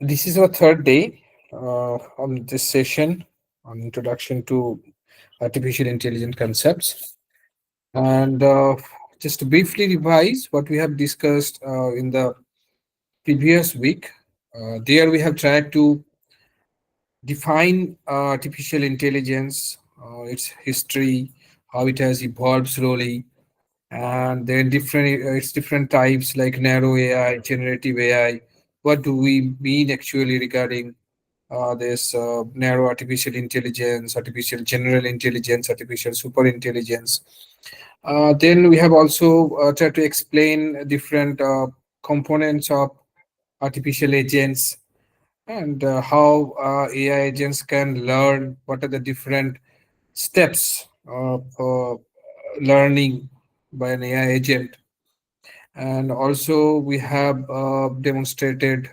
This is our third day on this session on introduction to artificial intelligence concepts. And just to briefly revise what we have discussed in the previous week, there we have tried to define artificial intelligence, its history, how it has evolved slowly, and then its different types like narrow AI, generative AI. What do we mean actually regarding this narrow artificial intelligence, artificial general intelligence, artificial super intelligence. Then we have also tried to explain different components of artificial agents and how AI agents can learn, what are the different steps of learning by an AI agent. And also we have demonstrated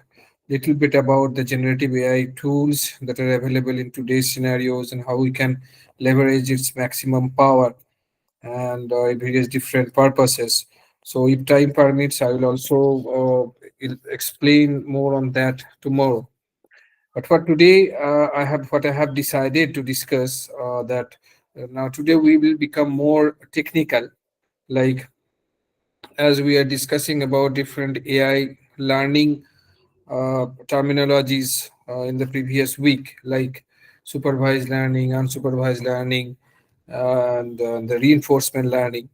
little bit about the generative AI tools that are available in today's scenarios and how we can leverage its maximum power and various different purposes. So if time permits, I will also explain more on that tomorrow. But for today, I have decided to discuss that now today we will become more technical, like as we are discussing about different AI learning terminologies in the previous week, like supervised learning, unsupervised learning, and the reinforcement learning.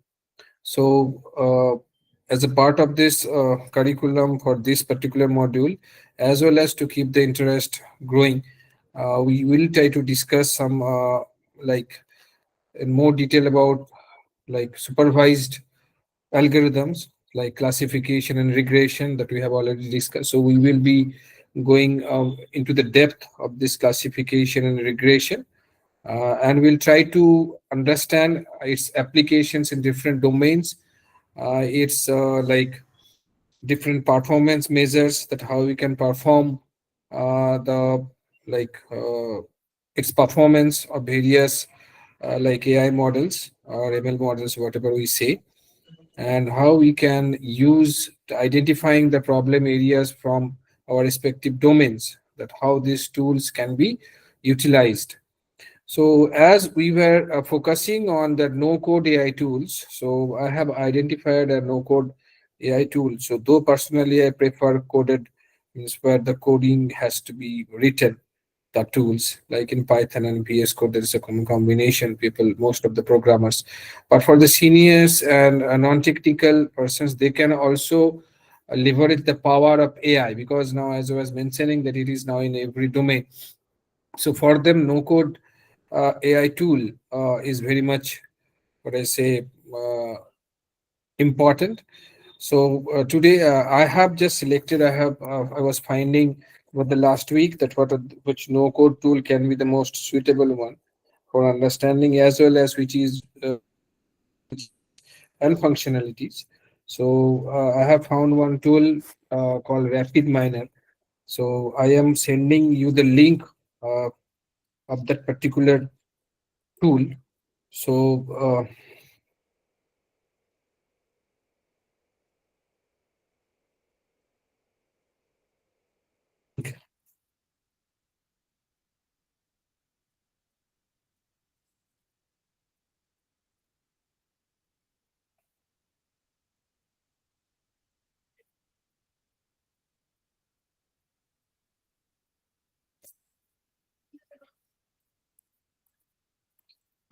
So, as a part of this curriculum for this particular module, as well as to keep the interest growing, we will try to discuss some like in more detail about like supervised algorithms like classification and regression that we have already discussed. So we will be going into the depth of this classification and regression, and we'll try to understand its applications in different domains. It's like different performance measures that how we can perform the like its performance of various like AI models or ML models, whatever we say, and how we can use identifying the problem areas from our respective domains, that how these tools can be utilized. So as we were focusing on the no code AI tools, so I have identified a no code AI tool. So though personally I prefer coded, means where the coding has to be written, the tools like in Python and VS Code, there is a common combination. People, most of the programmers, but for the seniors and non-technical persons, they can also leverage the power of AI, because now, as I was mentioning, that it is now in every domain. So for them, no code AI tool is very much what I say important. So today I have just selected. I was finding with the last week that which no code tool can be the most suitable one for understanding, as well as which is and functionalities. So I have found one tool called RapidMiner. So I am sending you the link uh, of that particular tool. So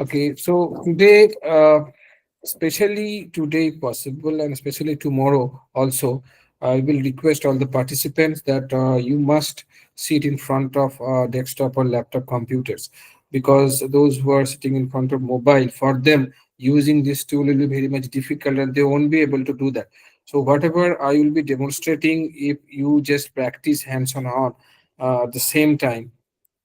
okay, so today, especially today, if possible, and especially tomorrow also, I will request all the participants that you must sit in front of desktop or laptop computers, because those who are sitting in front of mobile, for them, using this tool will be very much difficult and they won't be able to do that. So whatever I will be demonstrating, if you just practice hands-on on at the same time,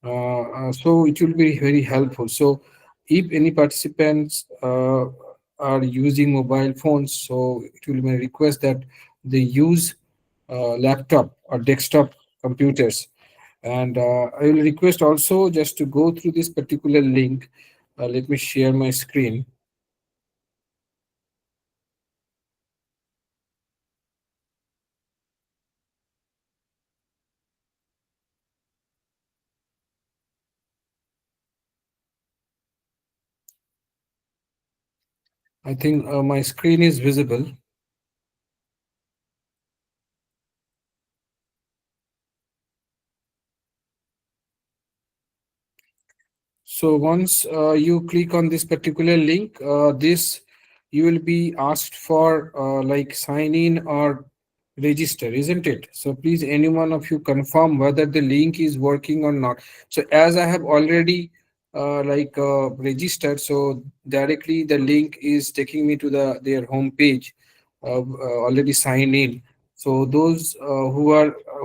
so it will be very helpful. So if any participants are using mobile phones, so it will be my request that they use laptop or desktop computers. And I will request also just to go through this particular link. Let me share my screen. I think my screen is visible. So once you click on this particular link, this you will be asked for like sign in or register, isn't it? So please, any one of you confirm whether the link is working or not. So as I have already registered, so directly the link is taking me to their home page. Already signed in. So those who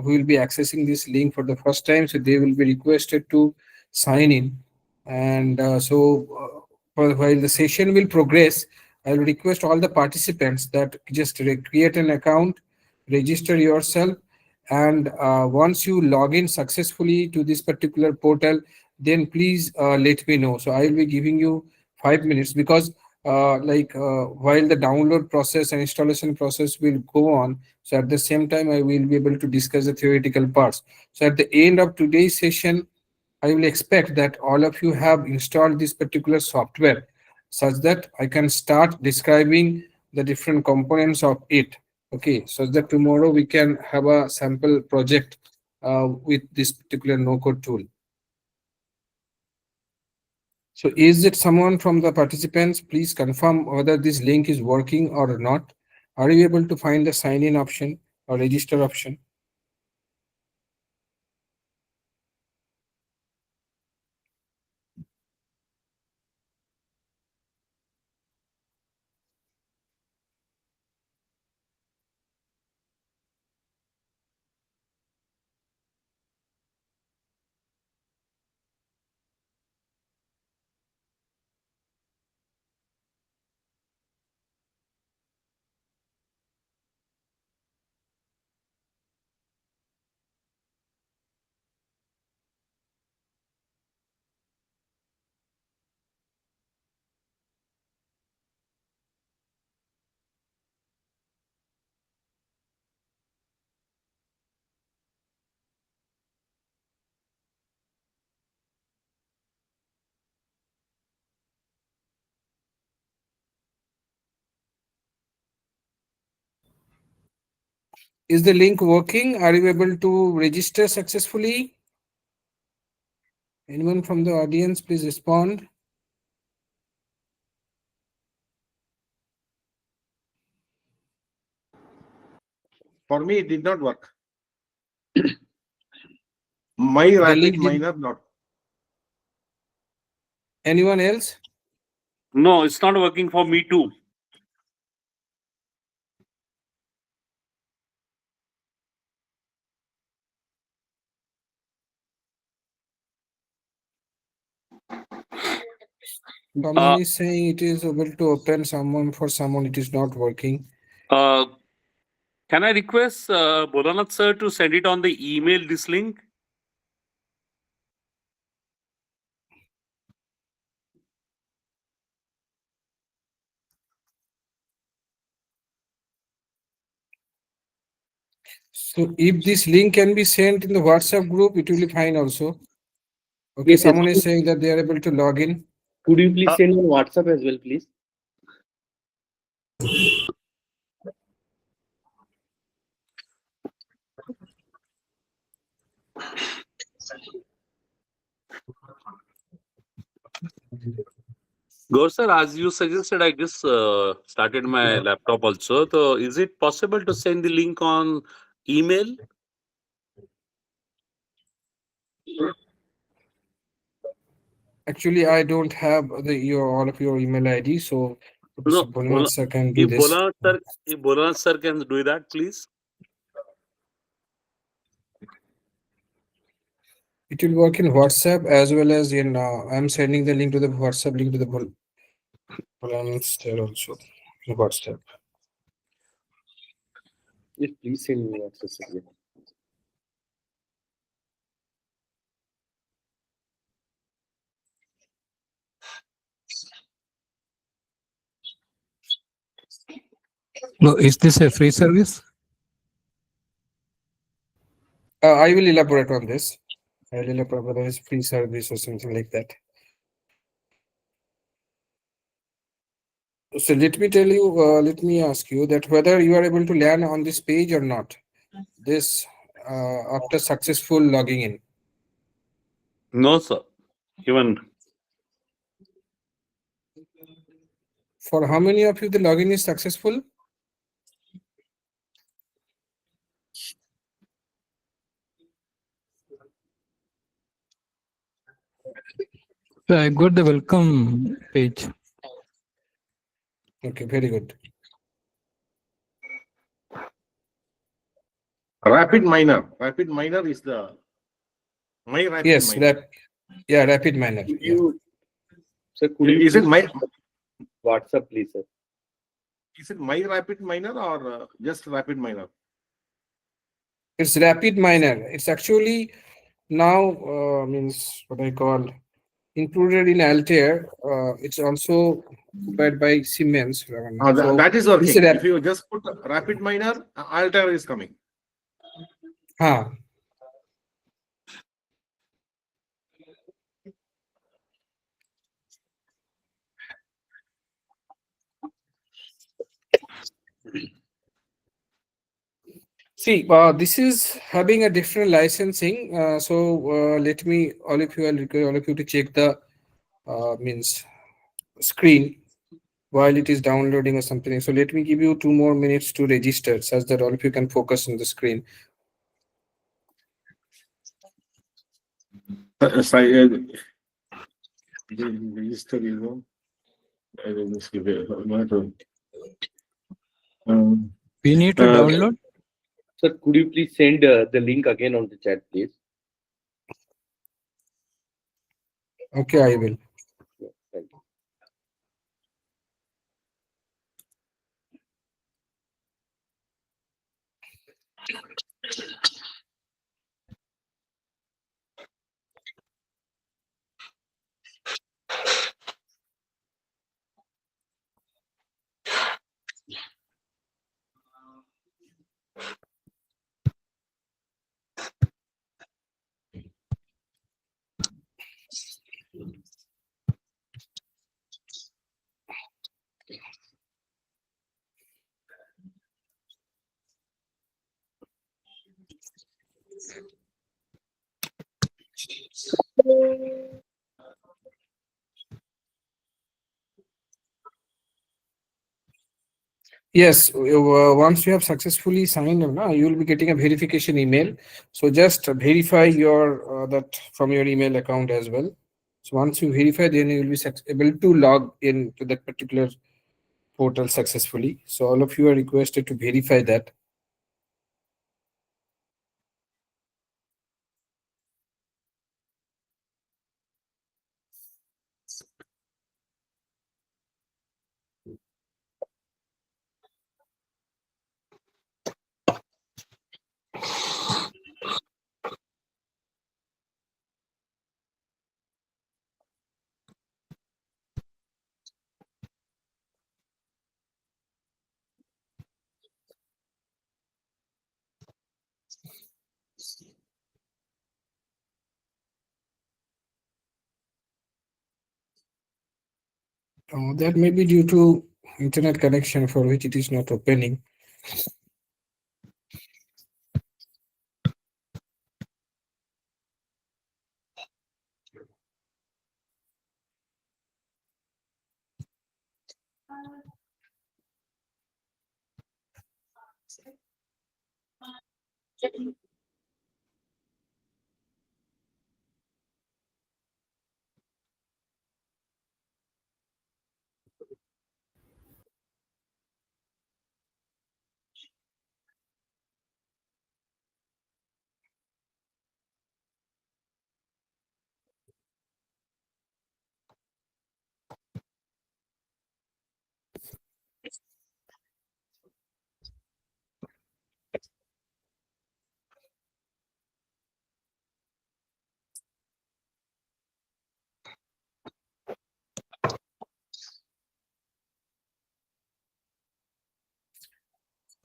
will be accessing this link for the first time, so they will be requested to sign in. And while the session will progress, I will request all the participants that just create an account, register yourself, and once you log in successfully to this particular portal, then please let me know. So I will be giving you 5 minutes, because while the download process and installation process will go on, so at the same time I will be able to discuss the theoretical parts. So at the end of today's session, I will expect that all of you have installed this particular software such that I can start describing the different components of it. Okay, so that tomorrow we can have a sample project with this particular no-code tool. So is it someone from the participants? Please confirm whether this link is working or not. Are you able to find the sign in option or register option? Is the link working? Are you able to register successfully? Anyone from the audience, please respond. For me, it did not work. My The link did. RapidMiner not. Anyone else? No, it's not working for me too. Someone is saying it is able to open, someone for someone it is not working. Uh, can I request Bolanath sir to send it on the email, this link? So if this link can be sent in the WhatsApp group, it will be fine also. Okay, Yes, someone is saying that they are able to log in. could you please send on WhatsApp as well, please? Gaur sir, as you suggested, I just started my laptop also. So is it possible to send the link on email? Actually, I don't have all of your email ID, so No, Mr. Bhulnath sir can do if this. Bolanath sir can do that, please. It will work in WhatsApp as well as in. I'm sending the link to the WhatsApp link to the Bhulnath sir also in WhatsApp. Yes, please send me WhatsApp as well. No, is this a free service? I will elaborate on this. I will elaborate whether it's free service or something like that. So let me tell you, let me ask you that whether you are able to land on this page or not. This after successful logging in. No, sir. Even For how many of you the login is successful? So I got the welcome page. Okay, very good. RapidMiner. RapidMiner is the my Yes, RapidMiner. RapidMiner. Could Yeah. you, sir, could you Is it please my WhatsApp, please, sir? is it my RapidMiner or just RapidMiner? It's RapidMiner. It's actually now means what I call included in Altair. It's also occupied by Siemens. So That is this working. is If you just put RapidMiner, Altier is coming. huh. See, this is having a different licensing. Let me all of you. I'll request all of you to check the means screen while it is downloading or something. So let me give you 2 more minutes to register, such that all of you can focus on the screen. Register, you know. I will just give it a matter. We need to download. Sir, could you please send the link again on the chat, please? Okay, I will. Yeah, thank you. Yes, once you have successfully signed up, you will be getting a verification email. So just verify your that from your email account as well. So once you verify, then you will be able to log in to that particular portal successfully. So all of you are requested to verify that. That may be due to internet connection for which it is not opening.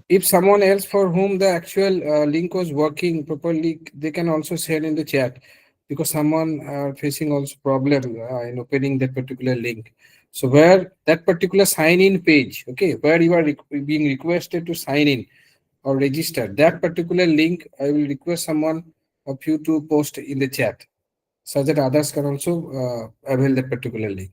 If someone else for whom the actual link was working properly, they can also share in the chat, because someone are facing also problem in opening that particular link. So where that particular sign in page, okay, where you are being requested to sign in or register, that particular link, I will request someone of you to post in the chat so that others can also avail that particular link.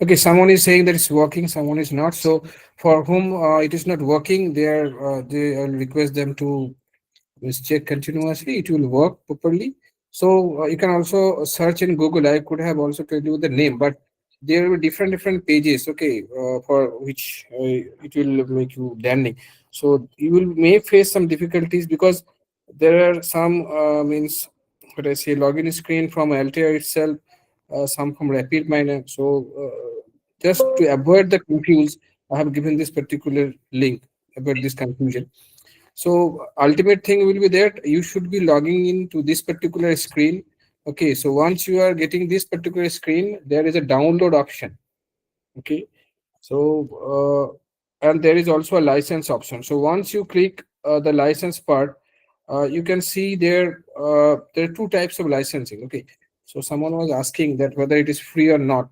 Okay, someone is saying that it's working, someone is not. So for whom it is not working, they I'll request them to just check continuously. It will work properly. So you can also search in Google. I could have also told you the name, but there will be different pages. Okay, for which it will make you learning. So you will may face some difficulties because there are some means what I say login screen from Altier itself, some from RapidMiner. So just to avoid the confuse, I have given this particular link about this confusion. So ultimate thing will be that you should be logging into this particular screen. Okay, so once you are getting this particular screen, there is a download option. Okay, so and there is also a license option. So once you click the license part, you can see there are two types of licensing. Okay, so someone was asking that whether it is free or not.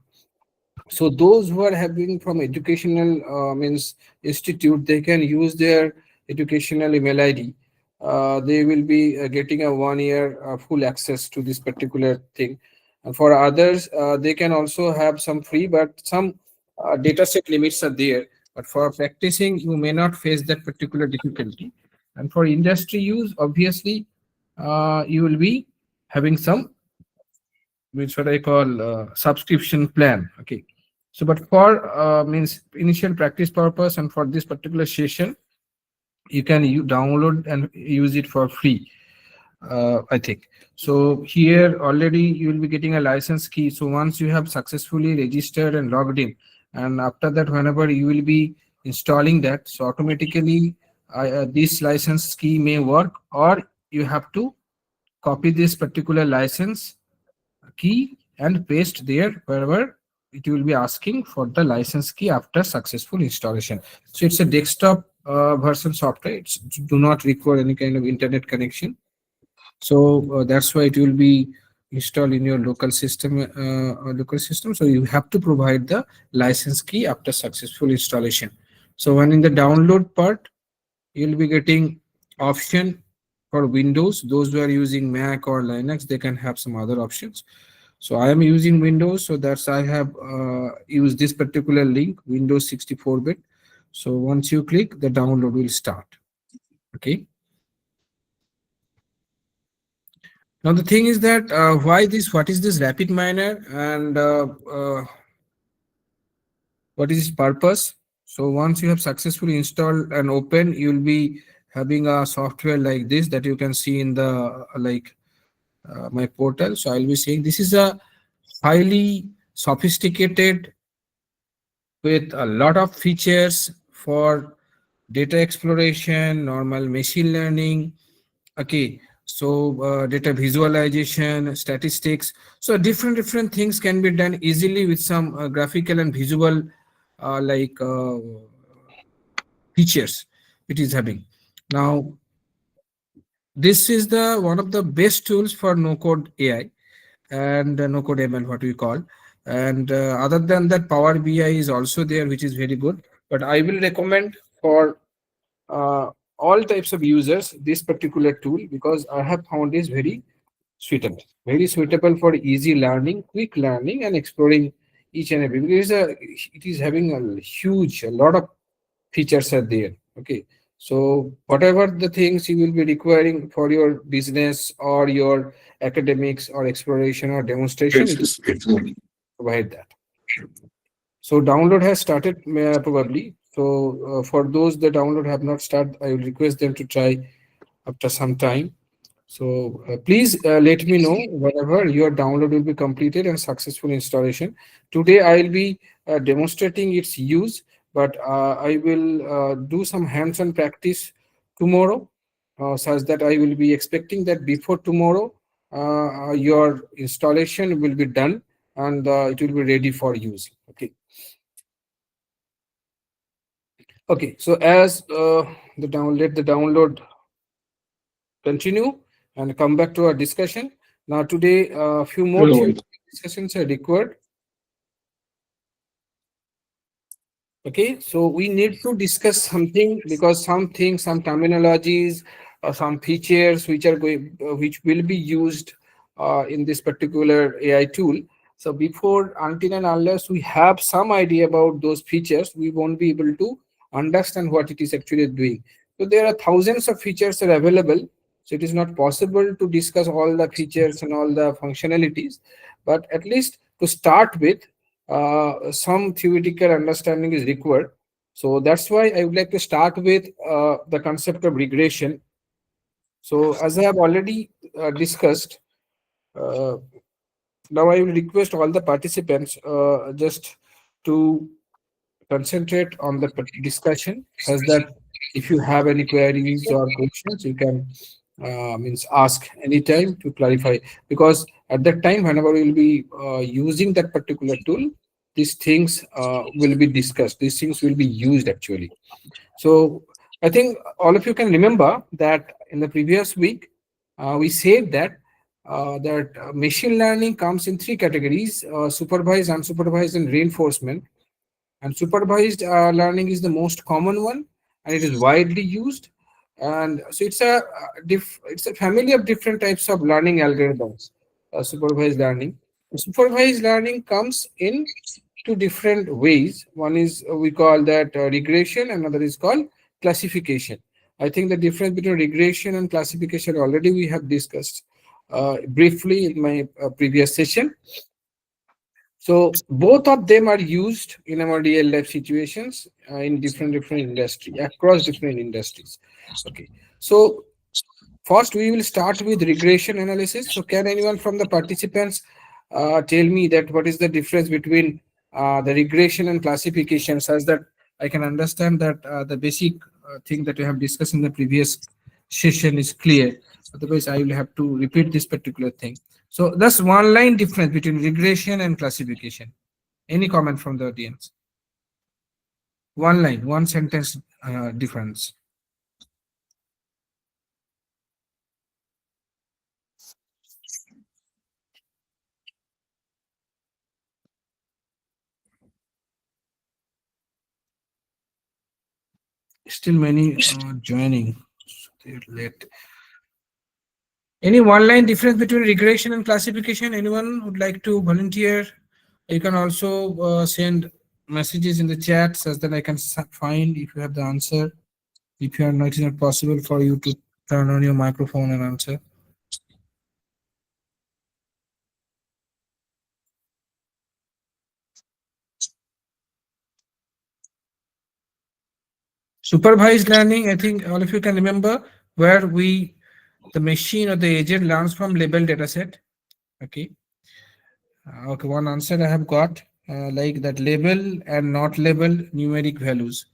So those who are having from educational means institute, they can use their educational email ID. They will be getting a 1 year full access to this particular thing. And for others, they can also have some free, but some data set limits are there. But for practicing, you may not face that particular difficulty. And for industry use, obviously, you will be having some, which what I call subscription plan. Okay. So, but for means initial practice purpose and for this particular session, you can download and use it for free. I think so. Here already you will be getting a license key. So once you have successfully registered and logged in, and after that, whenever you will be installing that, so automatically this license key may work, or you have to copy this particular license key and paste there wherever it will be asking for the license key after successful installation. So it's a desktop version software. It's do not require any kind of internet connection. So that's why it will be installed in your local system. So you have to provide the license key after successful installation. So when in the download part, you'll be getting option for Windows. Those who are using Mac or Linux, they can have some other options. So I am using Windows, so that's I have used this particular link, Windows 64-bit. So once you click, the download will start. Okay. Now the thing is that what is this RapidMiner, and what is its purpose? So once you have successfully installed and open, you will be having a software like this that you can see in the my portal. So I'll be saying this is a highly sophisticated with a lot of features for data exploration, normal machine learning. Okay, so data visualization, statistics. So different things can be done easily with some graphical and visual features it is having. Now, this is the one of the best tools for no code AI and no code ML, what we call. And other than that, Power BI is also there, which is very good. But I will recommend for all types of users this particular tool, because I have found this very suitable for easy learning, quick learning, and exploring each and every. Because it is having a lot of features are there. Okay, so whatever the things you will be requiring for your business or your academics or exploration or demonstration, it will provide that. So download has started probably. So for those that download have not started, I will request them to try after some time. So please let me know whenever your download will be completed and successful installation. Today I will be demonstrating its use, but I will do some hands-on practice tomorrow, such that I will be expecting that before tomorrow your installation will be done and it will be ready for use. Okay. Okay. So as let the download continue and come back to our discussion. Now today, a few more Hello. theoretical discussions are required. Okay, so we need to discuss something because some things, some terminologies, some features which are going, which will be used in this particular AI tool. So before, until and unless we have some idea about those features, we won't be able to understand what it is actually doing. So there are thousands of features that are available. So it is not possible to discuss all the features and all the functionalities, but at least to start with, some theoretical understanding is required. So that's why I would like to start with the concept of regression. So as I have already discussed, uh, now I will request all the participants just to concentrate on the discussion, such that if you have any queries or questions, you can means ask anytime to clarify. Because at that time, whenever we will be using that particular tool, these things will be discussed. These things will be used actually. So I think all of you can remember that in the previous week, we said that machine learning comes in three categories: supervised, unsupervised, and reinforcement. And supervised learning is the most common one, and it is widely used. And so it's a family of different types of learning algorithms. Supervised learning. Supervised learning comes in two different ways. One is we call that regression, another is called classification. I think the difference between regression and classification already we have discussed briefly in my previous session. So both of them are used in our real life situations in different industry, across different industries. Okay. So first we will start with regression analysis. So can anyone from the participants tell me that what is the difference between the regression and classification, such that I can understand that the basic thing that we have discussed in the previous session is clear. Otherwise, I will have to repeat this particular thing. So that's one line difference between regression and classification. Any comment from the audience? One line, one sentence difference. Still many joining. So they're late. Any one line difference between regression and classification? Anyone would like to volunteer? You can also send messages in the chat so that I can find if you have the answer. If you are not, it is not possible for you to turn on your microphone and answer. Supervised learning, I think all of you can remember, where the machine or the agent learns from labeled data set. Okay. Okay, one answer I have got, like that label and not label numeric values.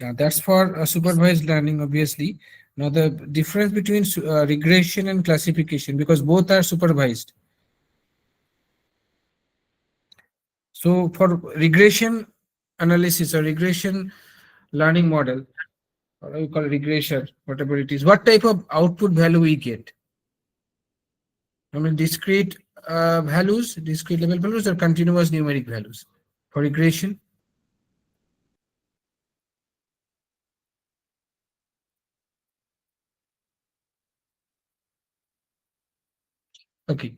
Yeah, that's for supervised learning, obviously. Now the difference between regression and classification, because both are supervised. So for regression analysis or regression learning model, or we call it regression, whatever it is, what type of output value we get? I mean, discrete values, discrete level values, or continuous numeric values for regression? Okay,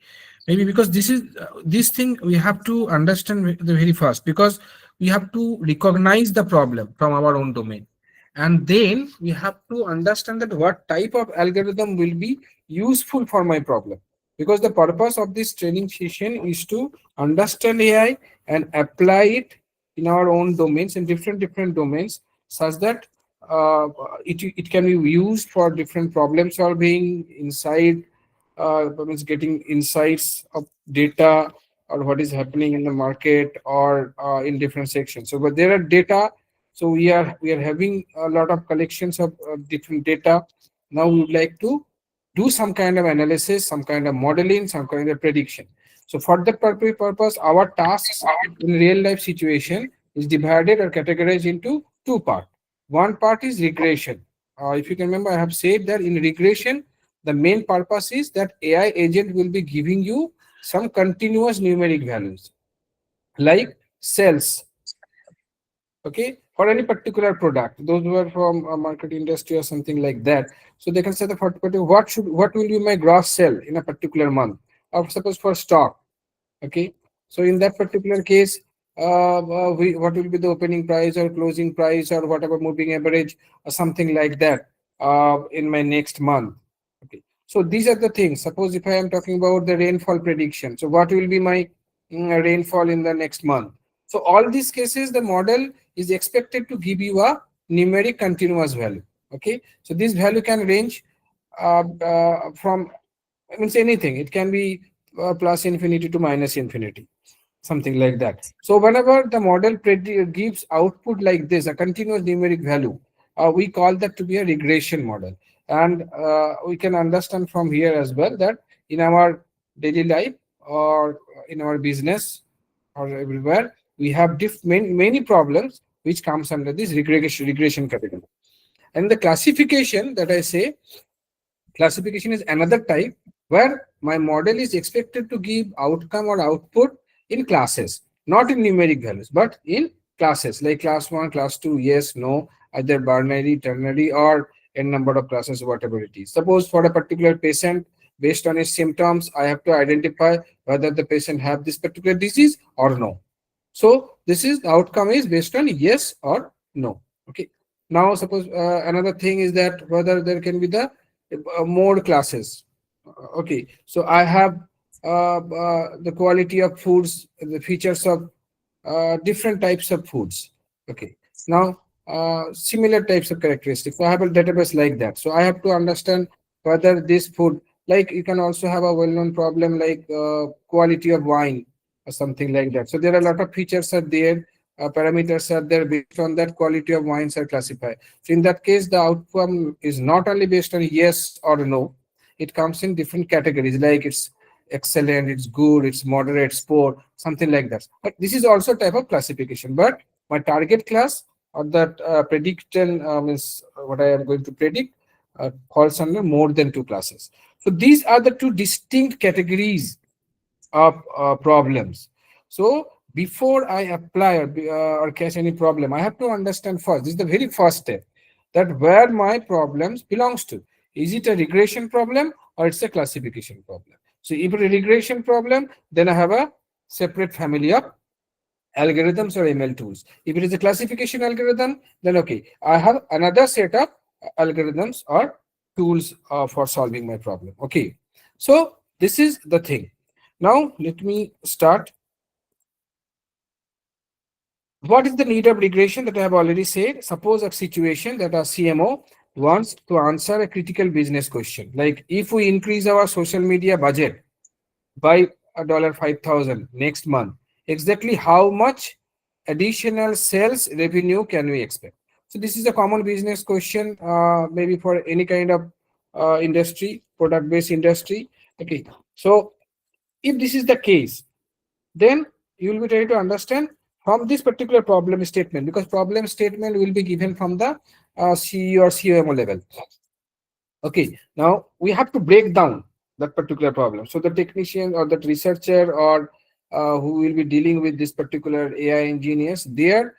maybe because this thing we have to understand the very first, because we have to recognize the problem from our own domain, and then we have to understand that what type of algorithm will be useful for my problem, because the purpose of this training session is to understand AI and apply it in our own domains, in different domains, such that it can be used for different problem solving inside, means getting insights of data or what is happening in the market or in different sections. So, but there are data. So we are having a lot of collections of different data. Now we would like to do some kind of analysis, some kind of modeling, some kind of prediction. So for that purpose, our tasks in real life situation is divided or categorized into two parts. One part is regression. If you can remember, I have said that in regression, the main purpose is that AI agent will be giving you some continuous numeric values like cells, okay, for any particular product. Those who are from a market industry or something like that, so they can say the what will be my gross sell in a particular month, or suppose for stock. Okay, so in that particular case, what will be the opening price or closing price or whatever moving average or something like that in my next month. Okay, so these are the things. Suppose if I am talking about the rainfall prediction, so what will be my rainfall in the next month. So all these cases, the model is expected to give you a numeric continuous value. Okay, so this value can range from, I mean, anything. It can be plus infinity to minus infinity, something like that. So whenever the model gives output like this, a continuous numeric value, we call that to be a regression model. And we can understand from here as well that in our daily life or in our business or everywhere, we have many problems which comes under this regression category. And the classification that I say, classification is another type where my model is expected to give outcome or output in classes, not in numeric values, but in classes like class 1, class 2, yes, no, either binary, ternary, or n number of classes, whatever it is. Suppose for a particular patient, based on his symptoms, I have to identify whether the patient have this particular disease or no. So this is the outcome is based on yes or no. Okay. Now suppose another thing is that whether there can be the mode classes. Okay, so I have the quality of foods, the features of different types of foods. Okay, now similar types of characteristics. So I have a database like that. So I have to understand whether this food, like you can also have a well-known problem like quality of wine or something like that. So there are a lot of features are there, parameters are there, based on that quality of wines are classified. So in that case, the outcome is not only based on yes or no, it comes in different categories like it's excellent, it's good, it's moderate, it's poor, something like that. But this is also type of classification. But my target class or that prediction is what I am going to predict falls under more than two classes. So these are the two distinct categories of problems. So before I apply or catch any problem, I have to understand first. This is the very first step, that where my problems belongs to. Is it a regression problem or it's a classification problem? So if it's a regression problem, then I have a separate family of algorithms or ML tools. If it is a classification algorithm, then okay, I have another set of algorithms or tools for solving my problem. Okay, so this is the thing. Now let me start. What is the need of regression that I have already said? Suppose a situation that a CMO wants to answer a critical business question, like if we increase our social media budget by $5,000 next month, exactly how much additional sales revenue can we expect? So this is a common business question, maybe for any kind of industry, product-based industry. Okay, so if this is the case, then you will be trying to understand from this particular problem statement, because problem statement will be given from the CEO or COMO level. Okay, now we have to break down that particular problem. So the technician or the researcher or who will be dealing with this particular AI engineers, their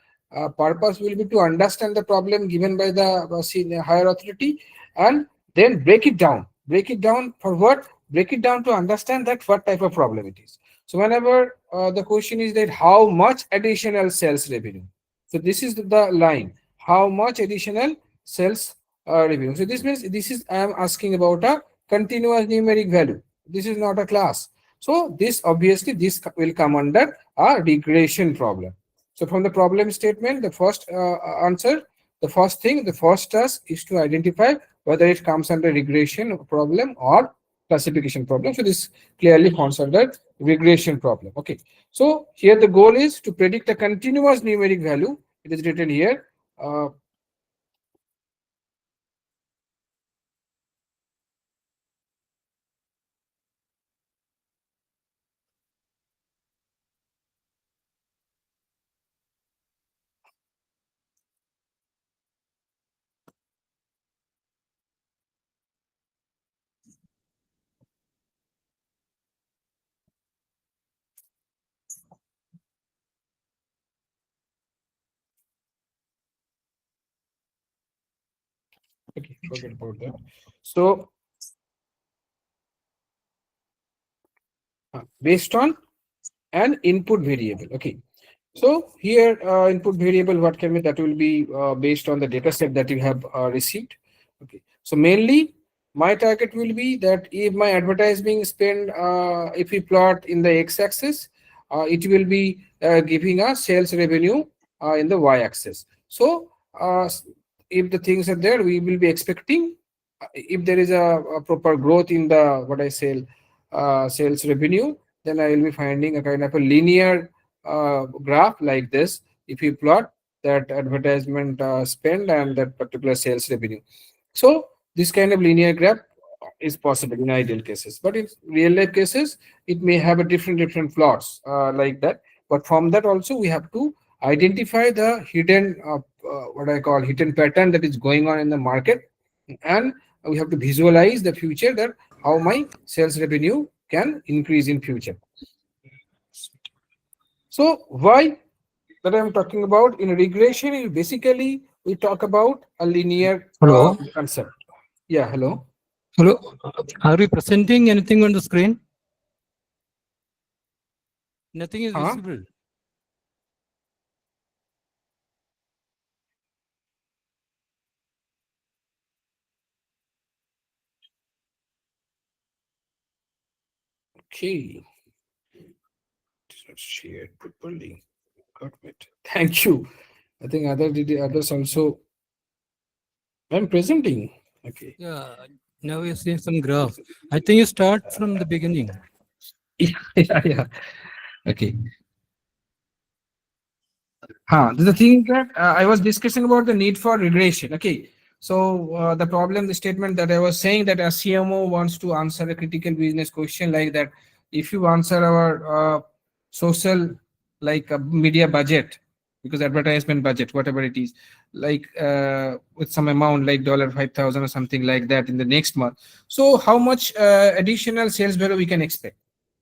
purpose will be to understand the problem given by the senior higher authority and then break it down. Break it down for what? Break it down to understand that what type of problem it is. So whenever the question is that how much additional sales revenue. So this is the line. How much additional sales revenue. So this means I am asking about a continuous numeric value. This is not a class. So this obviously this will come under a regression problem. So from the problem statement, the first answer, the first task is to identify whether it comes under regression problem or classification problem. So this clearly falls under regression problem. Okay. So here the goal is to predict a continuous numeric value. It is written here. Okay, forget about that. So based on an input variable. Okay. So here input variable, what can be, that will be based on the data set that you have received. Okay. So mainly my target will be that if my advertising spend, if we plot in the x-axis, it will be giving us sales revenue in the y-axis. So if the things are there, we will be expecting if there is a proper growth in the what I say sales revenue, then I will be finding a kind of a linear graph like this if you plot that advertisement spend and that particular sales revenue. So this kind of linear graph is possible in ideal cases, but in real life cases it may have a different plots like that. But from that also we have to identify the hidden what I call hidden pattern that is going on in the market, and we have to visualize the future, that how my sales revenue can increase in future. So why that I'm talking about in regression is basically we talk about a linear Hello? concept. Yeah, hello. Hello, are we presenting anything on the screen? Nothing is Huh? visible. Okay. It's not shared properly. Got it. Thank you. I think others also. I'm presenting. Okay. Yeah, now you're seeing some graph. I think you start from the beginning. Yeah. Okay. The thing that I was discussing about the need for regression. Okay. So the problem, the statement that I was saying, that a CMO wants to answer a critical business question like that. If you answer our social like media budget, because advertisement budget, whatever it is, like with some amount like $5,000 or something like that in the next month. So how much additional sales value we can expect?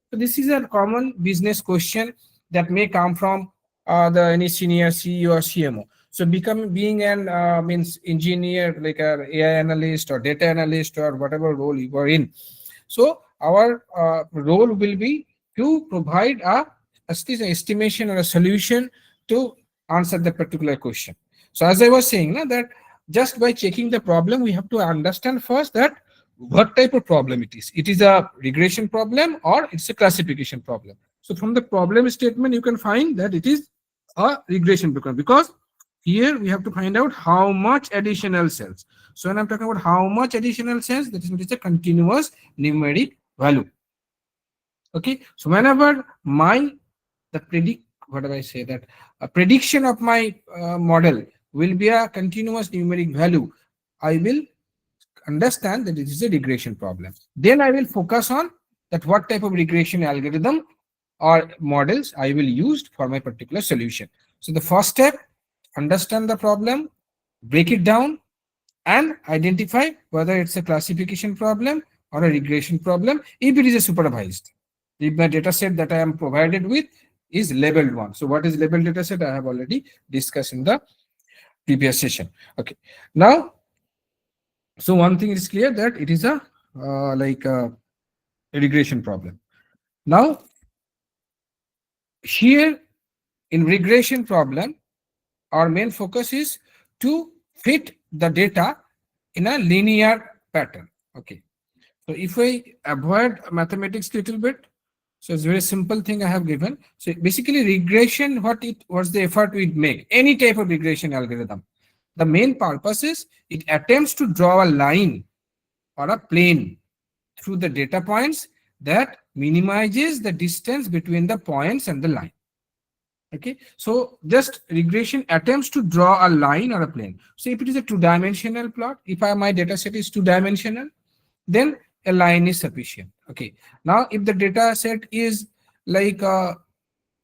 So this is a common business question that may come from any senior CEO or CMO. So being an means engineer, like a AI analyst or data analyst or whatever role you are in. So our role will be to provide at least an estimation or a solution to answer the particular question. So as I was saying, that just by checking the problem, we have to understand first that what type of problem it is. It is a regression problem or it's a classification problem. So from the problem statement, you can find that it is a regression problem, because here we have to find out how much additional cells. So when I'm talking about how much additional cells, that is a continuous numeric value. Okay. So whenever what do I say, that a prediction of my model will be a continuous numeric value, I will understand that it is a regression problem. Then I will focus on that what type of regression algorithm or models I will use for my particular solution. So the first step, understand the problem, break it down, and identify whether it's a classification problem or a regression problem. If it is a supervised, if my data set that I am provided with is labeled one. So what is labeled data set? I have already discussed in the previous session. Okay. Now, so one thing is clear, that it is a like a regression problem. Now, here in regression problem, our main focus is to fit the data in a linear pattern. Okay. So if I avoid mathematics a little bit, so it's a very simple thing I have given. So basically regression, what's the effort we make? Any type of regression algorithm. The main purpose is it attempts to draw a line or a plane through the data points that minimizes the distance between the points and the line. Okay, so just regression attempts to draw a line or a plane. So if it is a two-dimensional plot, if my data set is two-dimensional, then a line is sufficient. Okay, now if the data set is like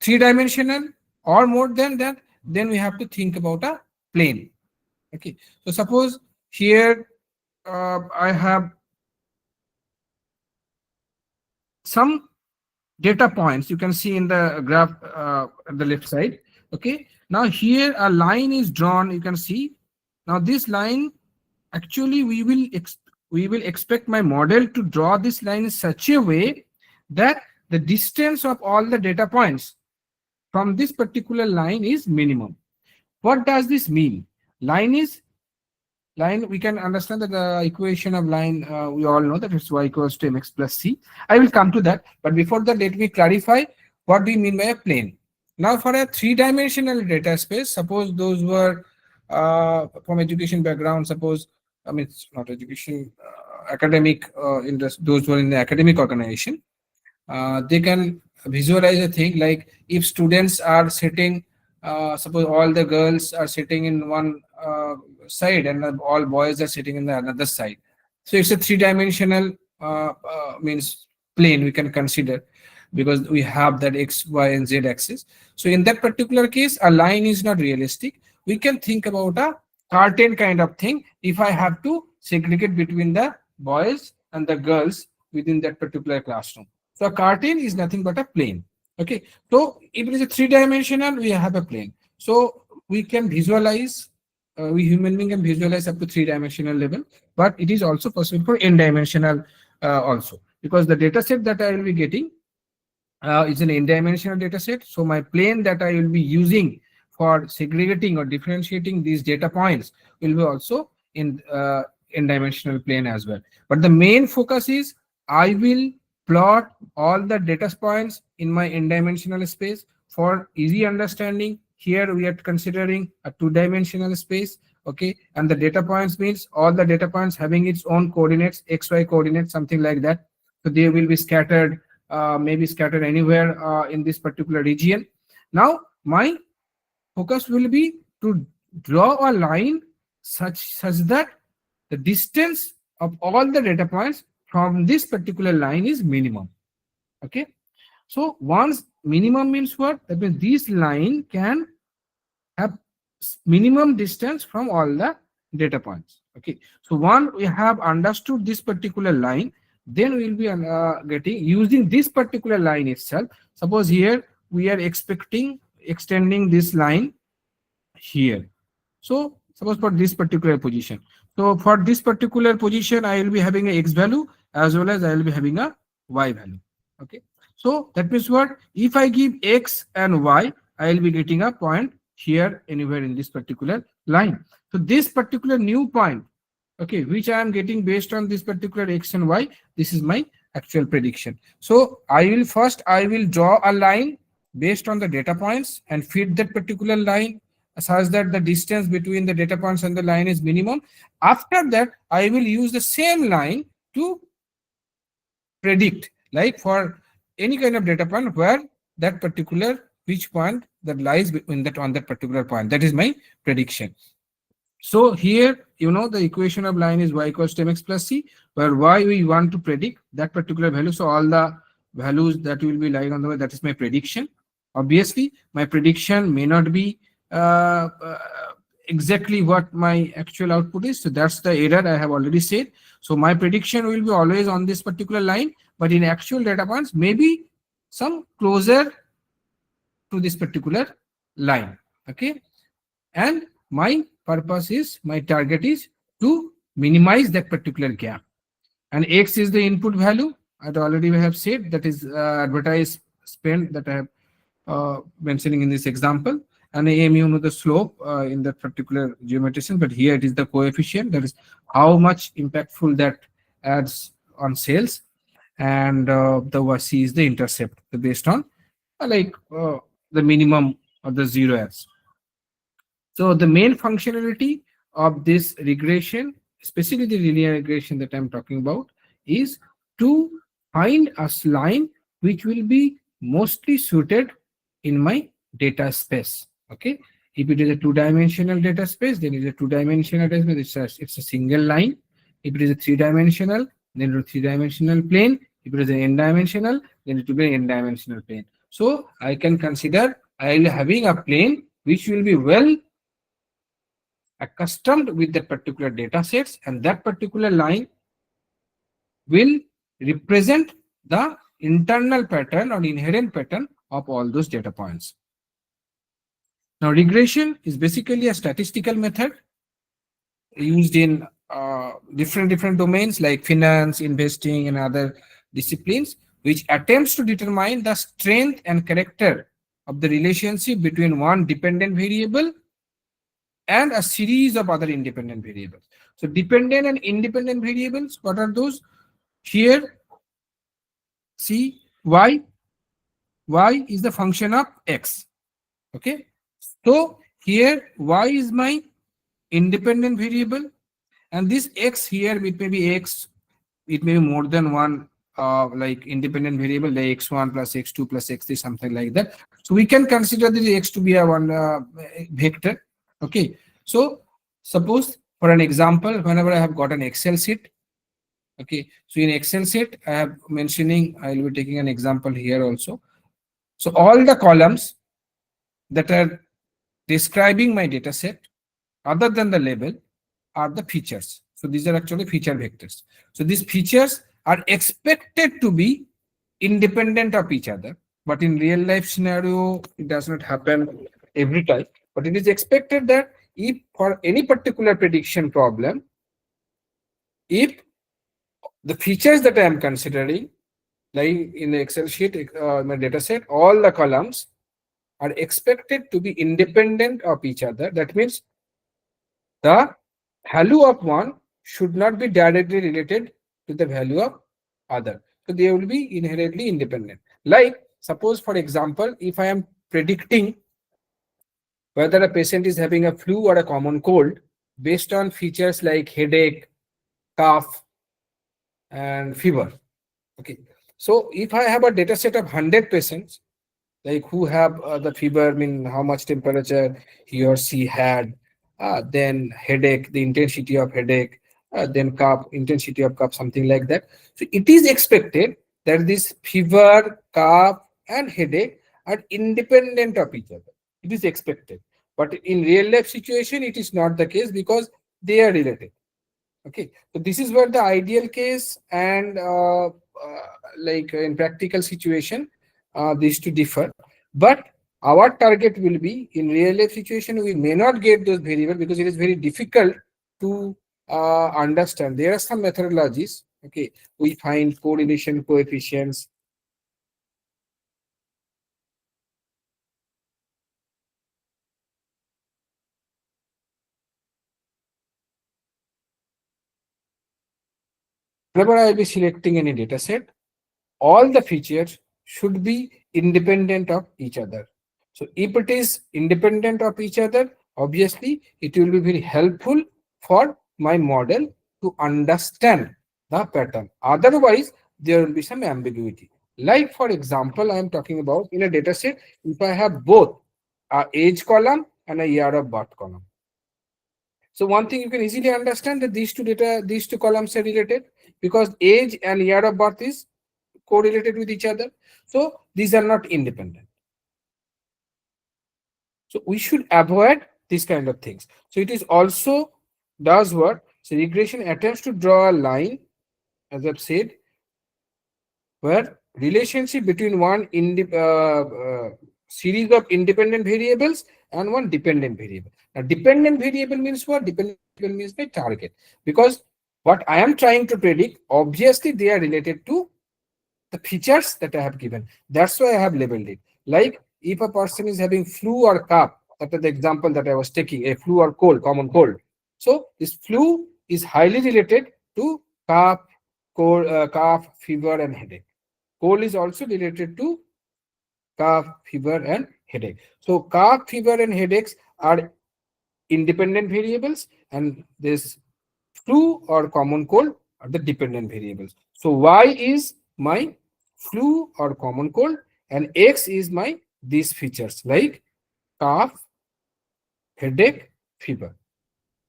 three-dimensional or more than that, then we have to think about a plane. Okay, so suppose here I have some data points you can see in the graph at the left side. Okay, now here a line is drawn, you can see. Now this line, actually we will expect my model to draw this line in such a way that the distance of all the data points from this particular line is minimum. What does this mean? Line, we can understand that the equation of line, we all know that it's y equals to mx plus c. I will come to that, but before that, let me clarify what do you mean by a plane. Now, for a three-dimensional data space, suppose those were from education background, suppose, I mean, it's not education, academic, those were in the academic organization, they can visualize a thing like if students are sitting, suppose all the girls are sitting in one side and all boys are sitting in the another side. So it's a three-dimensional means plane we can consider, because we have that x, y, and z axis. So in that particular case, a line is not realistic. We can think about a curtain kind of thing if I have to segregate between the boys and the girls within that particular classroom. So a curtain is nothing but a plane. Okay, so if it is a three-dimensional, we have a plane. So we can visualize, we human being can visualize up to three-dimensional level, but it is also possible for n-dimensional also, because the data set that I will be getting is an n-dimensional data set. So my plane that I will be using for segregating or differentiating these data points will be also in n-dimensional plane as well. But the main focus is I will plot all the data points in my n-dimensional space for easy understanding. Here we are considering a two-dimensional space. Okay, and the data points means all the data points having its own coordinates, xy coordinates, something like that. So they will be scattered, maybe scattered anywhere in this particular region. Now my focus will be to draw a line such that the distance of all the data points from this particular line is minimum. Okay, so once minimum means what? That means this line can have minimum distance from all the data points. Okay, so once we have understood this particular line, then we will be getting using this particular line itself. Suppose here we are extending this line here. So suppose for this particular position. So for this particular position, I will be having a x value as well as I will be having a y value. Okay, so that means what? If I give x and y, I will be getting a point here anywhere in this particular line. So this particular new point, okay, which I am getting based on this particular x and y, this is my actual prediction. So I will draw a line based on the data points and feed that particular line such that the distance between the data points and the line is minimum. After that, I will use the same line to predict, like for any kind of data point where that particular which point that lies between that on that particular point. That is my prediction. So here, you know, the equation of line is y equals to mx plus c, where y we want to predict that particular value. So all the values that will be lying on the way, that is my prediction. Obviously, my prediction may not be exactly what my actual output is. So that's the error I have already said. So my prediction will be always on this particular line, but in actual data points, maybe some closer to this particular line. Okay, and my purpose is, my target is to minimize that particular gap. And x is the input value. I already have said that is advertised spend that I have mentioning in this example. And am, you know, the slope in that particular geometrization, but here it is the coefficient, that is how much impactful that adds on sales. And the c is the intercept based on the minimum or the zero adds. So the main functionality of this regression, especially the linear regression that I'm talking about, is to find a line which will be mostly suited in my data space. Okay, if it is a two-dimensional data space, then it is a two-dimensional data space. It's a single line. If it is a three-dimensional, then it is a three-dimensional plane. If it is an n-dimensional, then it will be an n-dimensional plane. So I can consider I will having a plane which will be well accustomed with that particular data sets, and that particular line will represent the internal pattern or inherent pattern of all those data points. Now, regression is basically a statistical method used in different domains like finance, investing, and other disciplines, which attempts to determine the strength and character of the relationship between one dependent variable and a series of other independent variables. So dependent and independent variables, what are those? Here, see, y is the function of x. Okay, so here y is my independent variable, and this x here, it may be x, it may be more than one like independent variable, like x1 plus x2 plus x3, something like that. So we can consider this x to be a one vector. Okay, so suppose for an example, whenever I have got an Excel sheet, okay, so in Excel sheet I have mentioning, I will be taking an example here also. So all the columns that are describing my data set other than the label are the features. So these are actually feature vectors. So these features are expected to be independent of each other, but in real life scenario it does not happen every time. But it is expected that if for any particular prediction problem, if the features that I am considering, like in the Excel sheet, my data set, all the columns are expected to be independent of each other. That means the value of one should not be directly related to the value of other. So they will be inherently independent. Like suppose, for example, if I am predicting whether a patient is having a flu or a common cold based on features like headache, cough, and fever. Okay, so if I have a data set of 100 patients, like who have the fever, I mean how much temperature he or she had, then headache, the intensity of headache, then cough, intensity of cough, something like that. So it is expected that this fever, cough, and headache are independent of each other. It is expected. But in real life situation, it is not the case because they are related. Okay, so this is where the ideal case and like in practical situation, these two differ. But our target will be in real life situation, we may not get those variables because it is very difficult to understand. There are some methodologies. Okay, we find correlation coefficients. Whenever I will be selecting any data set, all the features should be independent of each other. So if it is independent of each other, obviously it will be very helpful for my model to understand the pattern. Otherwise, there will be some ambiguity. Like for example, I am talking about in a data set, if I have both a age column and a year of birth column. So one thing you can easily understand that these two columns are related because age and year of birth is correlated with each other. So these are not independent. So we should avoid these kind of things. So it is also does what? So regression attempts to draw a line, as I've said, where relationship between one series of independent variables and one dependent variable. Now, dependent variable means what? Dependent variable means my target. Because what I am trying to predict, obviously they are related to the features that I have given. That's why I have labeled it. Like if a person is having flu or cough, that is the example that I was taking, a flu or cold, common cold. So this flu is highly related to cough, cold, cough, fever, and headache. Cold is also related to cough, fever, and headache. So cough, fever, and headaches are independent variables, and this flu or common cold are the dependent variables. So y is my flu or common cold, and x is my these features like cough, headache, fever.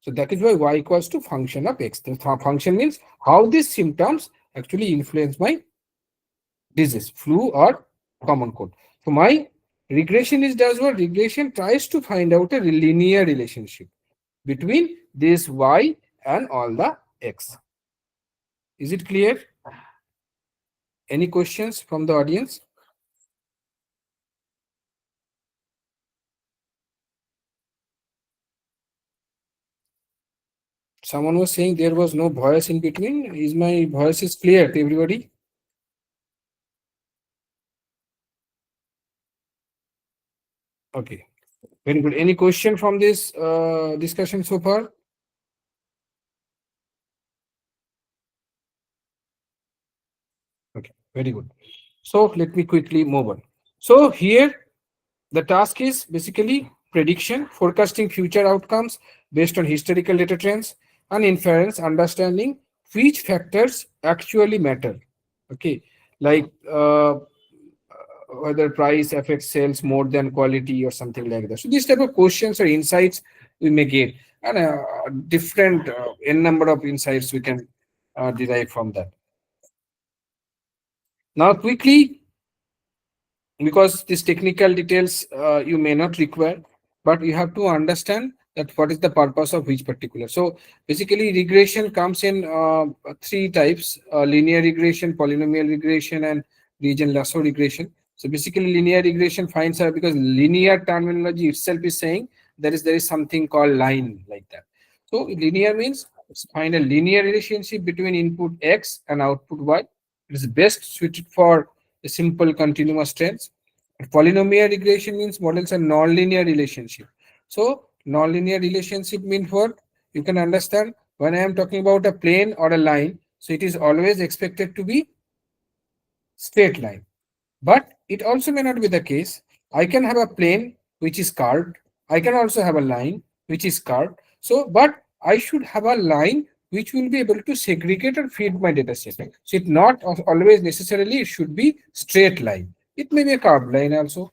So that is why y equals to function of x. The function means how these symptoms actually influence my disease, flu or common cold. So my regression is does what? Regression tries to find out a linear relationship between this y and all the x. Is it clear? Any questions from the audience? Someone was saying there was no voice in between. Is my voice is clear to everybody? Okay, very good. Any question from this discussion so far? Okay, very good. So let me quickly move on. So here the task is basically prediction, forecasting future outcomes based on historical data trends, and inference, understanding which factors actually matter. Okay, like whether price affects sales more than quality or something like that. So these type of questions or insights we may get, and different n number of insights we can derive from that. Now quickly, because these technical details you may not require, but you have to understand that what is the purpose of which particular. So basically regression comes in three types: linear regression, polynomial regression, and region lasso regression. So basically linear regression finds out, because linear terminology itself is saying there is something called line like that. So linear means find a linear relationship between input x and output y. It is best suited for a simple continuous trends. Polynomial regression means models are non-linear relationship. So non-linear relationship means what? You can understand when I am talking about a plane or a line, so it is always expected to be straight line. But it also may not be the case. I can have a plane which is curved. I can also have a line which is curved. So, but I should have a line which will be able to segregate or feed my data set. So it not always necessarily it should be straight line. It may be a curved line also.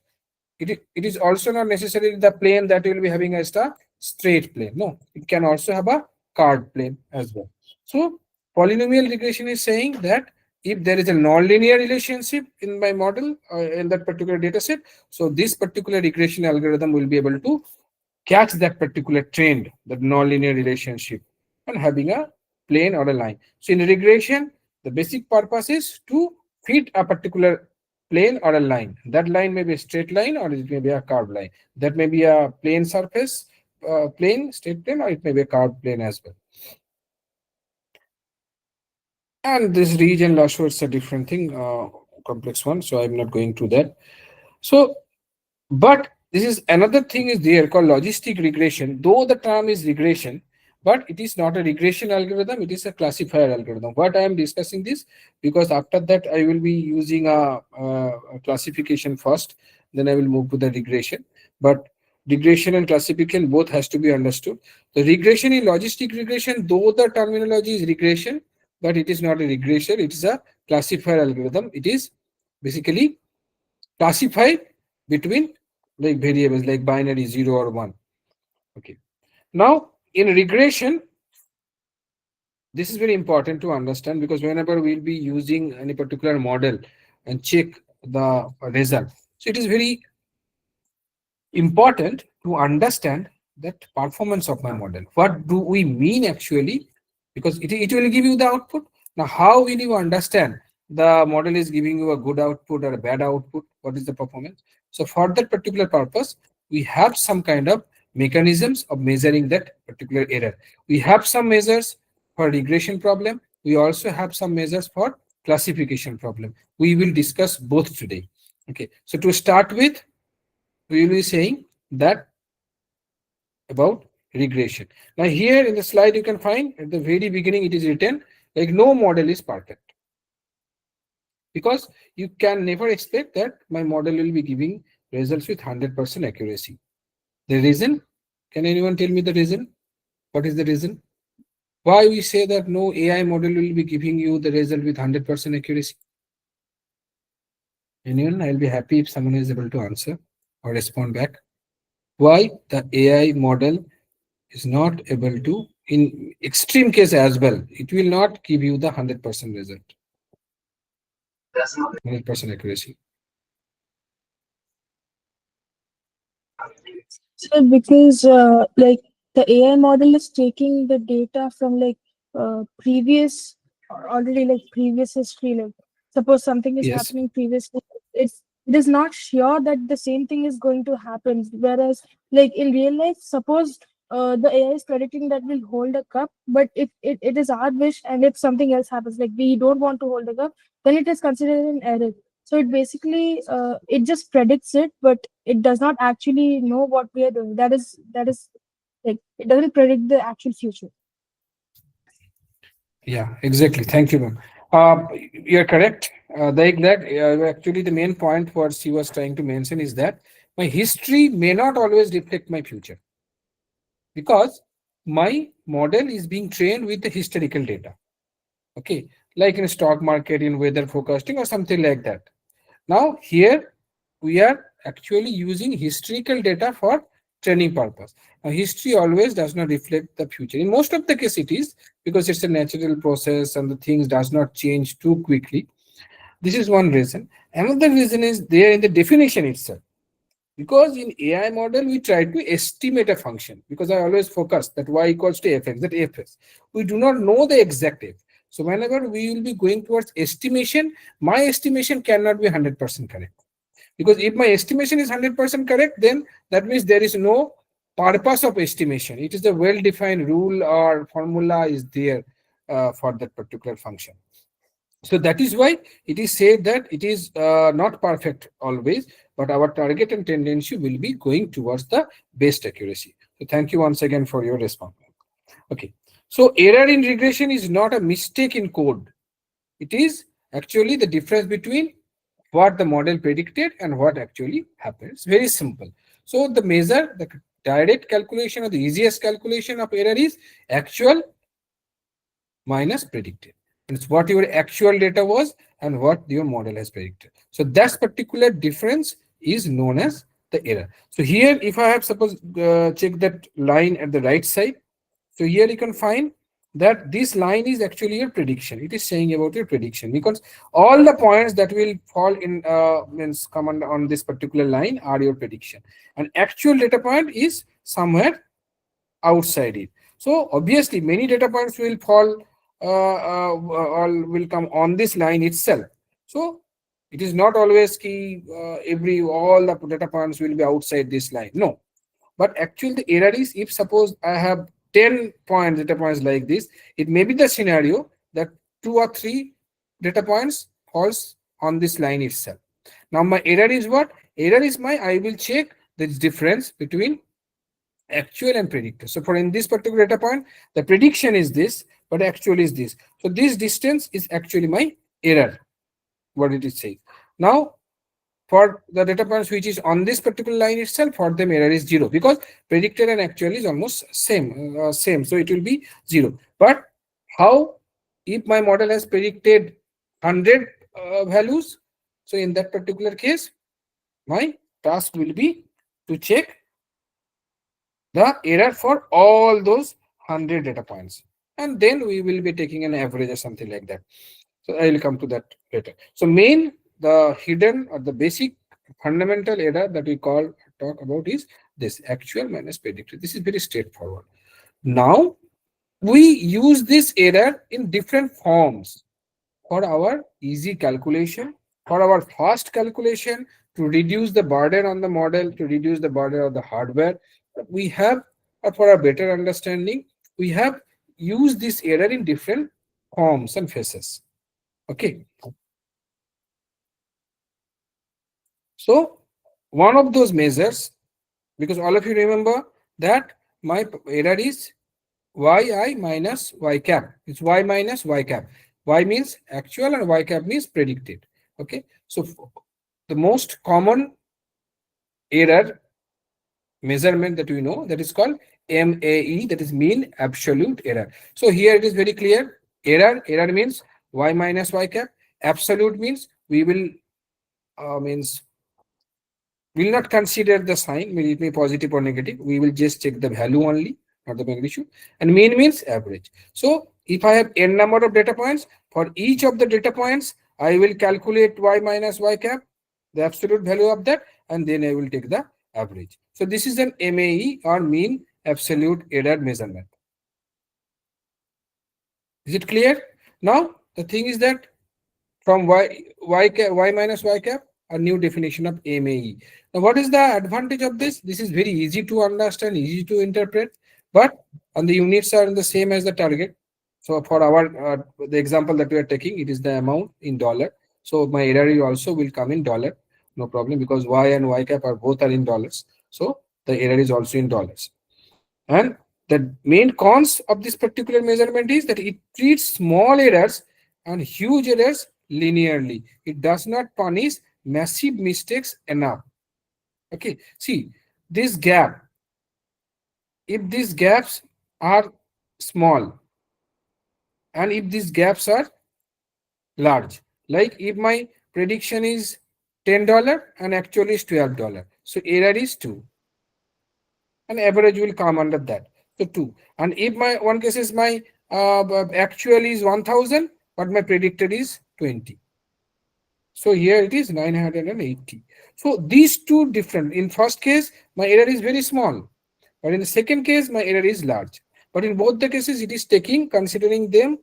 It is also not necessarily the plane that will be having as the straight plane. No, it can also have a curved plane as well. So polynomial regression is saying that if there is a nonlinear relationship in my model in that particular data set, so this particular regression algorithm will be able to catch that particular trend, that nonlinear relationship, and having a plane or a line. So in regression, the basic purpose is to fit a particular plane or a line. That line may be a straight line or it may be a curved line. That may be a plane surface, plane, straight plane, or it may be a curved plane as well. And this region lasso is a different thing, complex one. So I'm not going to that. So, but this is another thing is there called logistic regression. Though the term is regression, but it is not a regression algorithm. It is a classifier algorithm. What I am discussing this because after that I will be using a classification first. Then I will move to the regression. But regression and classification both has to be understood. The regression in logistic regression, though the terminology is regression, but it is not a regression. It is a classifier algorithm. It is basically classify between like variables like binary 0 or 1. Okay. Now in regression, this is very important to understand because whenever we'll be using any particular model and check the result, so it is very important to understand that performance of my model. What do we mean actually? Because it will give you the output. Now, how will you understand the model is giving you a good output or a bad output? What is the performance? So for that particular purpose, we have some kind of mechanisms of measuring that particular error. We have some measures for regression problem. We also have some measures for classification problem. We will discuss both today. Okay. So to start with, we will be saying that about regression. Now here in the slide you can find at the very beginning it is written like no model is perfect, because you can never expect that my model will be giving results with 100% accuracy. The reason Can anyone tell me the reason? What is the reason? Why we say that no AI model will be giving you the result with 100% accuracy? Anyone? I'll be happy if someone is able to answer or respond back. Why the AI model is not able to, in extreme case as well, it will not give you the 100% result, 100% accuracy. So because like the AI model is taking the data from like previous already like previous history. Like suppose something is Yes. happening previously, it is not sure that the same thing is going to happen. Whereas like in real life, suppose the AI is predicting that we'll hold a cup, but if it is our wish and if something else happens, like we don't want to hold a cup, then it is considered an error. So it basically it just predicts it, but it does not actually know what we are doing. That is like it doesn't predict the actual future. Yeah, exactly. Thank you, ma'am. You're correct. Actually, the main point what she was trying to mention is that my history may not always reflect my future, because my model is being trained with the historical data. Okay, like in stock market, in weather forecasting, or something like that. Now here we are actually using historical data for training purpose. Now history always does not reflect the future. In most of the case it is, because it's a natural process and the things does not change too quickly. This is one reason. Another reason is there in the definition itself. Because in AI model, we try to estimate a function, because I always focus that y equals to fx, that fs. We do not know the exact f. So whenever we will be going towards estimation, my estimation cannot be 100% correct. Because if my estimation is 100% correct, then that means there is no purpose of estimation. It is a well-defined rule or formula is there for that particular function. So that is why it is said that it is not perfect always, but our target and tendency will be going towards the best accuracy. So thank you once again for your response. Okay. So error in regression is not a mistake in code. It is actually the difference between what the model predicted and what actually happens. Very simple. So the measure, the direct calculation or the easiest calculation of error is actual minus predicted. It's what your actual data was and what your model has predicted. So that particular difference is known as the error. So here, if I have suppose check that line at the right side, so here you can find that this line is actually your prediction. It is saying about your prediction, because all the points that will fall in means come on this particular line are your prediction, and actual data point is somewhere outside it. So obviously many data points will fall or will come on this line itself. So it is not always key all the data points will be outside this line. No, but actually the error is, if suppose I have 10 data points like this, it may be the scenario that 2 or 3 data points falls on this line itself. Now my error is what? Error is I will check the difference between actual and predicted. So for in this particular data point, the prediction is this, but actual is this. So this distance is actually my error, what it is saying. Now for the data points which is on this particular line itself, for them error is 0, because predicted and actual is almost same. So it will be 0. But how if my model has predicted 100 values? So in that particular case, my task will be to check the error for all those 100 data points, and then we will be taking an average or something like that. So I will come to that later. So the hidden or the basic fundamental error that we talk about is this actual minus predicted. This is very straightforward. Now we use this error in different forms for our easy calculation, for our fast calculation, to reduce the burden on the model, to reduce the burden of the hardware. We have, for a better understanding, we have used this error in different forms and phases. Okay. So one of those measures, because all of you remember that my error is yi minus y cap. It's y minus y cap. Y means actual and y cap means predicted. Okay. So the most common error measurement that we know, that is called MAE, that is mean absolute error. So here it is very clear. Error means y minus y cap. Absolute means we will means will not consider the sign, will it be positive or negative. We will just check the value only, not the magnitude. And mean means average. So if I have n number of data points, for each of the data points, I will calculate y minus y cap, the absolute value of that, and then I will take the average. So this is an MAE, or mean absolute error measurement. Is it clear? Now the thing is that from y minus y cap, a new definition of MAE. Now, what is the advantage of this? This is very easy to understand, easy to interpret, but and the units are the same as the target. So for our the example that we are taking, it is the amount in dollar. So my error also will come in dollar, no problem, because y and y cap are both are in dollars. So the error is also in dollars. And the main cons of this particular measurement is that it treats small errors and huge errors linearly. It does not punish massive mistakes enough. Okay, see this gap. If these gaps are small and if these gaps are large, like if my prediction is $10 and actually is $12, so error is 2, and average will come under that. So 2. And if my one case is my actual is 1000, but my predicted is 20. So here it is 980. So these two different. In first case, my error is very small, but in the second case, my error is large. But in both the cases, it is taking, considering them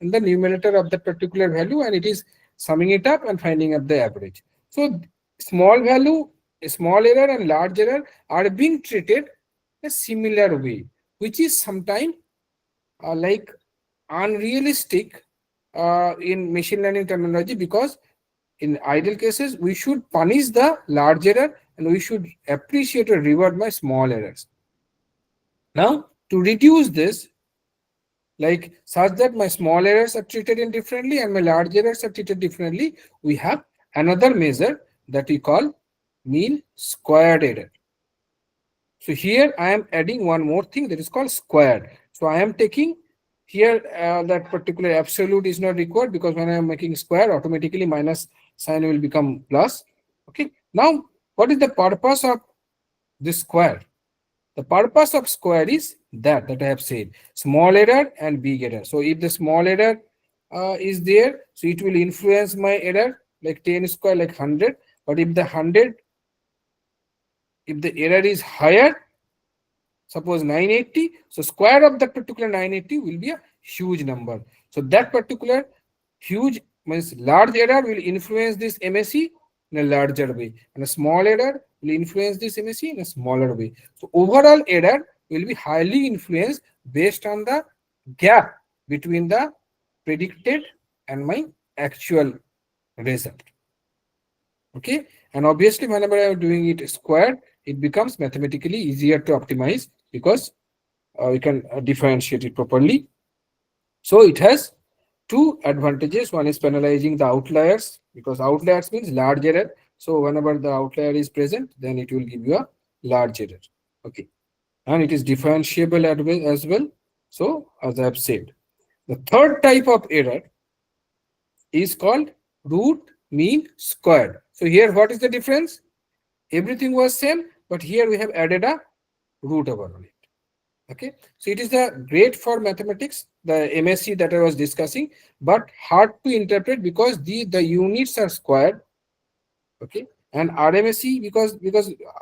in the numerator of that particular value, and it is summing it up and finding up the average. So small value, a small error and large error are being treated a similar way, which is sometimes like unrealistic in machine learning terminology, because in ideal cases we should punish the large error and we should appreciate or reward my small errors. Now to reduce this, like such that my small errors are treated indifferently and my large errors are treated differently, we have another measure that we call mean squared error. So here I am adding one more thing that is called squared. So I am taking here that particular absolute is not required, because when I am making square, automatically minus sign will become plus. Okay. Now what is the purpose of this square? The purpose of square is that I have said, small error and big error. So if the small error is there, so it will influence my error, like 10 square, like 100. But if the 100, if the error is higher, suppose 980, so square of that particular 980 will be a huge number. So that particular huge means large error will influence this MSE in a larger way, and a small error will influence this MSE in a smaller way. So overall error will be highly influenced based on the gap between the predicted and my actual result. Okay, and obviously whenever I am doing it squared, it becomes mathematically easier to optimize, because we can differentiate it properly. So it has two advantages. One is penalizing the outliers, because outliers means large error. So whenever the outlier is present, then it will give you a large error. Okay, and it is differentiable as well. So as I have said, the third type of error is called root mean squared. So here what is the difference? Everything was same, but here we have added a root over on it. Okay, so it is the great for mathematics, the MSc that I was discussing, but hard to interpret because the units are squared. Okay, and RMSE, because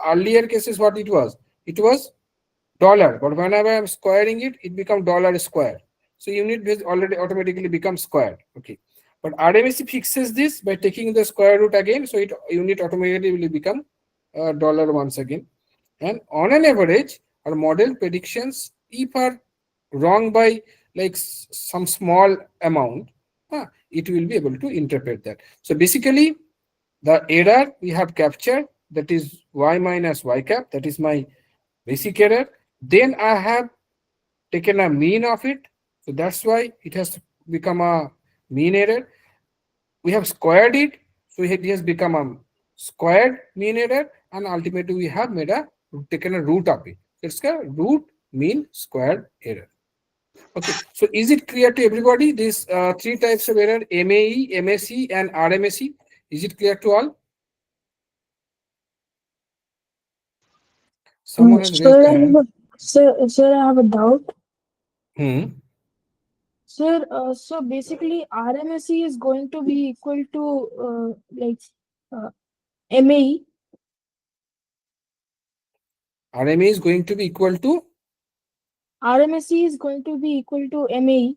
earlier cases what it was dollar, but whenever I'm squaring it, it becomes dollar square. So unit base already automatically becomes squared. Okay, but RMSE fixes this by taking the square root again, so it unit automatically will become dollar once again. And on an average, our model predictions, if are wrong by like some small amount, it will be able to interpret that. So basically, the error we have captured, that is y minus y cap, that is my basic error. Then I have taken a mean of it, so that's why it has become a mean error. We have squared it, so it has become a squared mean error, and ultimately we have made a taken a root of it. It's a root mean squared error. Okay, so is it clear to everybody? These three types of error: MAE, MSE, and RMSE. Is it clear to all? Someone has raised Sir, their hand. sir, I have a doubt. Hmm. Sir, so basically RMSE is going to be equal to uh, MAE. RMA is going to be equal to RMSE is going to be equal to MAE.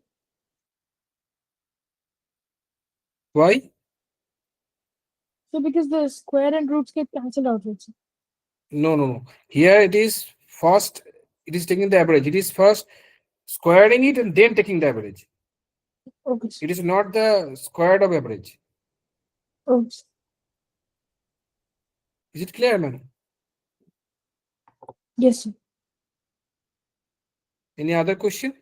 why? So because the square and roots get cancelled out. Right, sir? No, no, no. Here it is first. It is taking the average. It is first squaring it and then taking the average. Okay, sir. It is not the squared of average. Okay, sir. Is it clear, man? Yes, sir. Any other question?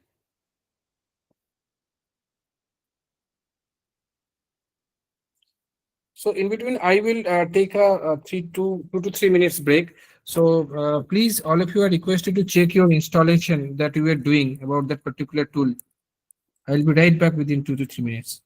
So in between, I will take a 2 to 3 minutes break. So please, all of you are requested to check your installation that you are doing about that particular tool. I will be right back within 2 to 3 minutes.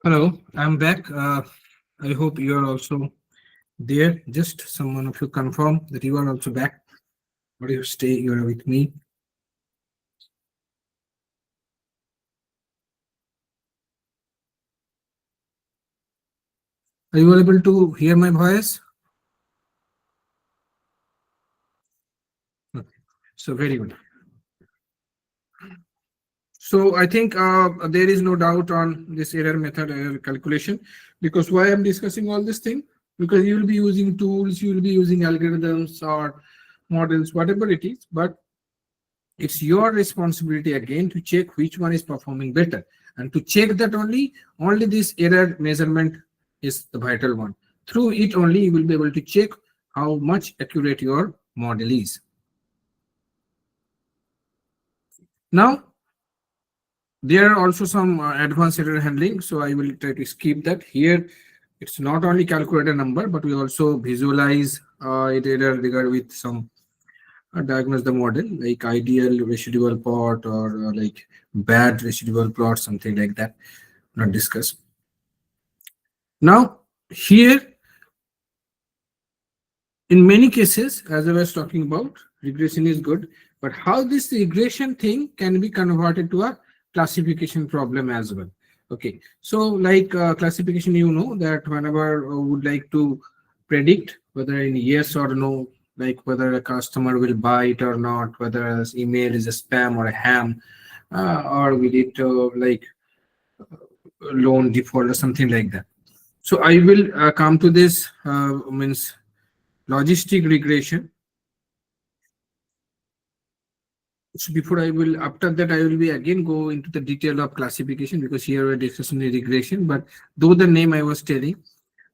Hello, I'm back. I hope you are also there. Just someone of you confirm that you are also back. Or you stay, you are with me. Are you able to hear my voice? Okay. So very good. So I think there is no doubt on this error method error calculation, because why I'm discussing all this thing, because you will be using tools, you will be using algorithms or models, whatever it is, but it's your responsibility again to check which one is performing better, and to check that only this error measurement is the vital one. Through it only you will be able to check how much accurate your model is. Now there are also some advanced error handling, so I will try to skip that. Here it's not only calculate a number, but we also visualize it error regard with some diagnose the model, like ideal residual plot or like bad residual plot, something like that. Not discuss. Now here, in many cases, as I was talking about, regression is good, but how this regression thing can be converted to a classification problem as well. Okay, so like classification, you know that whenever would like to predict whether in yes or no, like whether a customer will buy it or not, whether his email is a spam or a ham, or will it like loan default or something like that. So I will come to this means logistic regression. So before I will, after that I will be again go into the detail of classification, because here we're discussing the regression, but though the name I was telling.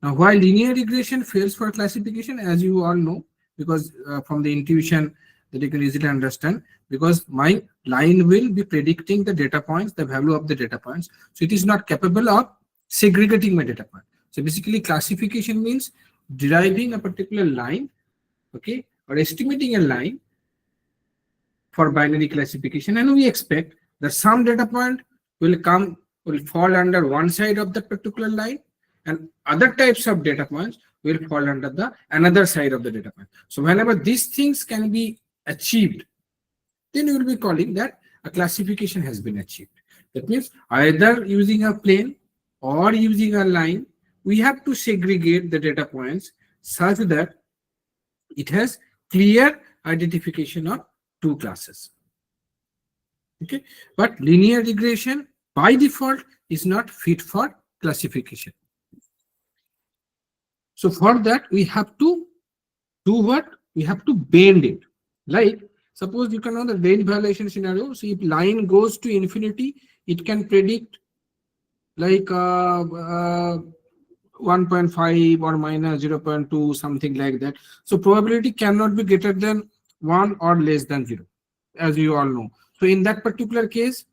Now why linear regression fails for classification, as you all know, because from the intuition that you can easily understand, because my line will be predicting the data points, the value of the data points. So it is not capable of segregating my data point. So basically classification means deriving a particular line, okay, or estimating a line for binary classification, and we expect that some data point will fall under one side of that particular line, and other types of data points will fall under the another side of the data point. So whenever these things can be achieved, then you will be calling that a classification has been achieved. That means either using a plane or using a line, we have to segregate the data points such that it has clear identification of two classes. Okay, but linear regression by default is not fit for classification. So for that we have to do what? We have to bend it. Like suppose you can know the range violation scenario. So if line goes to infinity, it can predict like 1.5 or minus 0.2, something like that. So probability cannot be greater than 1 or less than 0, as you all know. So in that particular case,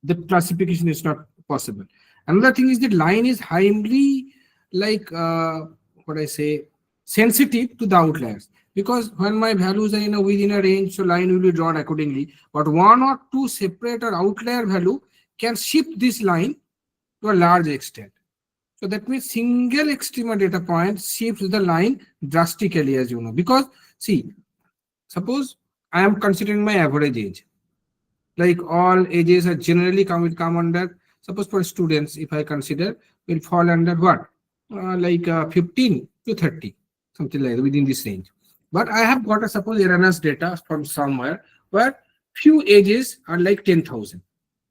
the classification is not possible. Another thing is that line is highly like what I say, sensitive to the outliers, because when my values are within a range, so line will be drawn accordingly. But one or two separate or outlier value can shift this line to a large extent. So that means single extrema data point shifts the line drastically, as you know. Because see, suppose I am considering my average age. Like all ages are generally will come under, suppose for students, if I consider, will fall under what? Like 15 to 30, something like that, within this range. But I have got a suppose erroneous data from somewhere where few ages are like 10,000.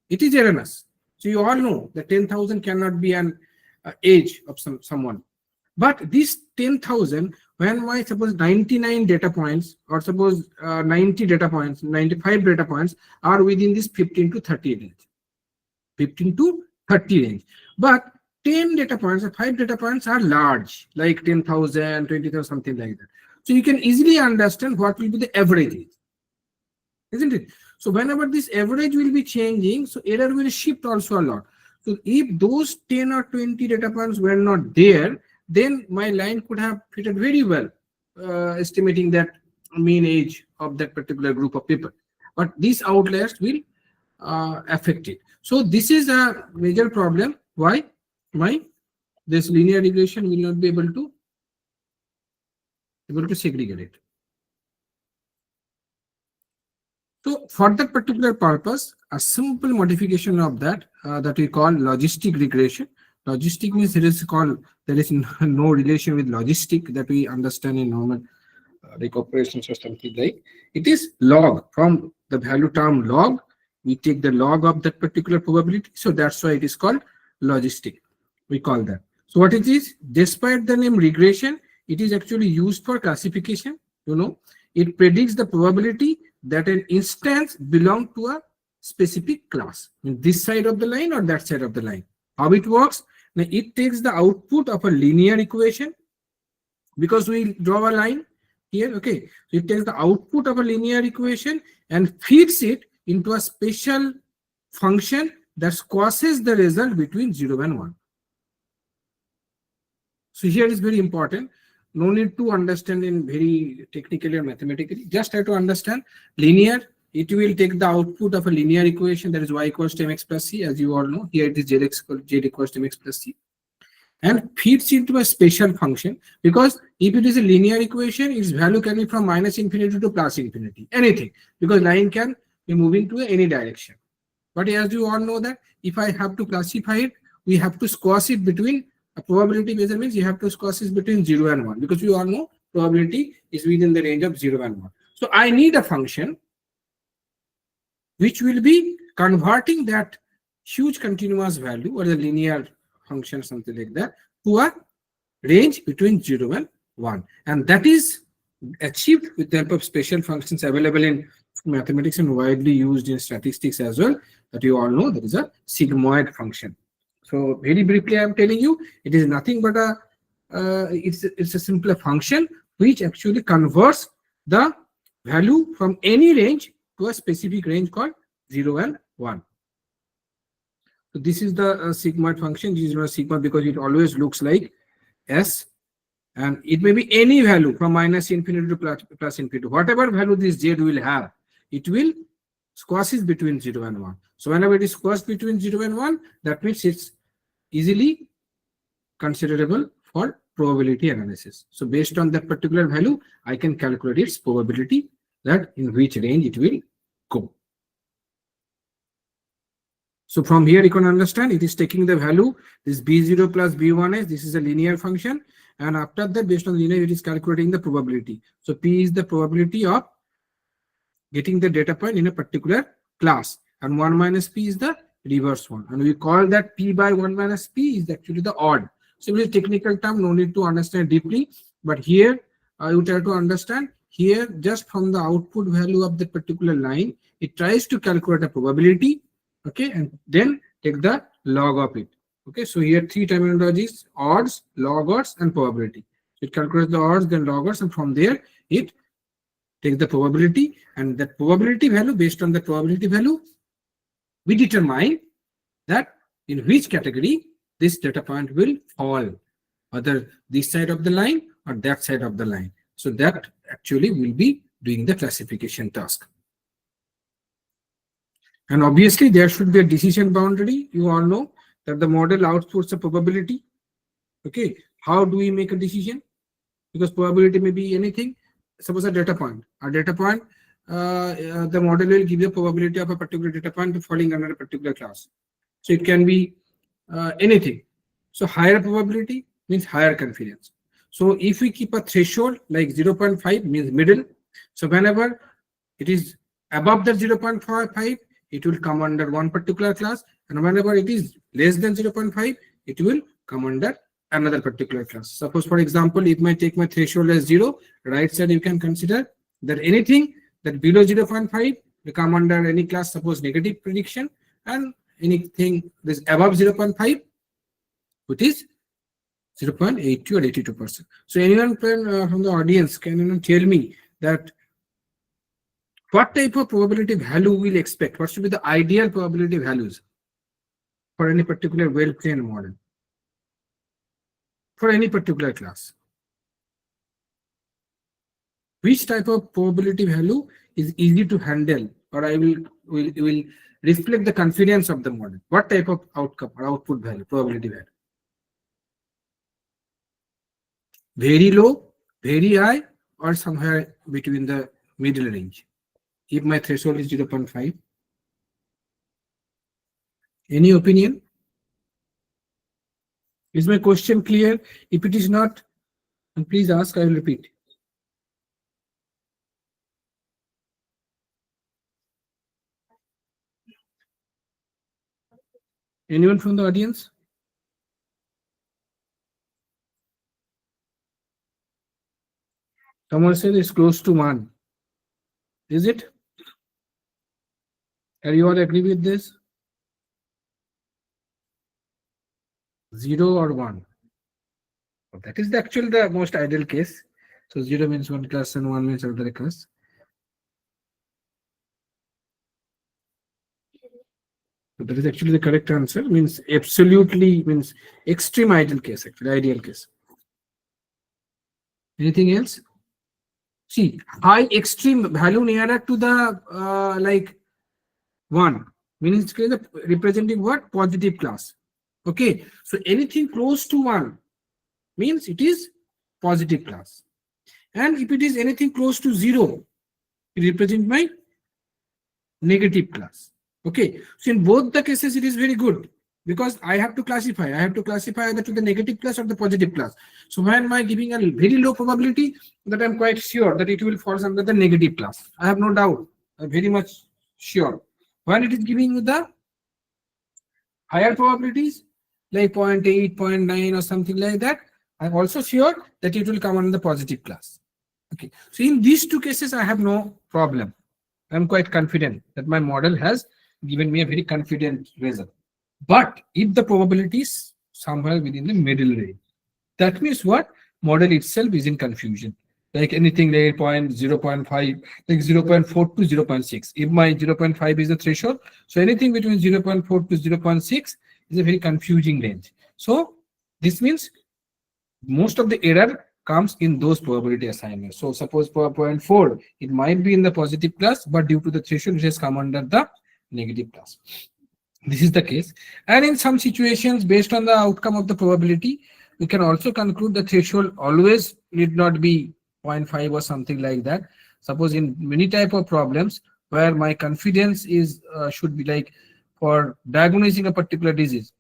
It is erroneous. So you all know that 10,000 cannot be an age of someone. But this 10,000, when my suppose 99 data points, or suppose 90 data points, 95 data points are within this 15 to 30 range. 15 to 30 range. But 10 data points or 5 data points are large, like 10,000, 20,000, something like that. So you can easily understand what will be the average age, isn't it? So whenever this average will be changing, so error will shift also a lot. So if those 10 or 20 data points were not there, then my line could have fitted very well, estimating that mean age of that particular group of people. But these outliers will affect it. So this is a major problem Why? Why? This linear regression will not be able to segregate it. So for that particular purpose, a simple modification of that that we call logistic regression. Logistic means there is no relation with logistic that we understand in normal like operations or something like. It is log. From the value term log, we take the log of that particular probability. So that's why it is called logistic. We call that. So what it is, despite the name regression, it is actually used for classification. It predicts the probability that an instance belongs to a specific class, in this side of the line or that side of the line. How it works? Now it takes the output of a linear equation, because we draw a line here. Okay, so it takes the output of a linear equation and feeds it into a special function that squashes the result between 0 and 1. So here is very important. No need to understand in very technically or mathematically. Just try to understand linear. It will take the output of a linear equation, that is y equals to mx plus c. As you all know, here it is z equals to mx plus c, and feeds into a special function, because if it is a linear equation, its value can be from minus infinity to plus infinity, anything, because line can be moving to any direction. But as you all know that if I have to classify it, we have to squash it between a probability measurements. You have to squash it between 0 and 1, because we all know probability is within the range of 0 and 1. So I need a function which will be converting that huge continuous value or the linear function, something like that, to a range between 0 and 1. And that is achieved with the help of special functions available in mathematics and widely used in statistics as well, that you all know. There is a sigmoid function. So very briefly, I am telling you, it is nothing but it's a simpler function which actually converts the value from any range to a specific range called 0 and 1. So this is the sigmoid function. This is not sigma because it always looks like S, and it may be any value from minus infinity to plus infinity. Whatever value this Z will have, it will squashes between 0 and 1. So whenever it is squashed between 0 and 1, that means it's easily considerable for probability analysis. So based on that particular value, I can calculate its probability, that in which range it will go. So from here you can understand it is taking the value, this b0 plus b1s, this is a linear function, and after that, based on the linear, it is calculating the probability. So p is the probability of getting the data point in a particular class, and 1 minus p is the reverse one, and we call that p by 1 minus p is actually the odd. So it is a technical term, no need to understand deeply, but here you try to understand. Here, just from the output value of the particular line, it tries to calculate a probability, okay, and then take the log of it. Okay, so here three terminologies: odds, log odds, and probability. So it calculates the odds, then log odds, and from there it takes the probability, and that probability value, based on the probability value, we determine that in which category this data point will fall, whether this side of the line or that side of the line. So that actually will be doing the classification task. And obviously there should be a decision boundary. You all know that the model outputs a probability. Okay, how do we make a decision? Because probability may be anything. Suppose a data point. A data point, the model will give you a probability of a particular data point falling under a particular class. So it can be anything. So higher probability means higher confidence. So if we keep a threshold like 0.5 means middle. So whenever it is above the 0.5, it will come under one particular class, and whenever it is less than 0.5, it will come under another particular class. Suppose, for example, if I take my threshold as 0, right side you can consider that anything that below 0.5 will come under any class, suppose negative prediction, and anything that is above 0.5, which is 0.82 or 82%. So anyone from the audience, can you tell me that what type of probability value we'll expect? What should be the ideal probability values for any particular well-trained model, for any particular class? Which type of probability value is easy to handle, or I will reflect the confidence of the model. What type of outcome or output value, probability value? Very low, very high, or somewhere between the middle range. If my threshold is 0.5. Any opinion? Is my question clear? If it is not, please ask, I will repeat. Anyone from the audience? Someone said it's close to 1. Is it? Are you all agree with this? 0 or 1? That is actually the most ideal case. So 0 means one class and 1 means another class. So that is actually the correct answer. Means absolutely, means extreme ideal case, actually ideal case. Anything else? See, high extreme value nearer to the like 1 means it's representing what? Positive class. Okay, so anything close to 1 means it is positive class. And if it is anything close to 0, it represents my negative class. Okay, so in both the cases it is very good because I have to classify either to the negative class or the positive class. So when am I giving a very low probability, that I'm quite sure that it will fall under the negative class. I have no doubt. I'm very much sure. When it is giving you the higher probabilities like 0.8, 0.9 or something like that, I'm also sure that it will come under the positive class. Okay, so in these two cases I have no problem. I'm quite confident that my model has given me a very confident result. But if the probability is somewhere within the middle range, that means what? Model itself is in confusion. Like anything like 0.5, like 0.4 to 0.6. If my 0.5 is the threshold, so anything between 0.4 to 0.6 is a very confusing range. So this means most of the error comes in those probability assignments. So suppose for 0.4, it might be in the positive class, but due to the threshold, it has come under the negative class. This is the case. And in some situations, based on the outcome of the probability, we can also conclude the threshold always need not be 0.5 or something like that. Suppose in many type of problems where my confidence is should be like for diagnosing a particular disease.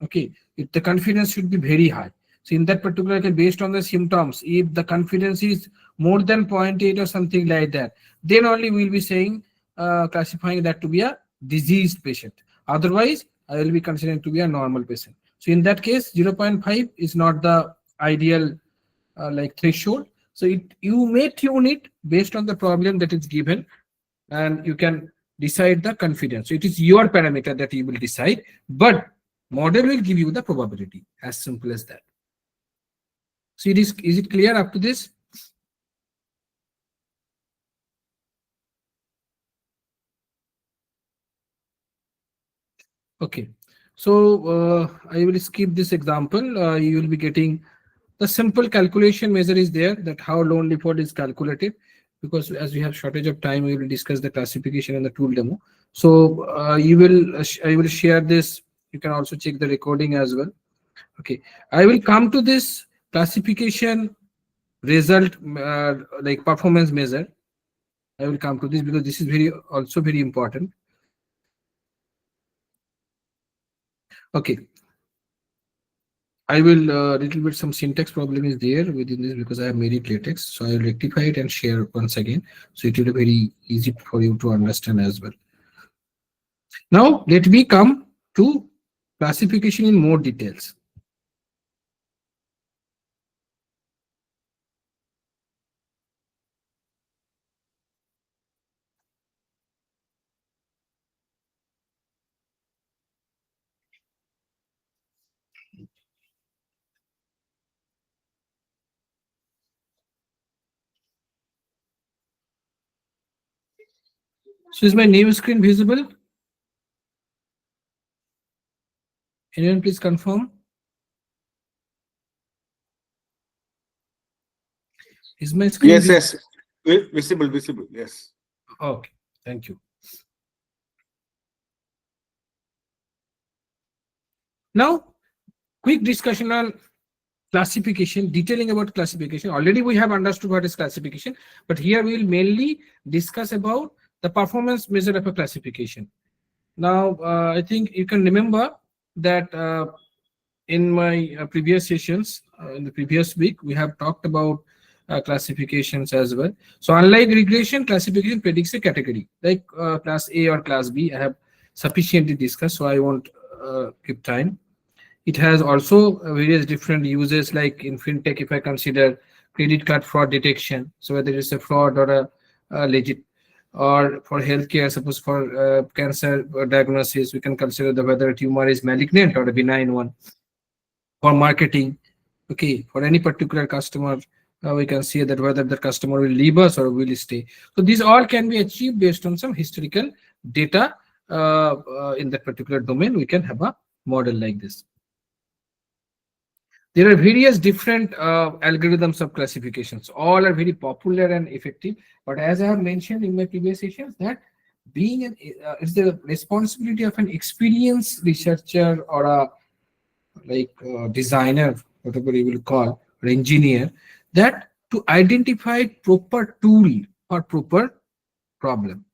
Okay, if the confidence should be very high. So in that particular case, based on the symptoms, if the confidence is more than 0.8 or something like that, then only we'll be saying classifying that to be a diseased patient. Otherwise, I will be considering to be a normal patient. So in that case, 0.5 is not the ideal like threshold. So you may tune it based on the problem that is given, and you can decide the confidence. So it is your parameter that you will decide, but model will give you the probability. As simple as that. So is it clear up to this? Okay, so I will skip this example. You will be getting the simple calculation measure is there, that how lone default is calculated, because as we have shortage of time, we will discuss the classification and the tool demo. So I will share this. You can also check the recording as well. Okay, I will come to this classification result like performance measure. I will come to this because this is also very important. Okay, I will little bit some syntax problem is there within this because I have made it latex, so I will rectify it and share once again, so it will be very easy for you to understand as well. Now let me come to classification in more details. So is my name screen visible? Anyone please confirm? Is my screen Yes. Visible. Yes. Okay, thank you. Now, quick discussion on classification, detailing about classification. Already we have understood what is classification, but here we will mainly discuss about the performance measure of a classification. Now, I think you can remember that in my previous sessions, in the previous week, we have talked about classifications as well. So unlike regression, classification predicts a category, like class A or class B. I have sufficiently discussed, so I won't keep time. It has also various different uses, like in fintech, if I consider credit card fraud detection, so whether it's a fraud or a legit, or for healthcare, suppose for cancer diagnosis, we can consider whether a tumor is malignant or a benign one. For marketing, okay, for any particular customer, we can see that whether the customer will leave us or will stay. So these all can be achieved based on some historical data in that particular domain. We can have a model like this. There are various different algorithms of classifications. All are very popular and effective. But as I have mentioned in my previous sessions, that being an it's the responsibility of an experienced researcher or a designer, whatever you will call, or engineer, that to identify proper tool or proper problem.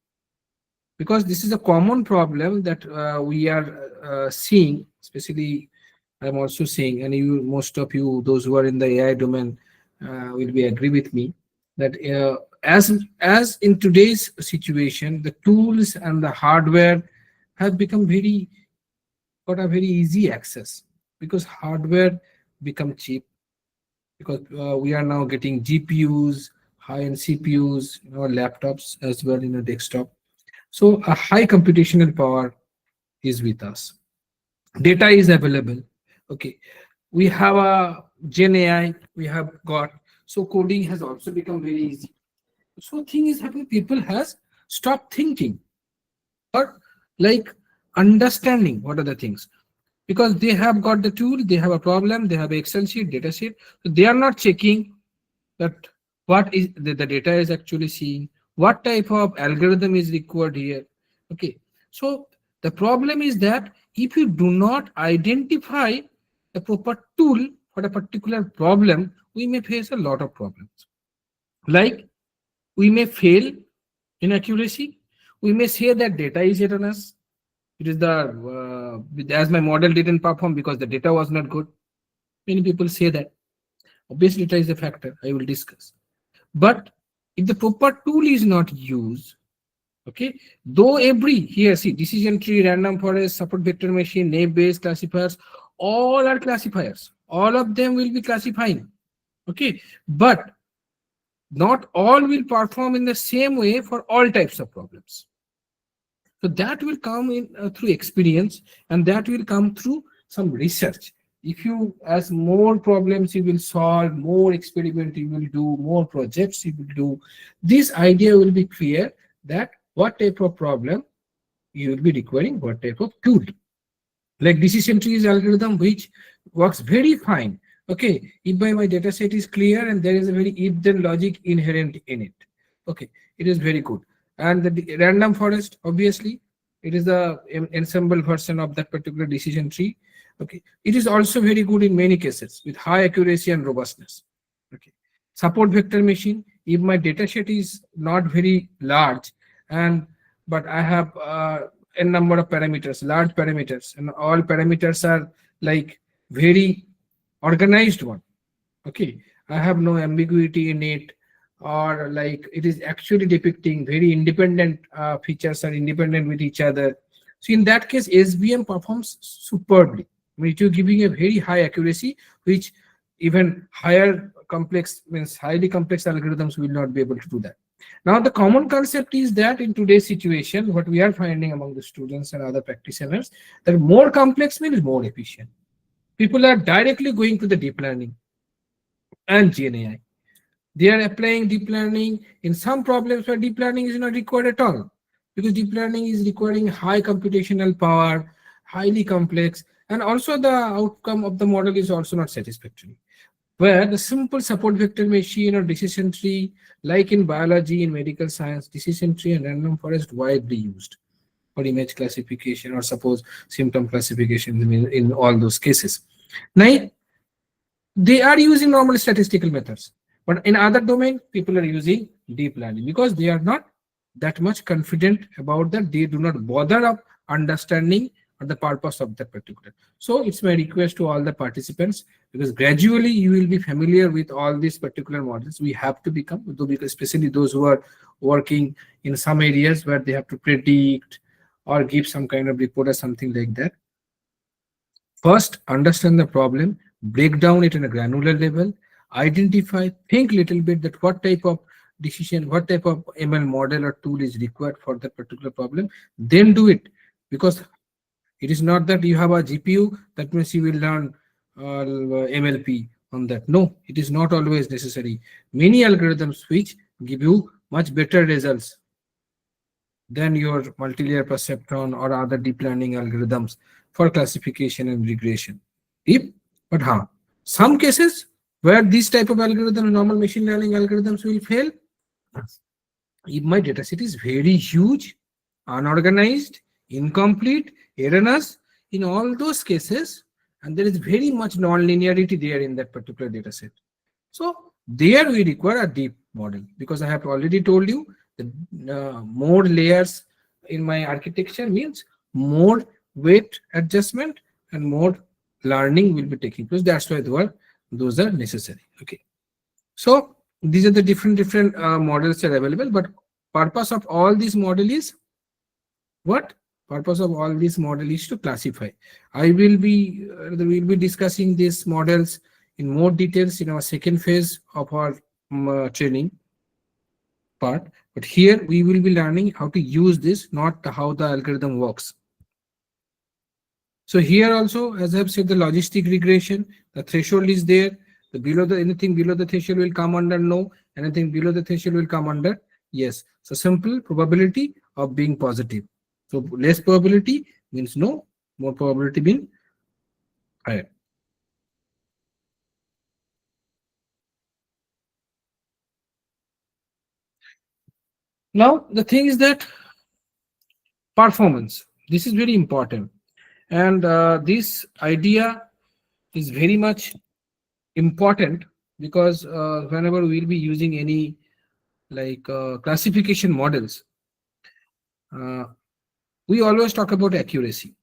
Because this is a common problem that we are seeing, especially I'm also seeing, and you, most of you, those who are in the AI domain, will be agree with me that as in today's situation, the tools and the hardware have become got a very easy access, because hardware become cheap, because we are now getting GPUs, high-end CPUs, laptops as well in a desktop. So a high computational power is with us. Data is available. Okay, we have a Gen AI, we have got, so coding has also become very easy. So thing is happening, people has stopped thinking or understanding what are the things, because they have got the tool, they have a problem, they have an Excel sheet, data sheet, so they are not checking that what is the data is actually seeing, what type of algorithm is required here. Okay, so the problem is that if you do not identify the proper tool for a particular problem, we may face a lot of problems. Like we may fail in accuracy, we may say that data is erroneous. It is the as my model didn't perform because the data was not good. Many people say that. Obviously, data is a factor I will discuss. But if the proper tool is not used, okay, though here see decision tree, random forest, support vector machine, name based classifiers, all are classifiers. All of them will be classifying. Okay, but not all will perform in the same way for all types of problems. So that will come in through experience, and that will come through some research. If you, as more problems you will solve, more experiment you will do, more projects you will do, this idea will be clear that what type of problem you will be requiring, what type of tool. Like decision trees algorithm, which works very fine. Okay, if my data set is clear and there is a very if-then logic inherent in it. Okay, it is very good. And the random forest, obviously, it is the ensemble version of that particular decision tree. Okay, it is also very good in many cases with high accuracy and robustness. Okay, support vector machine, if my data set is not very large, but I have n number of parameters, large parameters, and all parameters are like very organized one. Okay, I have no ambiguity in it, or like it is actually depicting very independent features are independent with each other. So in that case, SVM performs superbly. I mean, you're giving a very high accuracy, which even higher complex means highly complex algorithms will not be able to do that. Now, the common concept is that in today's situation, what we are finding among the students and other practitioners, that more complex means more efficient. People are directly going to the deep learning and Gen AI. They are applying deep learning in some problems where deep learning is not required at all, because deep learning is requiring high computational power, highly complex, and also the outcome of the model is also not satisfactory. Where the simple support vector machine or decision tree, like in biology, in medical science, decision tree and random forest widely used. or image classification, or suppose symptom classification in all those cases. Now, they are using normal statistical methods, but in other domain, people are using deep learning because they are not that much confident about that. They do not bother of understanding the purpose of that particular. So it's my request to all the participants, because gradually you will be familiar with all these particular models. We have to become, especially those who are working in some areas where they have to predict or give some kind of report or something like that. First, understand the problem, break down it in a granular level, identify, think little bit that what type of decision, what type of ML model or tool is required for that particular problem, then do it. Because it is not that you have a GPU, that means you will learn MLP on that. No, it is not always necessary. Many algorithms which give you much better results than your multi-layer perceptron or other deep learning algorithms for classification and regression. But some cases where this type of algorithm, normal machine learning algorithms, will fail. If my dataset is very huge, unorganized, incomplete, erroneous, in all those cases, and there is very much non-linearity there in that particular dataset. So there we require a deep model, because I have already told you that more layers in my architecture means more weight adjustment and more learning will be taking place. That's why those are necessary. Okay. So these are the different models that are available, but purpose of all these model is what? Purpose of all these model is to classify. We'll be discussing these models in more details in our second phase of our training part. But here we will be learning how to use this, not how the algorithm works. So here also, as I have said, the logistic regression, the threshold is there. Anything below the threshold will come under no. Anything below the threshold will come under yes. So simple probability of being positive. So less probability means no, more probability means higher. Now the thing is that performance, this is very important, and this idea is very much important, because whenever we'll be using any like classification models, we always talk about accuracy.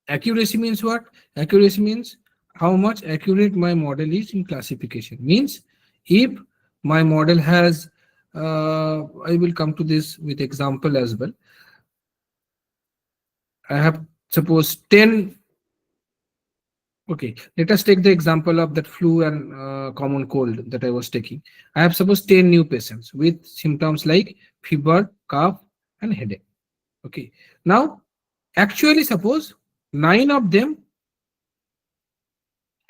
Accuracy means what? Accuracy means how much accurate my model is in classification. Means if my model has, I will come to this with example as well. I have suppose 10. Okay, let us take the example of that flu and common cold that I was taking. I have suppose 10 new patients with symptoms like fever, cough, and headache. Okay, now actually suppose 9 of them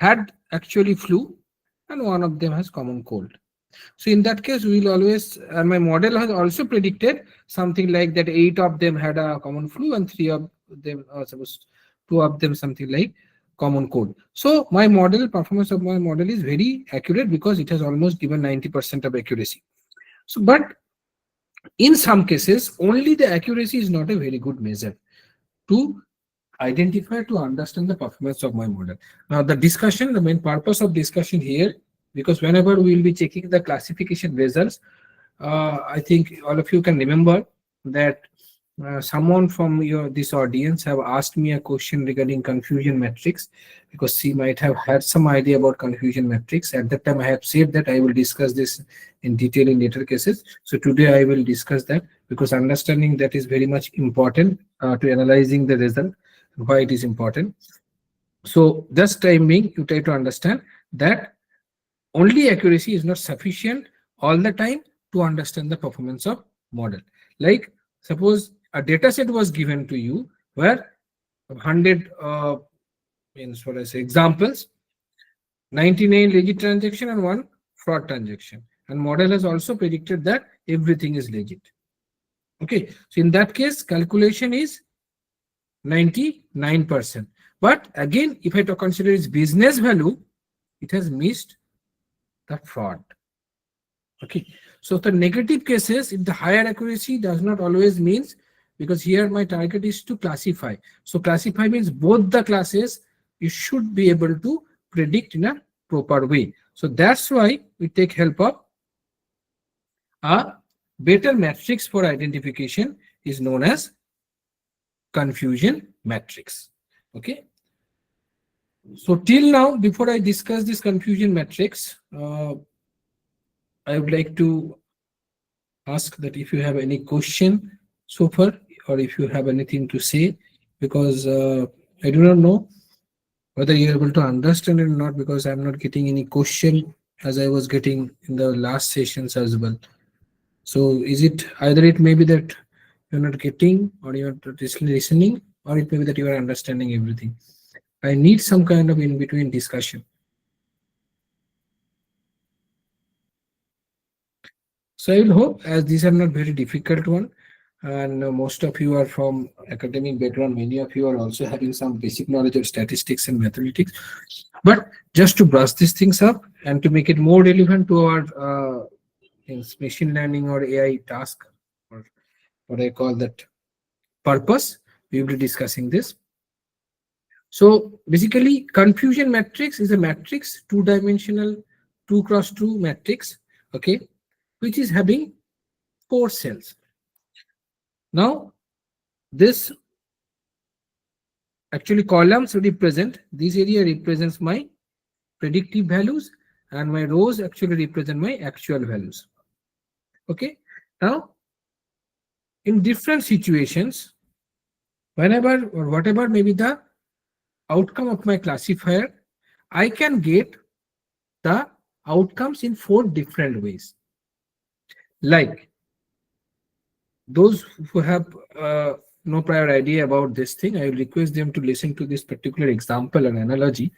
had actually flu and 1 of them has common cold. So in that case, we will always, and my model has also predicted something like that 8 of them had a common flu and 3 of them, suppose 2 of them something like common cold. So my model, performance of my model is very accurate because it has almost given 90% of accuracy. So, but in some cases, only the accuracy is not a very good measure to identify, to understand the performance of my model. Now the discussion, the main purpose of discussion here, because whenever we will be checking the classification results, I think all of you can remember that someone from this audience have asked me a question regarding confusion matrix, because she might have had some idea about confusion matrix. At that time I have said that I will discuss this in detail in later cases. So today I will discuss that, because understanding that is very much important to analyzing the result, why it is important. So just time being, you try to understand that only accuracy is not sufficient all the time to understand the performance of model. Like suppose a data set was given to you where 100 examples, 99 legit transaction and 1 fraud transaction, and model has also predicted that everything is legit. Okay, so in that case calculation is 99%. But again, if I consider its business value, it has missed the fraud. Okay, so the negative cases, if the higher accuracy does not always means because here my target is to classify. So classify means both the classes you should be able to predict in a proper way. So that's why we take help of a better matrix for identification is known as confusion matrix. Okay. So till now, before I discuss this confusion matrix, I would like to ask that if you have any question so far, or if you have anything to say, because I do not know whether you're able to understand it or not, because I'm not getting any question as I was getting in the last sessions as well. So is it either it may be that you're not getting, or you're not listening, or it may be that you are understanding everything. I need some kind of in-between discussion. So I will hope, as these are not very difficult one, and most of you are from academic background, many of you are also having some basic knowledge of statistics and mathematics. But just to brush these things up and to make it more relevant to our machine learning or AI task, or what I call that purpose, we will be discussing this. So basically, confusion matrix is a matrix, two-dimensional, 2x2 matrix, okay, which is having 4 cells. Now, this actually columns represent, this area represents my predictive values, and my rows actually represent my actual values. Okay. Now, in different situations, whenever or whatever may be the outcome of my classifier, I can get the outcomes in 4 different ways. Like those who have no prior idea about this thing, I will request them to listen to this particular example and analogy.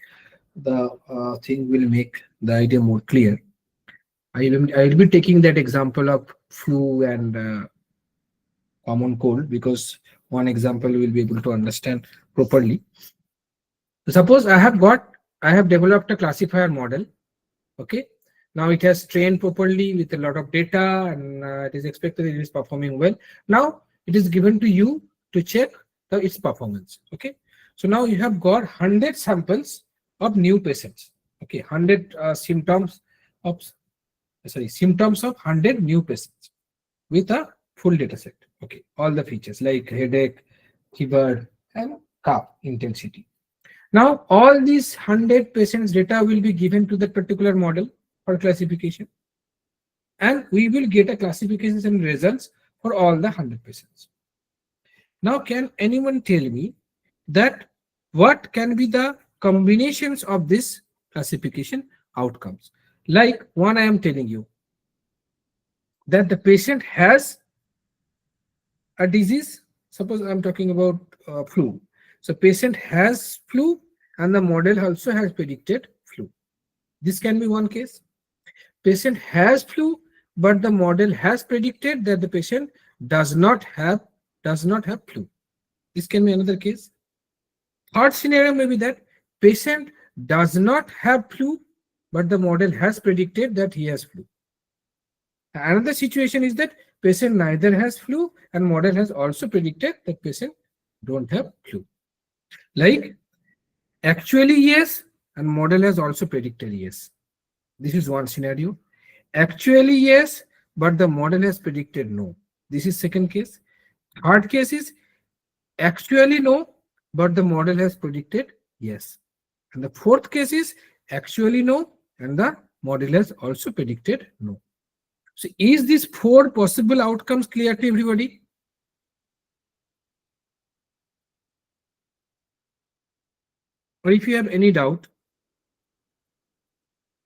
The thing will make the idea more clear. I will be taking that example of flu and common cold, because one example will be able to understand properly. Suppose I have developed a classifier model. Okay. Now it has trained properly with a lot of data, and it is expected it is performing well. Now it is given to you to check its performance. Okay. So now you have got 100 samples of new patients. Okay. 100 symptoms of 100 new patients with a full data set. Okay. All the features like headache, fever, and cough intensity. Now, all these 100 patients data will be given to that particular model for classification, and we will get a classification and results for all the 100 patients. Now, can anyone tell me that what can be the combinations of this classification outcomes? Like one, I am telling you that the patient has a disease. Suppose I'm talking about flu. So patient has flu and the model also has predicted flu. This can be one case. Patient has flu, but the model has predicted that the patient does not have flu. This can be another case. Third scenario may be that patient does not have flu, but the model has predicted that he has flu. Another situation is that patient neither has flu and model has also predicted that patient don't have flu. Like actually yes, and model has also predicted yes. This is one scenario. Actually yes, but the model has predicted no. This is second case. Third case is actually no, but the model has predicted yes. And the fourth case is actually no, and the model has also predicted no. So is these 4 possible outcomes clear to everybody? Or if you have any doubt,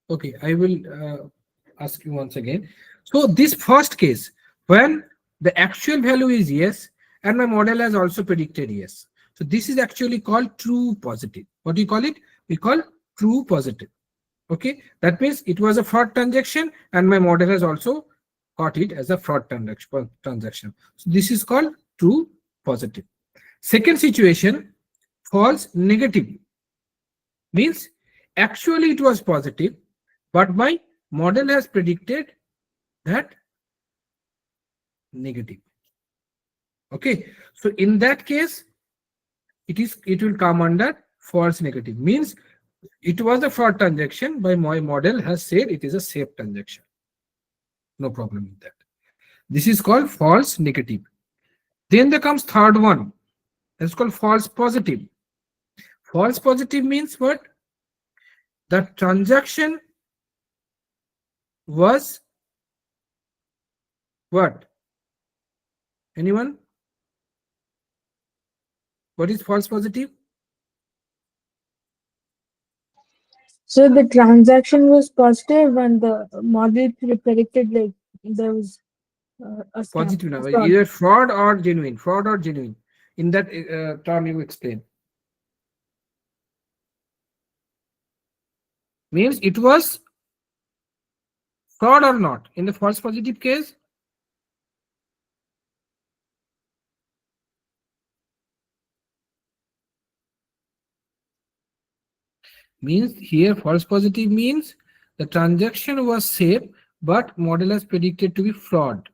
okay, I will ask you once again. So this first case, when the actual value is yes, and my model has also predicted yes. So this is actually called true positive. What do you call it? We call true positive. Okay, that means it was a fraud transaction and my model has also got it as a fraud transaction. So this is called true positive. Second situation, false negative. Means actually it was positive, but my model has predicted that negative. Okay, so in that case, it will come under false negative. Means it was a fraud transaction, but my model has said it is a safe transaction. No problem with that. This is called false negative. Then there comes third one. That's called false positive. False positive means what? The transaction was what? Anyone? What is false positive? So the transaction was positive and the model predicted like there was a scam. Positive now. Fraud. Either fraud or genuine. Fraud or genuine. In that term, you explain. Means it was fraud or not. In the false positive case, means here false positive means the transaction was safe, but model has predicted to be fraud.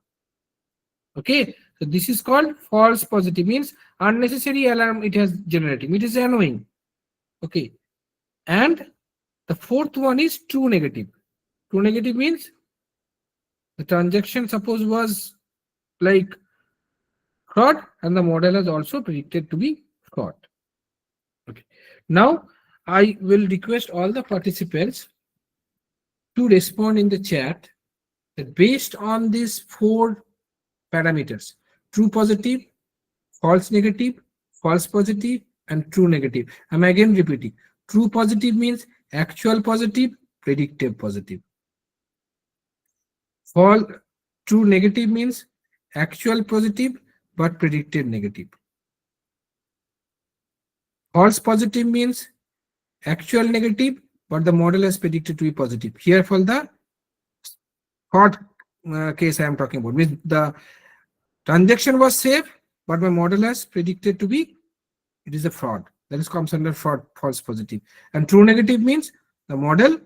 Okay, so this is called false positive, means unnecessary alarm it has generated. It is annoying. Okay, and the fourth one is true negative. True negative means the transaction suppose was like fraud and the model has also predicted to be fraud. Okay, now I will request all the participants to respond in the chat that based on these four parameters: true positive, false negative, false positive, and true negative. I'm again repeating. True positive means actual positive, predictive positive. True negative means actual positive but predicted negative. False positive means actual negative but the model has predicted to be positive. Here for the fraud case I am talking about, means the transaction was safe but my model has predicted to be it is a fraud. That is comes under fraud, false positive. And true negative means the model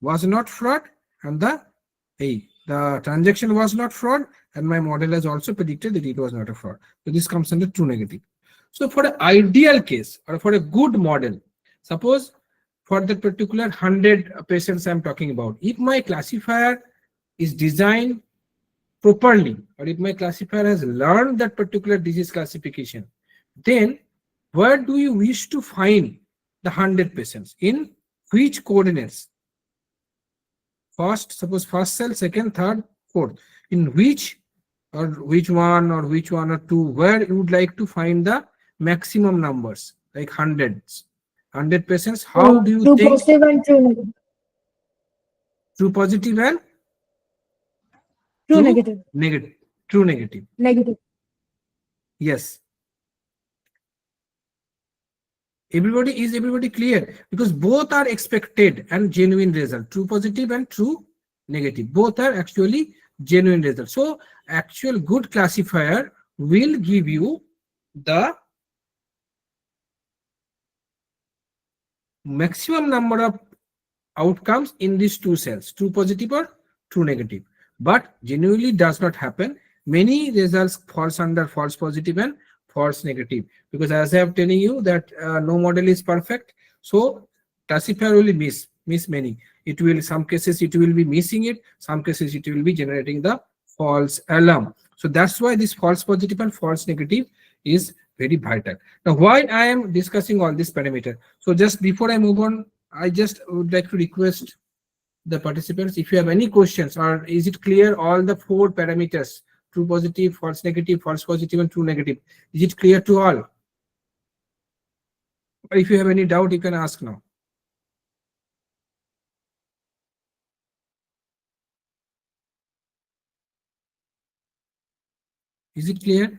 was not fraud and the transaction was not fraud and my model has also predicted that it was not a fraud. So this comes under true negative. So for an ideal case or for a good model, suppose for the particular 100 patients I'm talking about, if my classifier is designed properly or if my classifier has learned that particular disease classification, then where do you wish to find the 100 patients? In which coordinates? First, suppose first cell, second, third, fourth. In which one or two, where you would like to find the maximum numbers, like hundreds, 100 patients. How do you True think? positive and true negative. True positive and True negative. negative. True negative. Negative. Yes. Is everybody clear? Because both are expected and genuine result. True positive and true negative. Both are actually genuine result. So actual good classifier will give you the maximum number of outcomes in these two cells, true positive or true negative. But genuinely does not happen. Many results falls under false positive and false negative, because as I have telling you that no model is perfect. So classifier will miss many. It will, some cases it will be missing it, some cases it will be generating the false alarm. So that's why this false positive and false negative is very vital. Now why I am discussing all this parameter? So just before I move on, I just would like to request the participants, if you have any questions, or is it clear all the four parameters, true positive, false negative, false positive, and true negative, is it clear to all? Or if you have any doubt, you can ask now. Is it clear?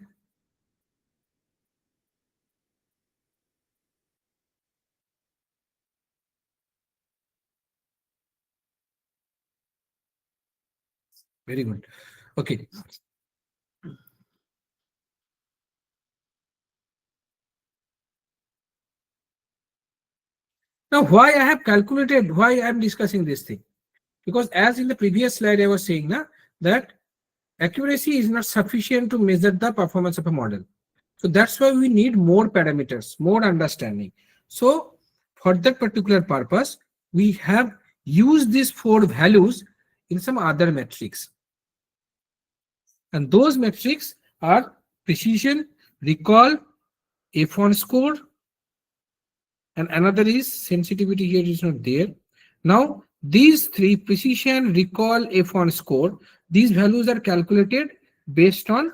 Very good. Okay. Now, why I have calculated, why I am discussing this thing? Because as in the previous slide I was saying that accuracy is not sufficient to measure the performance of a model. So that's why we need more parameters, more understanding. So for that particular purpose, we have used these 4 values in some other metrics. And those metrics are precision, recall, F1 score, and another is sensitivity. Here is not there. Now, these 3, precision, recall, F1 score, these values are calculated based on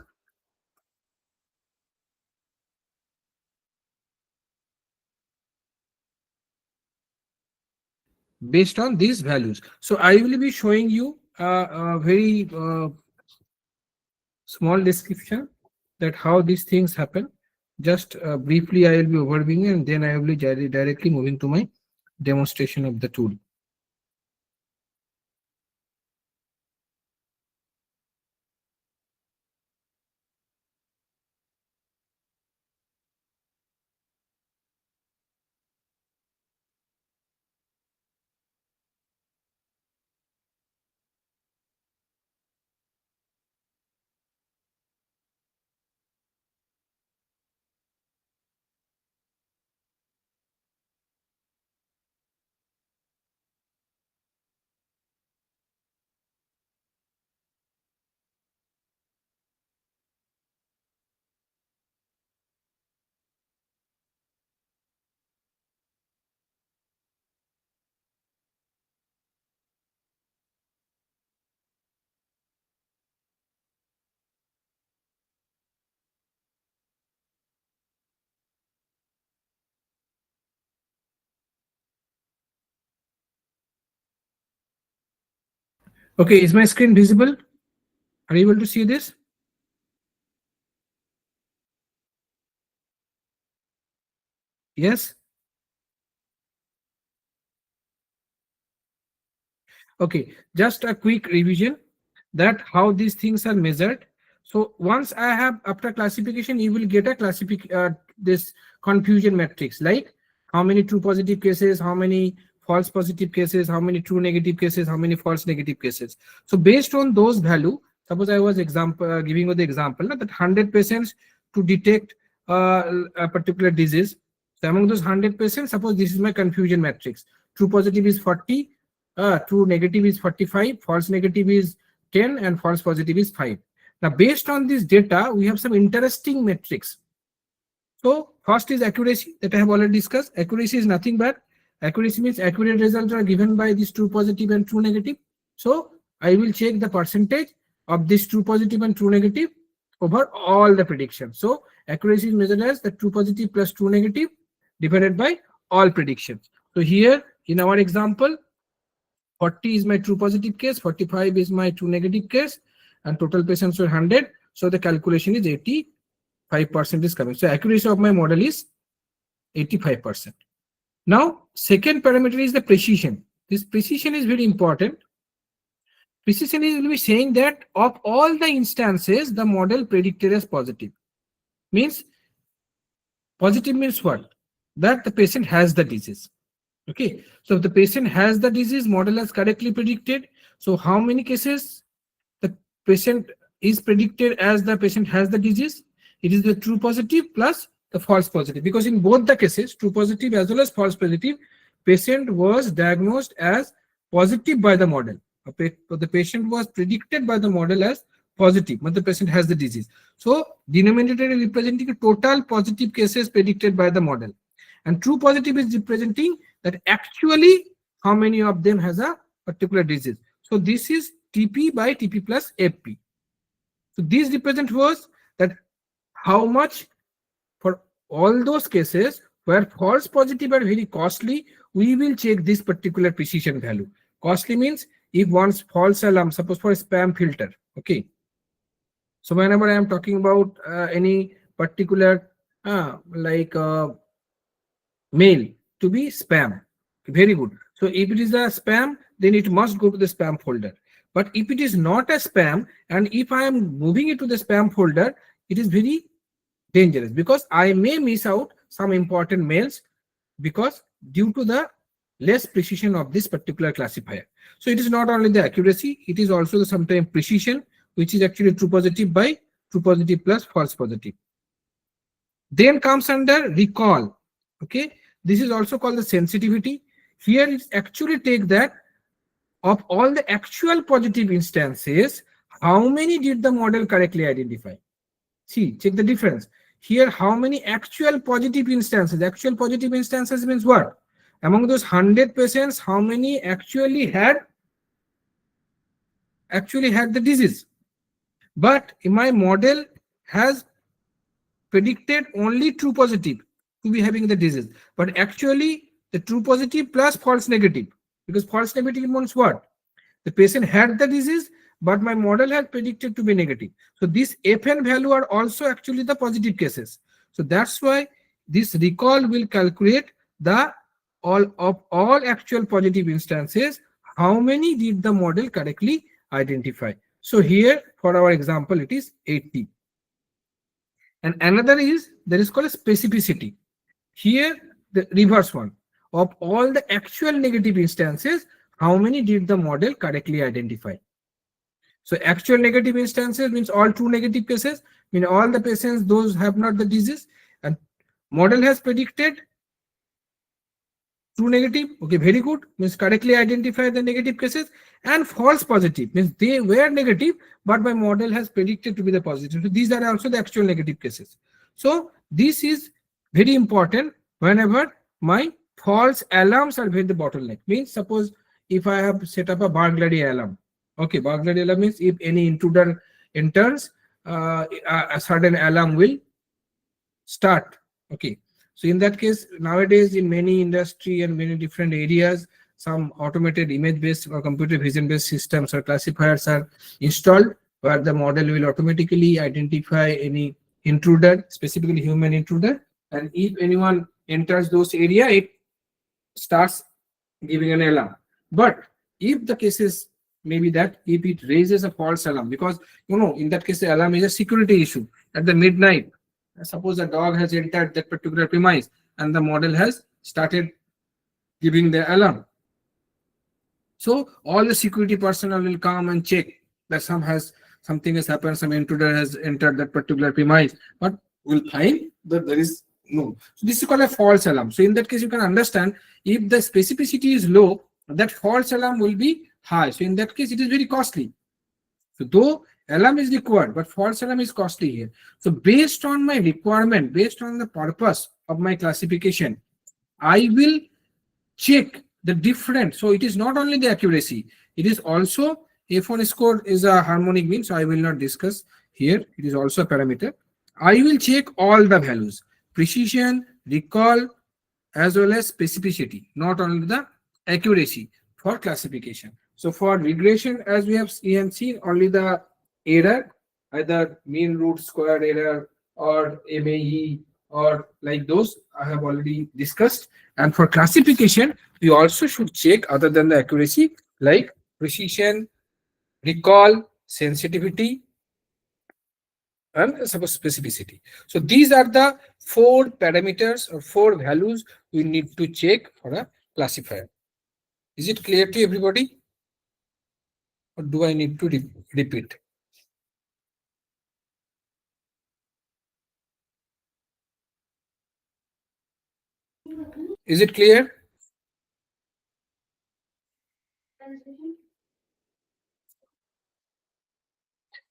these values. So I will be showing you a very small description that how these things happen. Just briefly I will be overviewing, and then I will be directly moving to my demonstration of the tool. Okay, is my screen visible? Are you able to see this? Yes? Okay, just a quick revision that how these things are measured. So once I have, after classification, you will get a this confusion matrix, like how many true positive cases, how many false positive cases, how many true negative cases, how many false negative cases. So based on those value, suppose I was giving you the example that 100 patients to detect a particular disease. So among those 100 patients, suppose this is my confusion matrix. True positive is 40, true negative is 45, false negative is 10, and false positive is 5. Now, based on this data, we have some interesting metrics. So, first is accuracy that I have already discussed. Accuracy is nothing but accuracy means accurate results are given by this true positive and true negative. So, I will check the percentage of this true positive and true negative over all the predictions. So, accuracy is measured as the true positive plus true negative divided by all predictions. So, here in our example, 40 is my true positive case, 45 is my true negative case, and total patients were 100. So the calculation is 85% is coming. So accuracy of my model is 85%. Now, second parameter is the precision. This precision is very important. Precision is will be saying that of all the instances, the model predicted as positive. Means positive means what? That the patient has the disease. Okay, so if the patient has the disease, model has correctly predicted. So how many cases the patient is predicted as the patient has the disease? It is the true positive plus the false positive, because in both the cases, true positive as well as false positive, patient was diagnosed as positive by the model. The patient was predicted by the model as positive, but the patient has the disease. So denominator is representing total positive cases predicted by the model, and true positive is representing that actually how many of them has a particular disease. So this is TP by TP plus FP. So this represent was that how much for all those cases where false positive are very costly, we will check this particular precision value. Costly means if one's false alarm, suppose for a spam filter. Okay. So whenever I am talking about any particular mail to be spam, very good. So if it is a spam, then it must go to the spam folder. But if it is not a spam, and if I am moving it to the spam folder, it is very dangerous, because I may miss out some important mails because due to the less precision of this particular classifier. So it is not only the accuracy, it is also the sometimes precision which is actually true positive by true positive plus false positive. Then comes under recall. Okay, this is also called the sensitivity. Here it's actually take that of all the actual positive instances, how many did the model correctly identify? See, check the difference. Here, how many actual positive instances? Actual positive instances means what? Among those 100 patients, how many actually had the disease? But my model has predicted only true positive to be having the disease, but actually the true positive plus false negative, because false negative means what? The patient had the disease, but my model has predicted to be negative. So this FN value are also actually the positive cases. So that's why this recall will calculate the all actual positive instances, how many did the model correctly identify. So here for our example, it is 80. And another is, there is called a specificity. Here, the reverse one. Of all the actual negative instances, how many did the model correctly identify? So actual negative instances means all true negative cases, mean all the patients, those have not the disease, and model has predicted true negative. Okay, very good, means correctly identify the negative cases. And false positive means they were negative, but my model has predicted to be the positive. So these are also the actual negative cases. So this is very important whenever my false alarms are very the bottleneck. Means suppose if I have set up a burglary alarm. Okay, burglary alarm means if any intruder enters, a certain alarm will start. Okay, so in that case, nowadays in many industry and many different areas, some automated image-based or computer vision-based systems or classifiers are installed, where the model will automatically identify any intruder, specifically human intruder, and if anyone enters those area, it starts giving an alarm. But if the case is maybe that if it raises a false alarm, because in that case the alarm is a security issue at the midnight. Suppose a dog has entered that particular premise and the model has started giving the alarm. So all the security personnel will come and check that something has happened, some intruder has entered that particular premise, but will find that there is no. So this is called a false alarm. So in that case, you can understand if the specificity is low, that false alarm will be high. So in that case, it is very costly. So though alarm is required, but false alarm is costly here. So based on my requirement, based on the purpose of my classification, I will check the different. So it is not only the accuracy, it is also F1 score is a harmonic mean. So I will not discuss here. It is also a parameter. I will check all the values, precision, recall, as well as specificity, not only the accuracy for classification. So for regression, as we have seen, only the error, either mean root square error or MAE or like those I have already discussed. And for classification, we also should check other than the accuracy, like precision, recall, sensitivity, and suppose specificity. So these are the 4 parameters or 4 values we need to check for a classifier. Is it clear to everybody? Or do I need to repeat? Is it clear?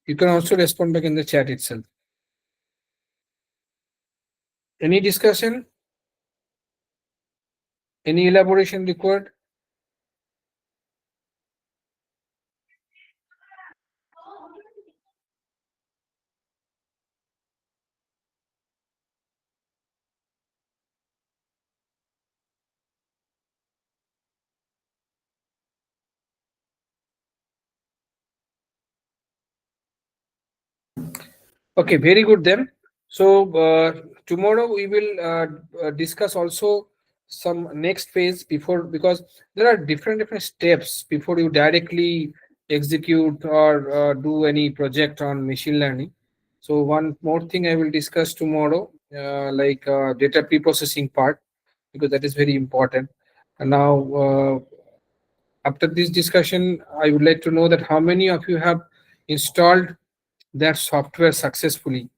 You can also respond back in the chat itself. Any discussion? Any elaboration required? Okay, very good then. So tomorrow we will discuss also some next phase because there are different steps before you directly execute or do any project on machine learning. So one more thing I will discuss tomorrow, like data pre-processing part, because that is very important. And now after this discussion, I would like to know that how many of you have installed that software successfully?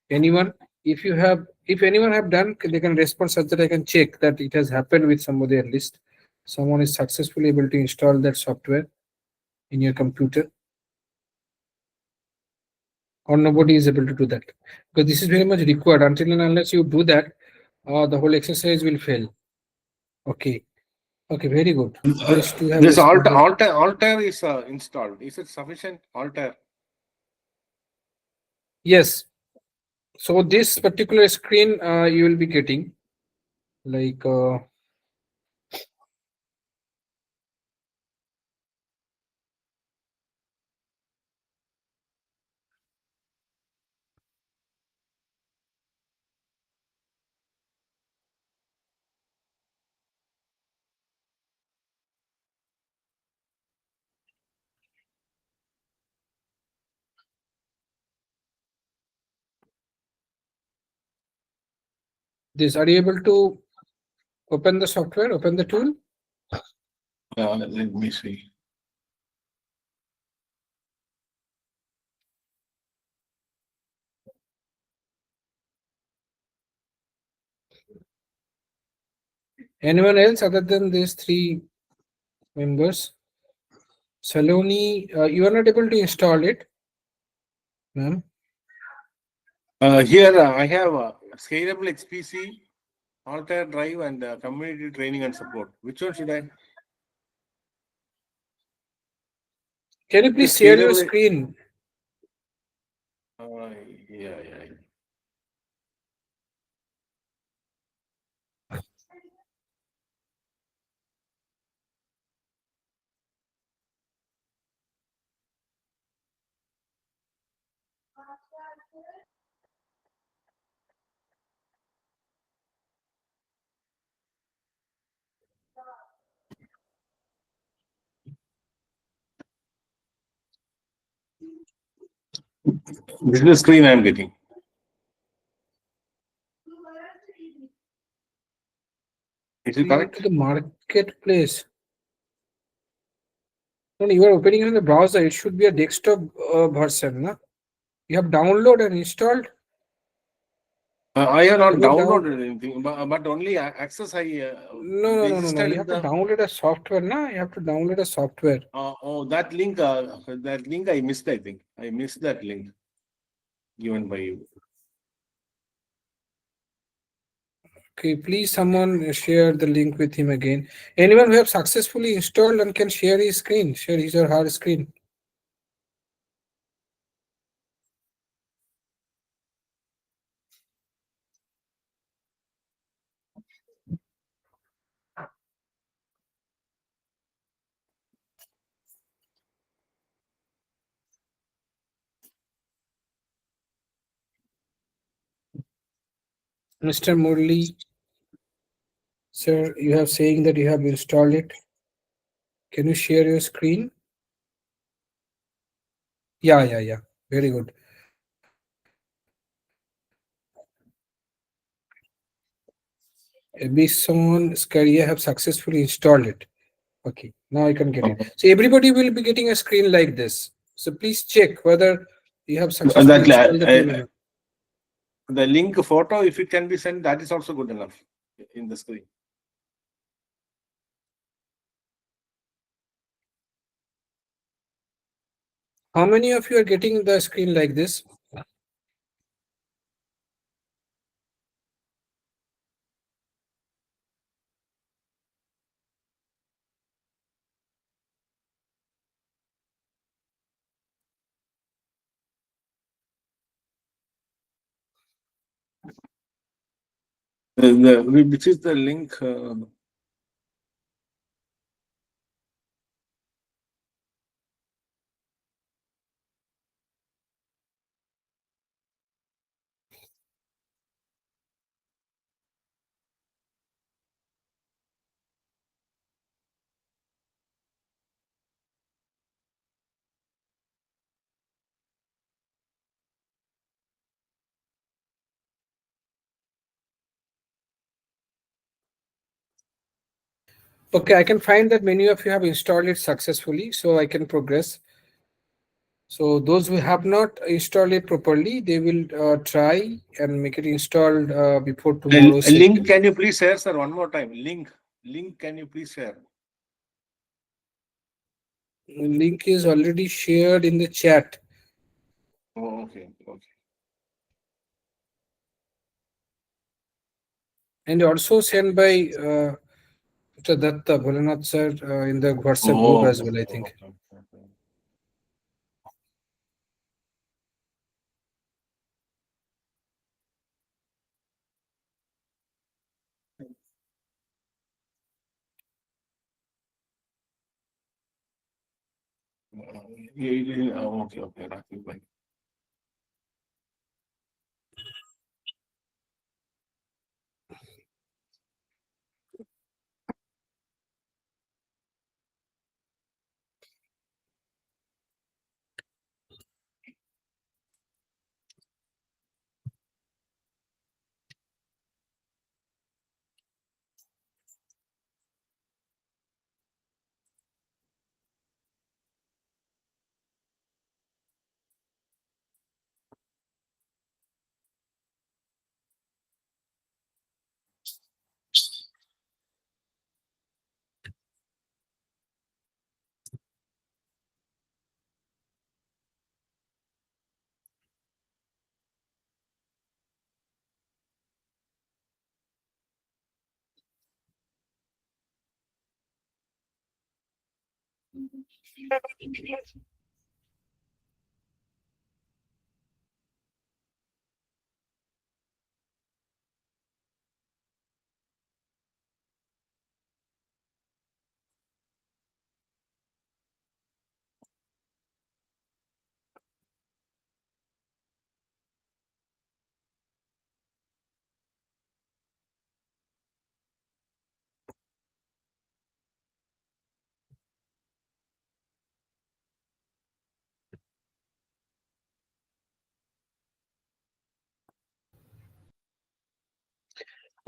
Anyone? If anyone have done, they can respond such that I can check that it has happened with somebody at least. Someone is successfully able to install that software in your computer, or nobody is able to do that, because this is very much required. Until and unless you do that, the whole exercise will fail. Okay. Okay, very good. Nice to have This responded. Alter is installed. Is it sufficient? Alter. Yes. So this particular screen you will be getting like this. Are you able to open the software, open the tool? Let me see. Anyone else other than these three members? Saloni, you are not able to install it, ma'am. Here I have scalable XPC, Alter Drive, and community training and support. Which one should I? Can you please share your Scalable. screen? Yeah. This is the screen I am getting. Is it You go correct? to the marketplace. No, you are opening it in the browser. It should be a desktop version, na? You have downloaded and installed. I have not You go down- downloaded anything, but only access I No. registered You in have to the. download a software, na? You have to download a software. That link. That link I missed. I think I missed that link given by you. Okay, please someone share the link with him again. Anyone who have successfully installed and can share his screen, share his or her screen. Mr. Murli, sir, you have saying that you have installed it. Can you share your screen? Yeah. Very good. Ebison Scaria have successfully installed it. Okay, now I can get it. So everybody will be getting a screen like this. So please check whether you have successfully That installed the tool or not. the link photo, if it can be sent, that is also good enough in the screen. How many of you are getting the screen like this? Which is the link? Okay, I can find that many of you have installed it successfully, so I can progress. So those who have not installed it properly, they will try and make it installed before tomorrow's A link, session. can you please share, sir, one more time? Link, can you please share? Link is already shared in the chat. Oh, okay, okay. And also sent by Mr. Datta Bholanath sir in the WhatsApp group as well, I think. Okay. Okay, Rakib.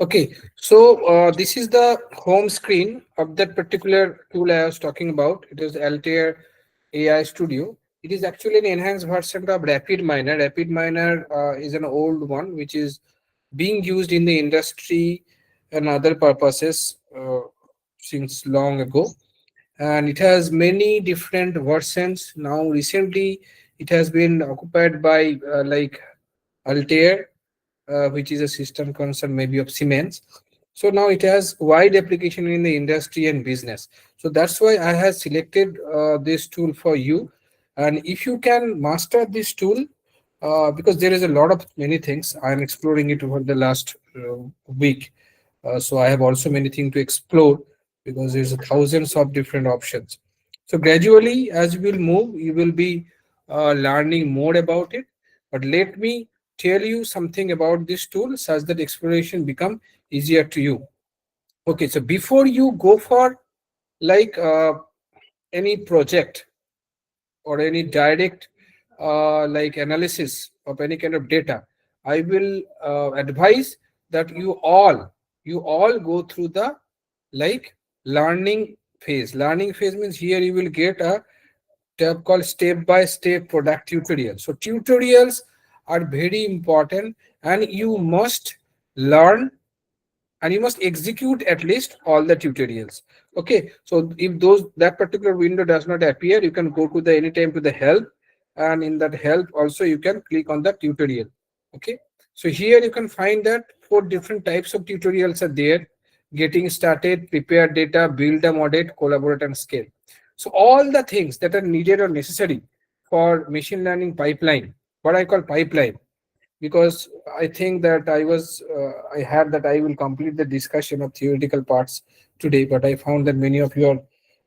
Okay, so this is the home screen of that particular tool I was talking about. It is Altier AI Studio. It is actually an enhanced version of RapidMiner. RapidMiner is an old one which is being used in the industry and other purposes since long ago. And it has many different versions. Now, recently, it has been occupied by like Altair, which is a system concern maybe of Siemens. So now it has wide application in the industry and business. So that's why I have selected this tool for you. And if you can master this tool, because there is a lot of many things, I'm exploring it over the last week. So I have also many things to explore because there's thousands of different options. So gradually, as you will move, you will be learning more about it. But let me tell you something about this tool such that exploration become easier to you. Okay, so before you go for like any project or any direct like analysis of any kind of data, I will advise that you all go through the like learning phase. Learning phase means here you will get a tab called step by step product tutorial. So tutorials are very important and you must learn and you must execute at least all the tutorials. Okay, so if those that particular window does not appear, you can go to the anytime to the help, and in that help also you can click on the tutorial. Okay, so here you can find that 4 different types of tutorials are there: getting started, prepare data, build a model, collaborate, and scale. So all the things that are needed or necessary for machine learning pipeline, what I call pipeline, because I think that I had that I will complete the discussion of theoretical parts today, but I found that many of you are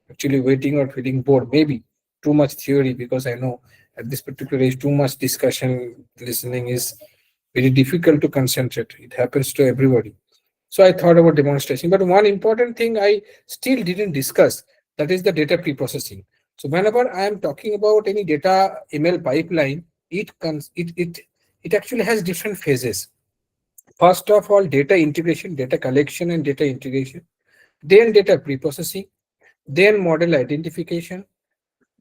actually waiting or feeling bored. Maybe too much theory, because I know at this particular age, too much discussion listening is very difficult to concentrate. It happens to everybody. So I thought about demonstration. But one important thing I still didn't discuss, that is the data pre-processing. So whenever I am talking about any data ML pipeline, it actually has different phases. First of all, data integration, data collection and data integration, then data pre-processing, then model identification.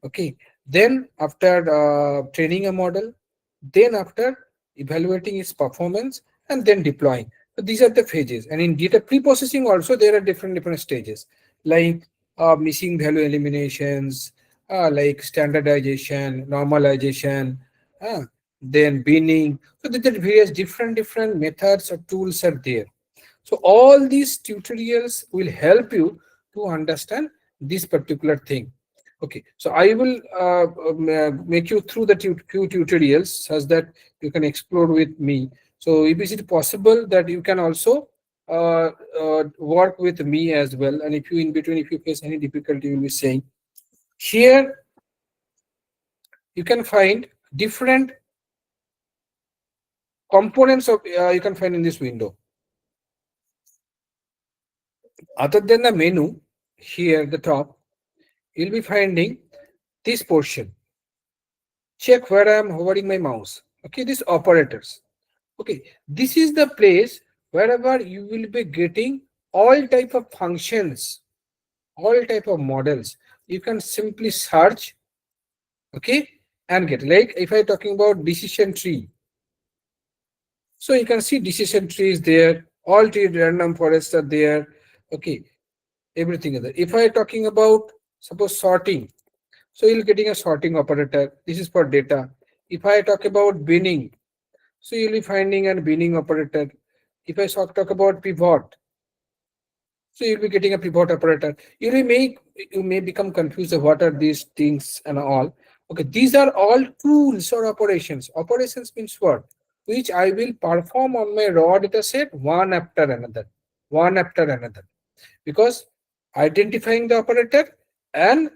Okay, then after training a model, then after evaluating its performance, and then deploying. So these are the phases. And in data pre-processing also there are different stages, like missing value eliminations, like standardization, normalization, uh, then binning. So there are various different methods or tools are there. So all these tutorials will help you to understand this particular thing. Okay, so I will make you through the few tutorials such that you can explore with me. So if is it possible that you can also work with me as well, and if you in between, if you face any difficulty, you will be saying. Here you can find different components of you can find in this window. Other than the menu, here at the top, you'll be finding this portion. Check where I am hovering my mouse. Okay, these operators. Okay, this is the place wherever you will be getting all type of functions, all type of models. You can simply search, okay, and get. Like if I talking about decision tree, so you can see decision tree is there, all tree random forests are there. Okay, everything is there. If I talking about suppose sorting, so you're getting a sorting operator. This is for data. If I talk about binning, so you'll be finding a binning operator. If I talk about pivot, so you'll be getting a pivot operator. You may become confused of what are these things and all. Okay, these are all tools or operations. Operations means what? Which I will perform on my raw data set one after another, one after another. Because identifying the operator and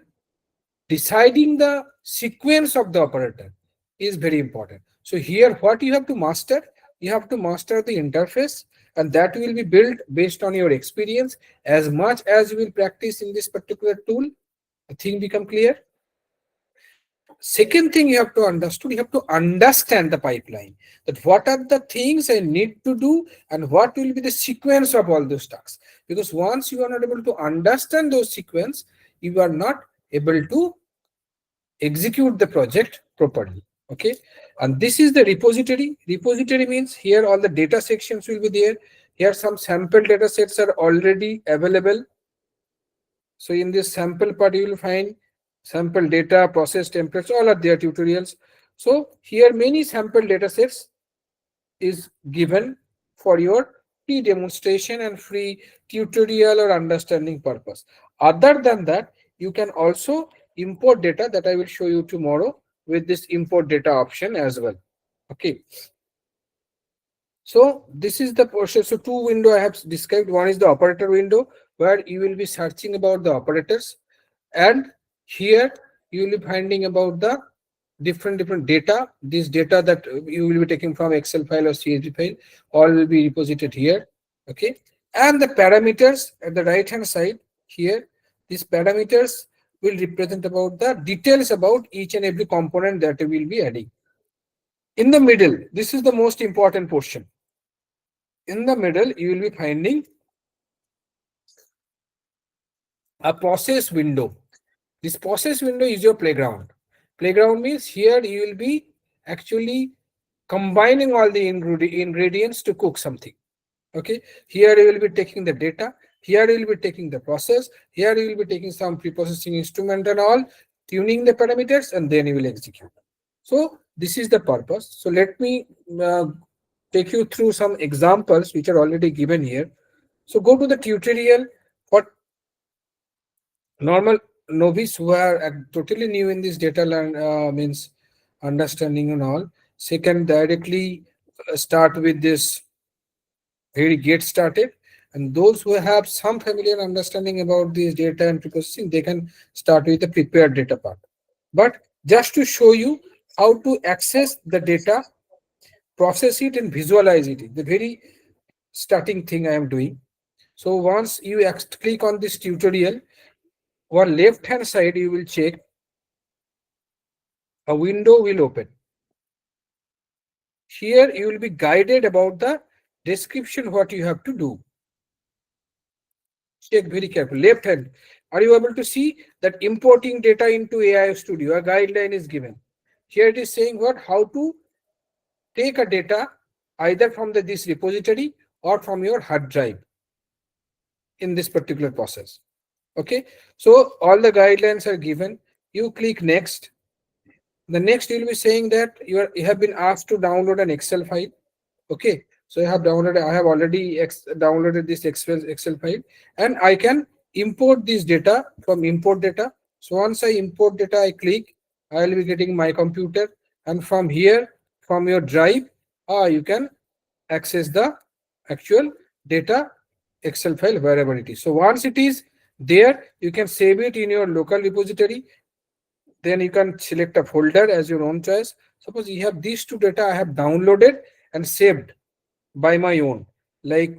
deciding the sequence of the operator is very important. So here what you have to master, you have to master the interface, and that will be built based on your experience. As much as you will practice in this particular tool, the thing become clear. Second thing you have to understand, you have to understand the pipeline, that what are the things I need to do and what will be the sequence of all those tasks. Because once you are not able to understand those sequence, you are not able to execute the project properly. Okay, and this is the repository. Repository means here all the data sections will be there. Here some sample data sets are already available. So in this sample part you will find sample data, process templates, all are there tutorials. So here many sample data sets is given for your free demonstration and free tutorial or understanding purpose. Other than that, you can also import data that I will show you tomorrow with this import data option as well. Okay. So this is the portion. So two window I have described. One is the operator window where you will be searching about the operators, and here you will be finding about the different data. This data that you will be taking from Excel file or CSV file, all will be reposited here. Okay, and the parameters at the right hand side here, these parameters will represent about the details about each and every component that we will be adding. In the middle, this is the most important portion. In the middle, you will be finding a process window. This process window is your playground. Playground means here you will be actually combining all the ingredients to cook something. Okay, here you will be taking the data, here you will be taking the process, here you will be taking some pre-processing instrument and all, tuning the parameters, and then you will execute. So this is the purpose. So let me take you through some examples which are already given here. So go to the tutorial for normal novice who are totally new in this data learn means understanding and all. So you can directly start with this very get started, and those who have some familiar understanding about this data and processing, they can start with the prepared data part. But just to show you how to access the data, process it and visualize it, the very starting thing I am doing. So once you click on this tutorial, on left hand side you will check a window will open. Here you will be guided about the description what you have to do. Check very carefully. Left hand. Are you able to see that importing data into AI Studio? A guideline is given. Here it is saying what? How to take a data either from this repository or from your hard drive in this particular process. Okay. So all the guidelines are given. You click next. The next you'll be saying that you have been asked to download an Excel file. Okay. So I have already downloaded this Excel file, and I can import this data from import data. So once I import data, I click, I will be getting my computer, and from here, from your drive, you can access the actual data Excel file wherever it is. So once it is there, you can save it in your local repository. Then you can select a folder as your own choice. Suppose you have these two data I have downloaded and saved by my own, like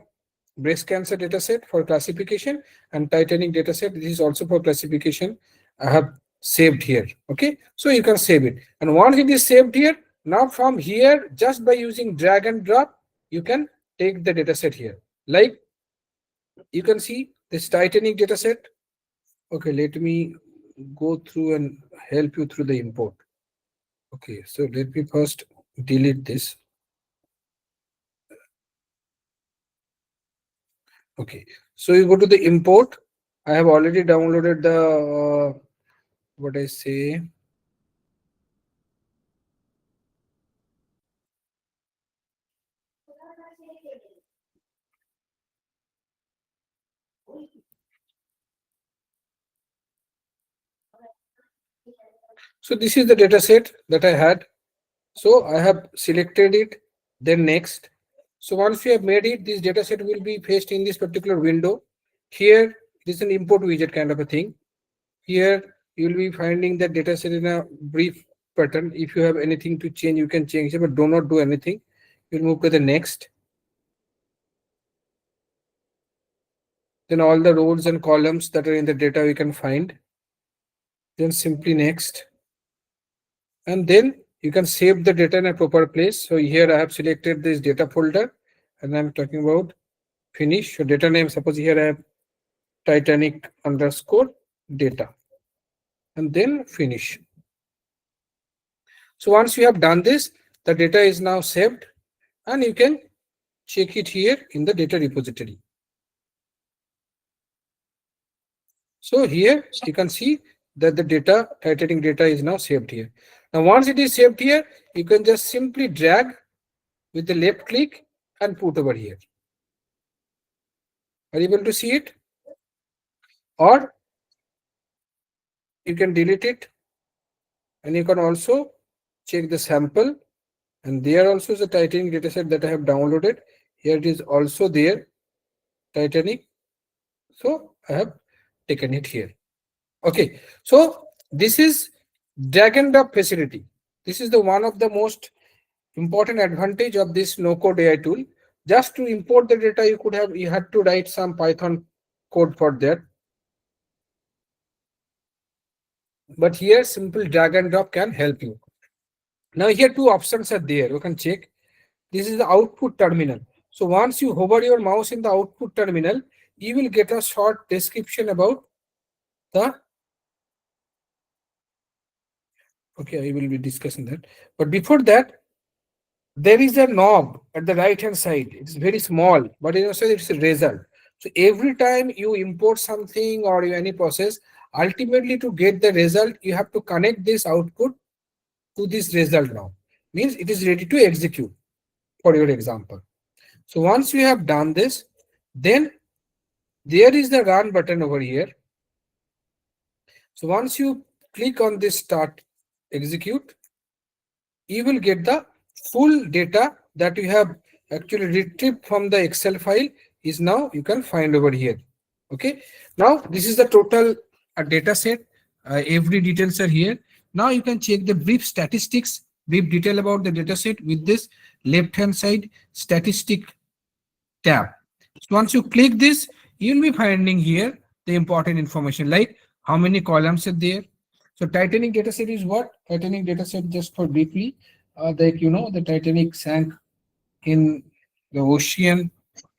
breast cancer dataset for classification and Titanic dataset. This is also for classification. I have saved here. Okay, so you can save it, and once it is saved here, now from here, just by using drag and drop, you can take the dataset here. Like you can see this Titanic dataset. Okay, let me go through and help you through the import. Okay, so let me first delete this. Okay, so you go to the import. I have already downloaded the what I say. So this is the data set that I had. So I have selected it, then next. So once you have made it, this data set will be faced in this particular window. Here, it is an import widget kind of a thing. Here, you will be finding the data set in a brief pattern. If you have anything to change, you can change it, but do not do anything. You'll move to the next. Then all the rows and columns that are in the data we can find. Then simply next. And then you can save the data in a proper place. So here I have selected this data folder, and I'm talking about finish. So data name, suppose here I have Titanic underscore data, and then finish. So once you have done this, the data is now saved, and you can check it here in the data repository. So here you can see that the data, Titanic data, is now saved here. Now once it is saved here, you can just simply drag with the left click and put over here. Are you able to see it? Or you can delete it, and you can also check the sample, and there also is a Titanic dataset that I have downloaded. Here it is also there, Titanic. So I have taken it here. Okay, so this is drag and drop facility. This is the one of the most important advantage of this no-code AI tool. Just to import the data, you had to write some Python code for that. But here, simple drag and drop can help you. Now here two options are there. You can check. This is the output terminal. So once you hover your mouse in the output terminal, you will get a short description about the. Okay, I will be discussing that. But before that, there is a knob at the right hand side. It's very small, but it's a result. So every time you import something or any process, ultimately to get the result, you have to connect this output to this result now. Means it is ready to execute for your example. So once you have done this, then there is the run button over here. So once you click on this start execute, you will get the full data that you have actually retrieved from the Excel file is now you can find over here. Okay, now this is the total data set. Every details are here. Now you can check the brief statistics, brief detail about the data set with this left hand side statistic tab. So once you click this, you'll be finding here the important information like how many columns are there. So Titanic dataset is what? Titanic dataset, just for briefly, the Titanic sank in the ocean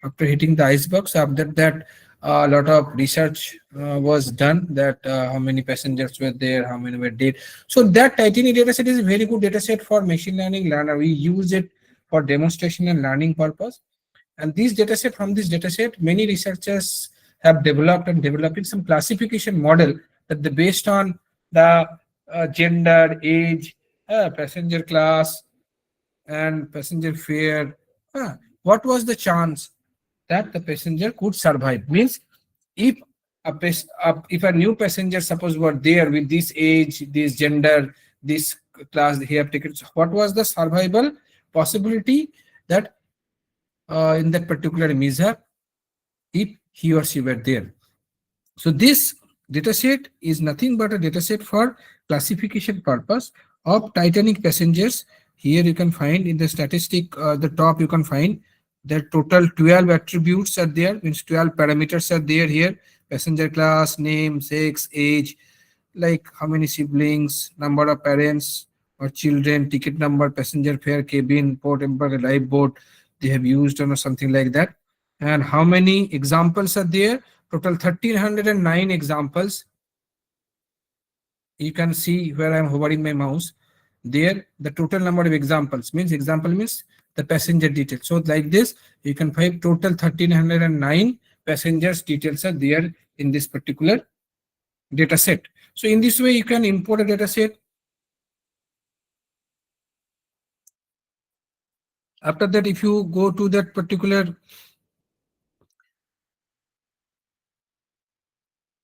after hitting the iceberg. So after that, a lot of research was done that how many passengers were there, how many were dead. So that titanic dataset is a very good dataset for machine learning learner. We use it for demonstration and learning purpose. And this dataset, from this dataset, many researchers have developed and developing some classification model that they based on the gender, age, passenger class, and passenger fare. What was the chance that the passenger could survive? Means if if a new passenger suppose were there with this age, this gender, this class he have taken, so what was the survival possibility that in that particular mishap if he or she were there? So this dataset is nothing but a dataset for classification purpose of Titanic passengers. Here you can find in the statistic, the top you can find that total 12 attributes are there, means 12 parameters are there here. Passenger class, name, sex, age, like how many siblings, number of parents or children, ticket number, passenger fare, cabin, port number, lifeboat they have used or something like that. And how many examples are there? Total 1309 examples. You can see where I am hovering my mouse. There, the total number of examples means the passenger details. So like this, you can find total 1309 passengers details are there in this particular data set. So in this way, you can import a data set. After that, if you go to that particular,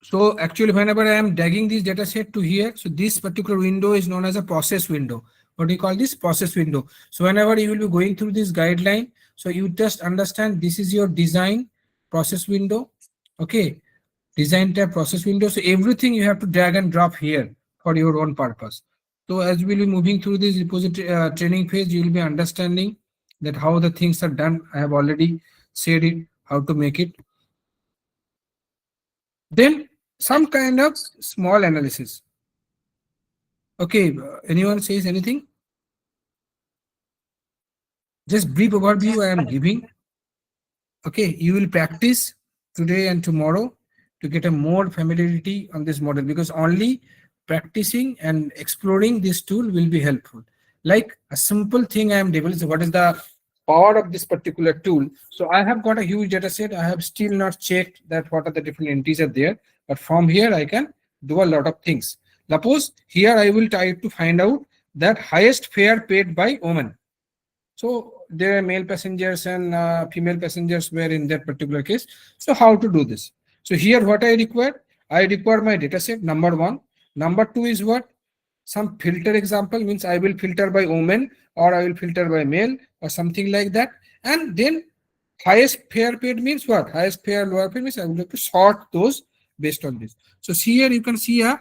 so actually whenever I am dragging this data set to here, so this particular window is known as a process window. What do you call this? Process window. So whenever you will be going through this guideline, so you just understand this is your design process window. Okay, design tab process window. So everything you have to drag and drop here for your own purpose. So as we will be moving through this repository training phase, you will be understanding that how the things are done. I have already said it, how to make it. Then some kind of small analysis. Okay, anyone says anything? Just brief overview I am giving. Okay, you will practice today and tomorrow to get a more familiarity on this model, because only practicing and exploring this tool will be helpful. Like a simple thing I am developing, what is the power of this particular tool? So I have got a huge data set. I have still not checked that what are the different entries are there, but from here I can do a lot of things. Suppose here I will try to find out that highest fare paid by women. So there are male passengers and female passengers were in that particular case. So how to do this? So here what I require my data set, number one. Number two is what? Some filter example, means I will filter by women or I will filter by male or something like that. And then highest fare paid means what? Highest fare, lower paid means I will have to sort those based on this. So see here you can see a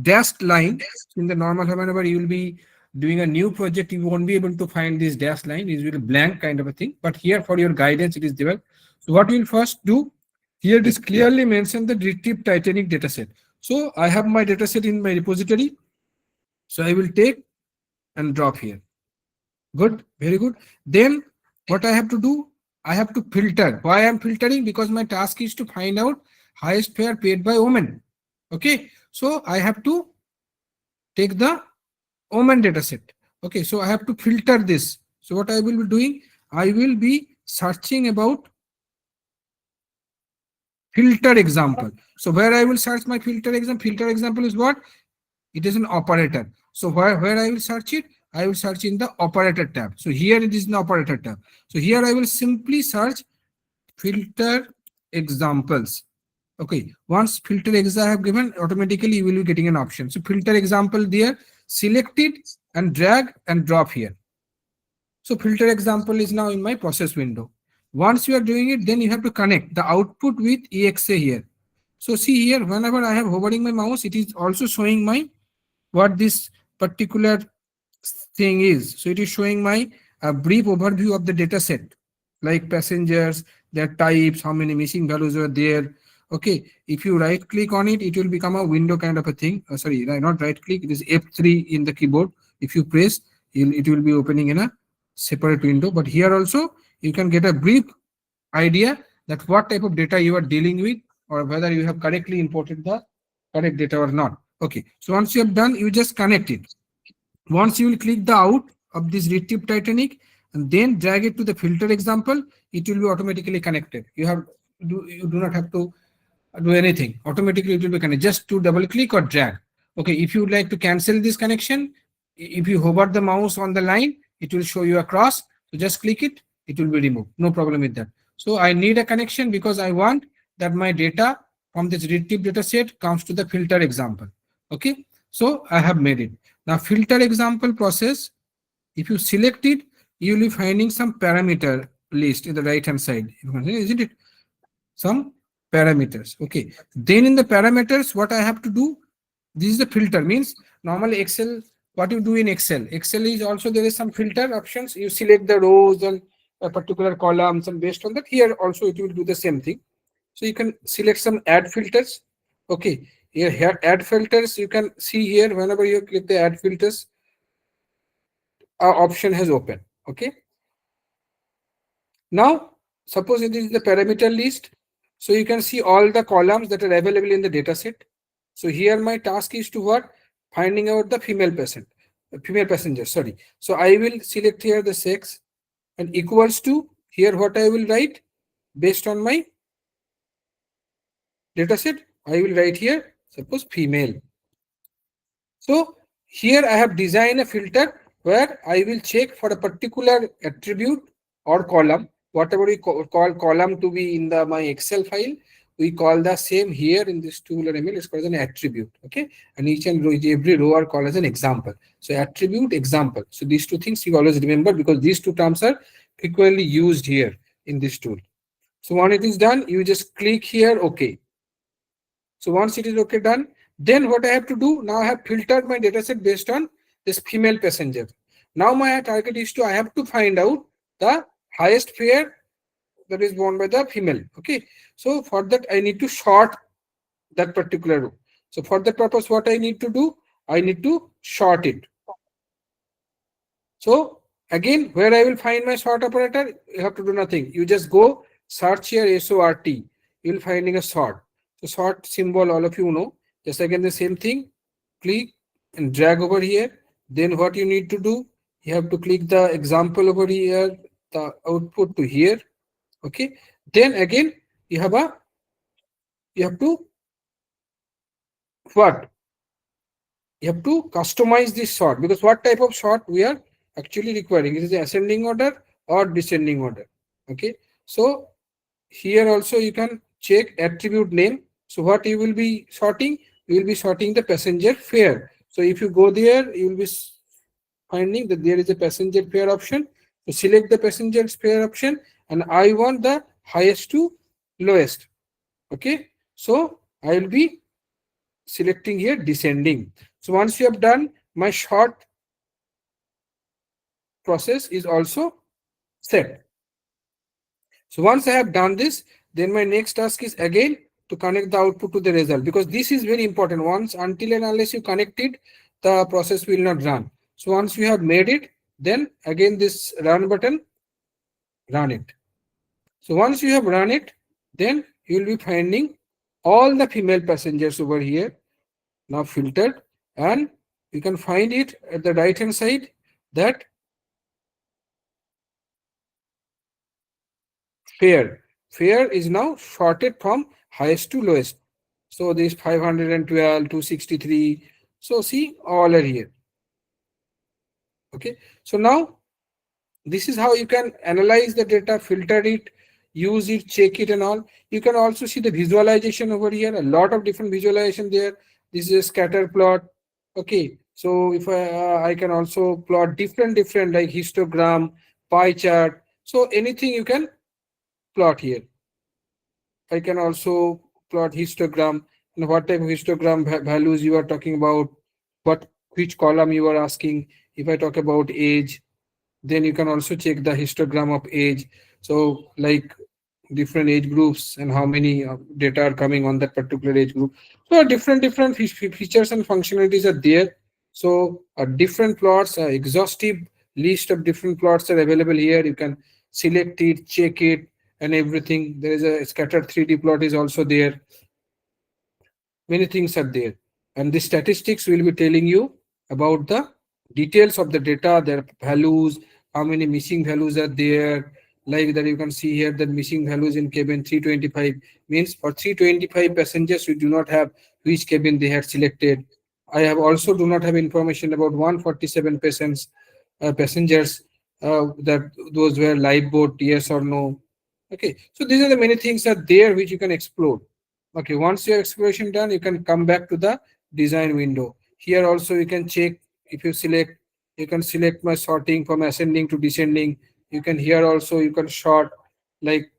dashed line. In the normal, whenever you will be doing a new project, you won't be able to find this dashed line. It will be blank kind of a thing. But here for your guidance, it is there. So what we will first do, here it is clearly mentioned the retrieve Titanic dataset. So I have my dataset in my repository. So I will take and drop here. Good, very good. Then what I have to do, I have to filter. Why I am filtering? Because my task is to find out highest fare paid by women. Okay, so I have to take the women dataset. Okay, so I have to filter this. So what I will be doing, I will be searching about filter example. So where I will search my filter example is what? It is an operator. So where I will search it? I will search in the operator tab. So here it is in the operator tab. So here I will simply search filter examples. Okay, once filter example I have given, automatically you will be getting an option. So filter example there, select it and drag and drop here. So filter example is now in my process window. Once you are doing it, then you have to connect the output with exa here. So see here, whenever I have hovering my mouse, it is also showing my what this particular thing is. So it is showing my brief overview of the data set, like passengers, their types, how many missing values are there. Okay, if you right click on it, it will become a window kind of a thing. Sorry, not right click, it is F3 in the keyboard. If you press, it will be opening in a separate window. But here also you can get a brief idea that what type of data you are dealing with, or whether you have correctly imported the correct data or not. Okay, so once you have done, you just connect it. Once you will click the out of this read tip Titanic and then drag it to the filter example, it will be automatically connected. You do not have to do anything. Automatically it will be connected. Just to double click or drag. Okay, if you would like to cancel this connection, if you hover the mouse on the line, it will show you a cross. So just click it, it will be removed. No problem with that. So I need a connection because I want that my data from this read tip data set comes to the filter example. Okay, so I have made it. Now filter example process, if you select it, you will be finding some parameter list in the right hand side. Isn't it? Some parameters. Okay, then in the parameters, what I have to do, this is the filter, means normally Excel, what you do in Excel is also there is some filter options. You select the rows and a particular columns, and based on that, here also it will do the same thing. So you can select some add filters. Okay, here add filters, you can see here whenever you click the add filters, our option has opened. Okay, now suppose it is the parameter list, so you can see all the columns that are available in the data set. So here my task is to what? Finding out the female passenger, sorry. So I will select here the sex and equals to, here what I will write based on my data set, I will write here, suppose female. So here I have designed a filter where I will check for a particular attribute or column, whatever we call column to be in my Excel file, we call the same here in this tool or email, it's called an attribute. Okay, and each and every row are called as an example. So attribute, example. So these two things you always remember, because these two terms are frequently used here in this tool. So when it is done, you just click here, okay. So once it is okay done, then what I have to do, now I have filtered my dataset based on this female passenger. Now my target is I have to find out the highest fare that is borne by the female. Okay, so for that I need to sort that particular row. So for that purpose, what I need to do, I need to sort it. So again, where I will find my sort operator, you have to do nothing. You just go search here SORT. You will finding a sort. So sort symbol, all of you know. Just again the same thing. Click and drag over here. Then what you need to do, you have to click the example over here, the output to here. Okay. Then again you have to what? You have to customize this sort, because what type of sort we are actually requiring. It is the ascending order or descending order. Okay. So here also you can check attribute name. So what you will be sorting? You will be sorting the passenger fare. So if you go there, you will be finding that there is a passenger fare option. So select the passenger fare option, and I want the highest to lowest. Okay. So I will be selecting here descending. So once you have done, my sort process is also set. So once I have done this, then my next task is again to connect the output to the result, because this is very important. Once, until and unless you connect it, the process will not run. So once you have made it, then again this run button, run it. So once you have run it, then you will be finding all the female passengers over here now filtered, and you can find it at the right hand side that fare is now sorted from highest to lowest. So this 512, 263. So see, all are here. Okay. So now this is how you can analyze the data, filter it, use it, check it and all. You can also see the visualization over here, a lot of different visualization there. This is a scatter plot. Okay. So if I can also plot different like histogram, pie chart. So anything you can plot here. I can also plot histogram, and what type of histogram values you are talking about, which column you are asking. If I talk about age, then you can also check the histogram of age. So like different age groups and how many data are coming on that particular age group. So different features and functionalities are there. So different plots, exhaustive list of different plots are available here. You can select it, check it, and everything. There is a scattered 3D plot is also there. Many things are there, and the statistics will be telling you about the details of the data, their values, how many missing values are there. Like that, you can see here that missing values in cabin 325 means for 325 passengers we do not have which cabin they had selected. I have also do not have information about 147 passengers, that those were lifeboat, yes or no. Okay, so these are the many things are there which you can explore. Okay, once your exploration done, you can come back to the design window. Here also you can check. If you select, you can select my sorting from ascending to descending. You can here also you can sort like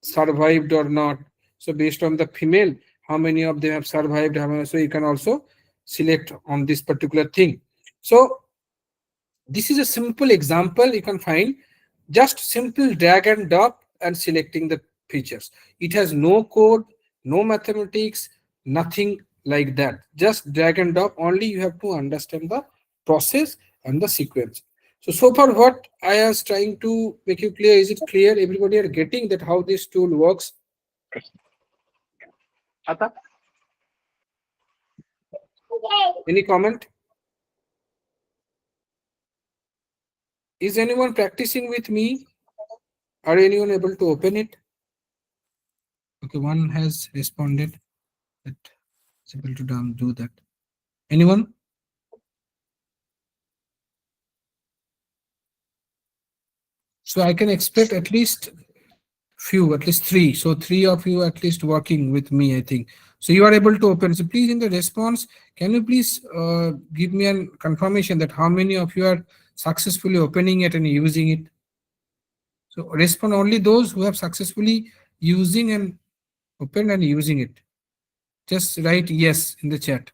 survived or not. So based on the female, how many of them have survived, how many, so you can also select on this particular thing. So this is a simple example you can find. Just simple drag and drop and selecting the features. It has no code, no mathematics, nothing like that. Just drag and drop. Only you have to understand the process and the sequence. So far what I was trying to make you clear, is it clear? Everybody are getting that how this tool works? Any comment? Is anyone practicing with me? Are anyone able to open it? Okay, one has responded that it's able to do that. Anyone? So I can expect at least few, at least three. So three of you at least working with me, I think. So you are able to open. So please in the response, can you please give me a confirmation that how many of you are successfully opening it and using it? So respond only those who have successfully using and opened and using it. Just write yes in the chat.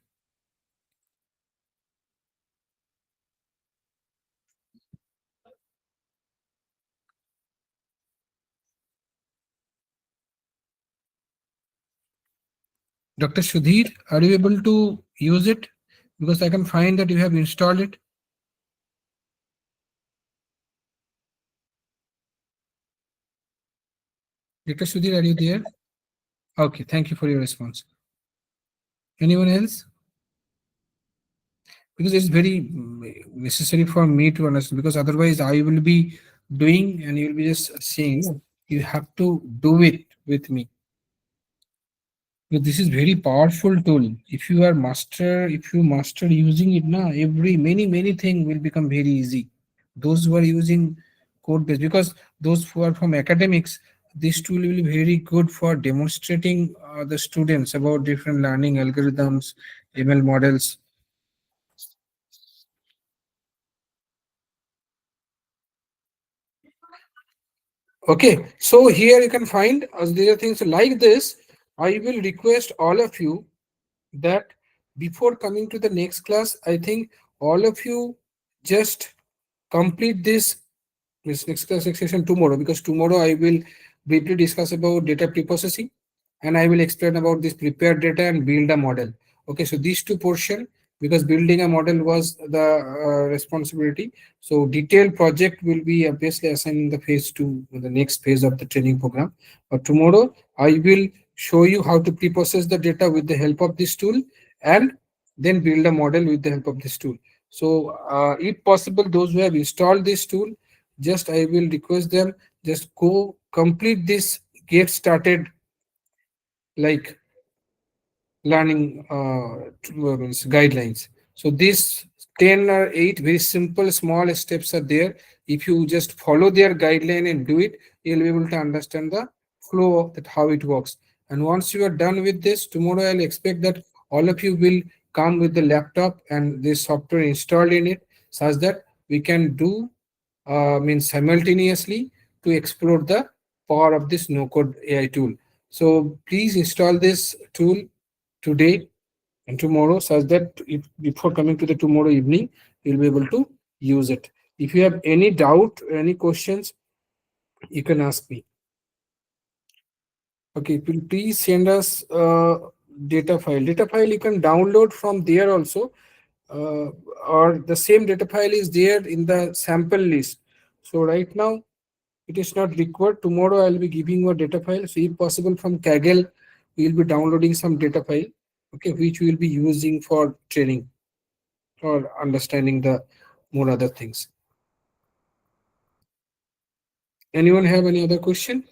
Dr. Sudhir, are you able to use it? Because I can find that you have installed it. Dr. Sudhir, are you there? Okay, thank you for your response. Anyone else? Because it's very necessary for me to understand, because otherwise I will be doing and you'll be just seeing. You have to do it with me. This is very powerful tool. If you master using it now, many thing will become very easy. Those who are using code base, because those who are from academics, this tool will be very good for demonstrating the students about different learning algorithms, ML models. Okay, so here you can find there are things like this. I will request all of you that before coming to the next class, I think all of you just complete this next class session tomorrow, because tomorrow I will briefly discuss about data preprocessing and I will explain about this prepared data and build a model. Okay, so these two portion, because building a model was the responsibility. So detailed project will be obviously assigned in the phase 2, the next phase of the training program. But tomorrow I will show you how to preprocess the data with the help of this tool and then build a model with the help of this tool. So if possible, those who have installed this tool, just I will request them just go complete this get started like learning guidelines. So these 10 or 8 very simple small steps are there. If you just follow their guideline and do it, you'll be able to understand the flow of that, how it works. And once you are done with this, tomorrow I'll expect that all of you will come with the laptop and this software installed in it, such that we can do simultaneously to explore the power of this no code AI tool. So please install this tool today and tomorrow, such that if, before coming to the tomorrow evening, you'll be able to use it. If you have any doubt or any questions, you can ask me. Okay, please send us data file. Data file you can download from there also, or the same data file is there in the sample list. So right now it is not required. Tomorrow I'll be giving you a data file. So if possible from Kaggle, we will be downloading some data file, okay, which we will be using for training or understanding the more other things. Anyone have any other question?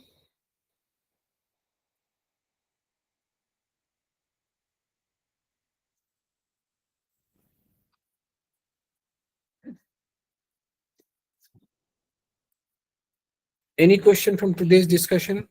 Any question from today's discussion?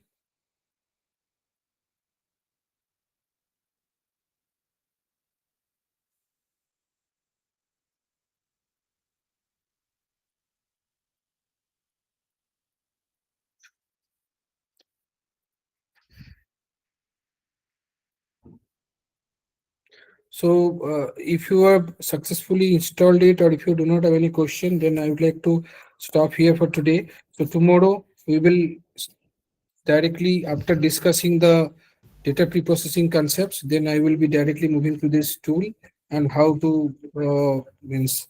So if you have successfully installed it, or if you do not have any question, then I would like to stop here for today. So tomorrow we will directly, after discussing the data preprocessing concepts, then I will be directly moving to this tool and how to means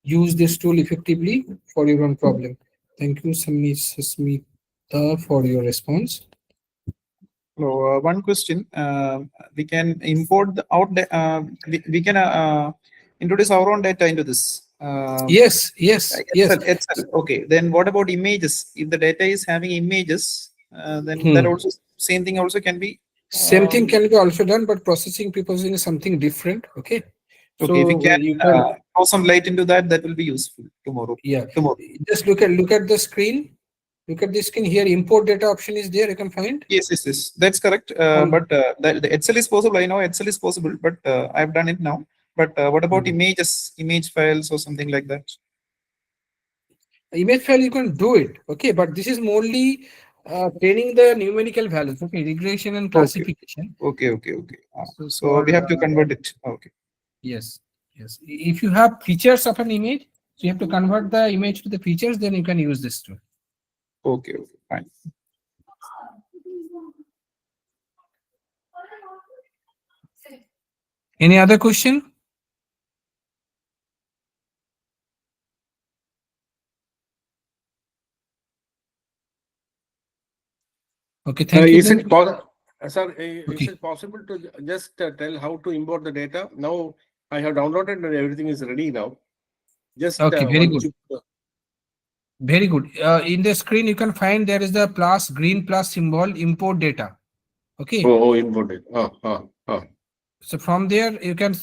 use this tool effectively for your own problem. Thank you, Smita, for your response. So one question: we can import the out. We can introduce our own data into this. Yes, yes, yes. Excel. Okay. Then what about images? If the data is having images, then that also same thing also can be. Same thing can be also done, but processing preprocessing is something different. Okay. Okay. If we can, you can throw some light into that, that will be useful tomorrow. yeah. Tomorrow. Just look at the screen. Look at the screen here. Import data option is there. You can find. Yes, yes, yes. That's correct. But the Excel is possible. I know Excel is possible, but I've done it now. But what about images, image files, or something like that? Image file you can do it. Okay, but this is mainly training the numerical values. Okay, regression and classification. Okay. So we have to convert it. Okay. Yes, yes. If you have features of an image, so you have to convert the image to the features. Then you can use this tool. Okay. Fine. Any other question? Okay, thank you. Is it possible, sir? Is Okay. it possible to just tell how to import the data? Now I have downloaded and everything is ready now. Just Okay, very one good. chip. Very good. In the screen, you can find there is the plus green plus symbol, import data. Okay. Oh, import it. So from there, you can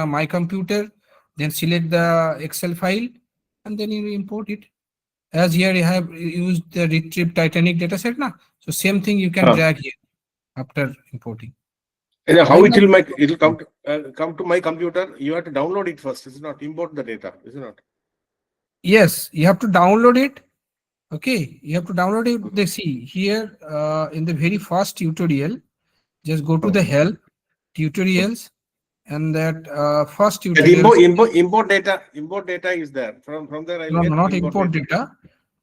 my computer, then select the Excel file, and then you import it. As here you have used the retrieve Titanic dataset, na? So same thing you can drag here after importing. And how Right it now- will make it will come to my computer? You have to download it first. Is it not import the data? Is it not? Yes, you have to download it. Okay, you have to download it. They see here in the very first tutorial, just go to the help tutorials, and that first And tutorial. import data is there. From there I will No, get not import data.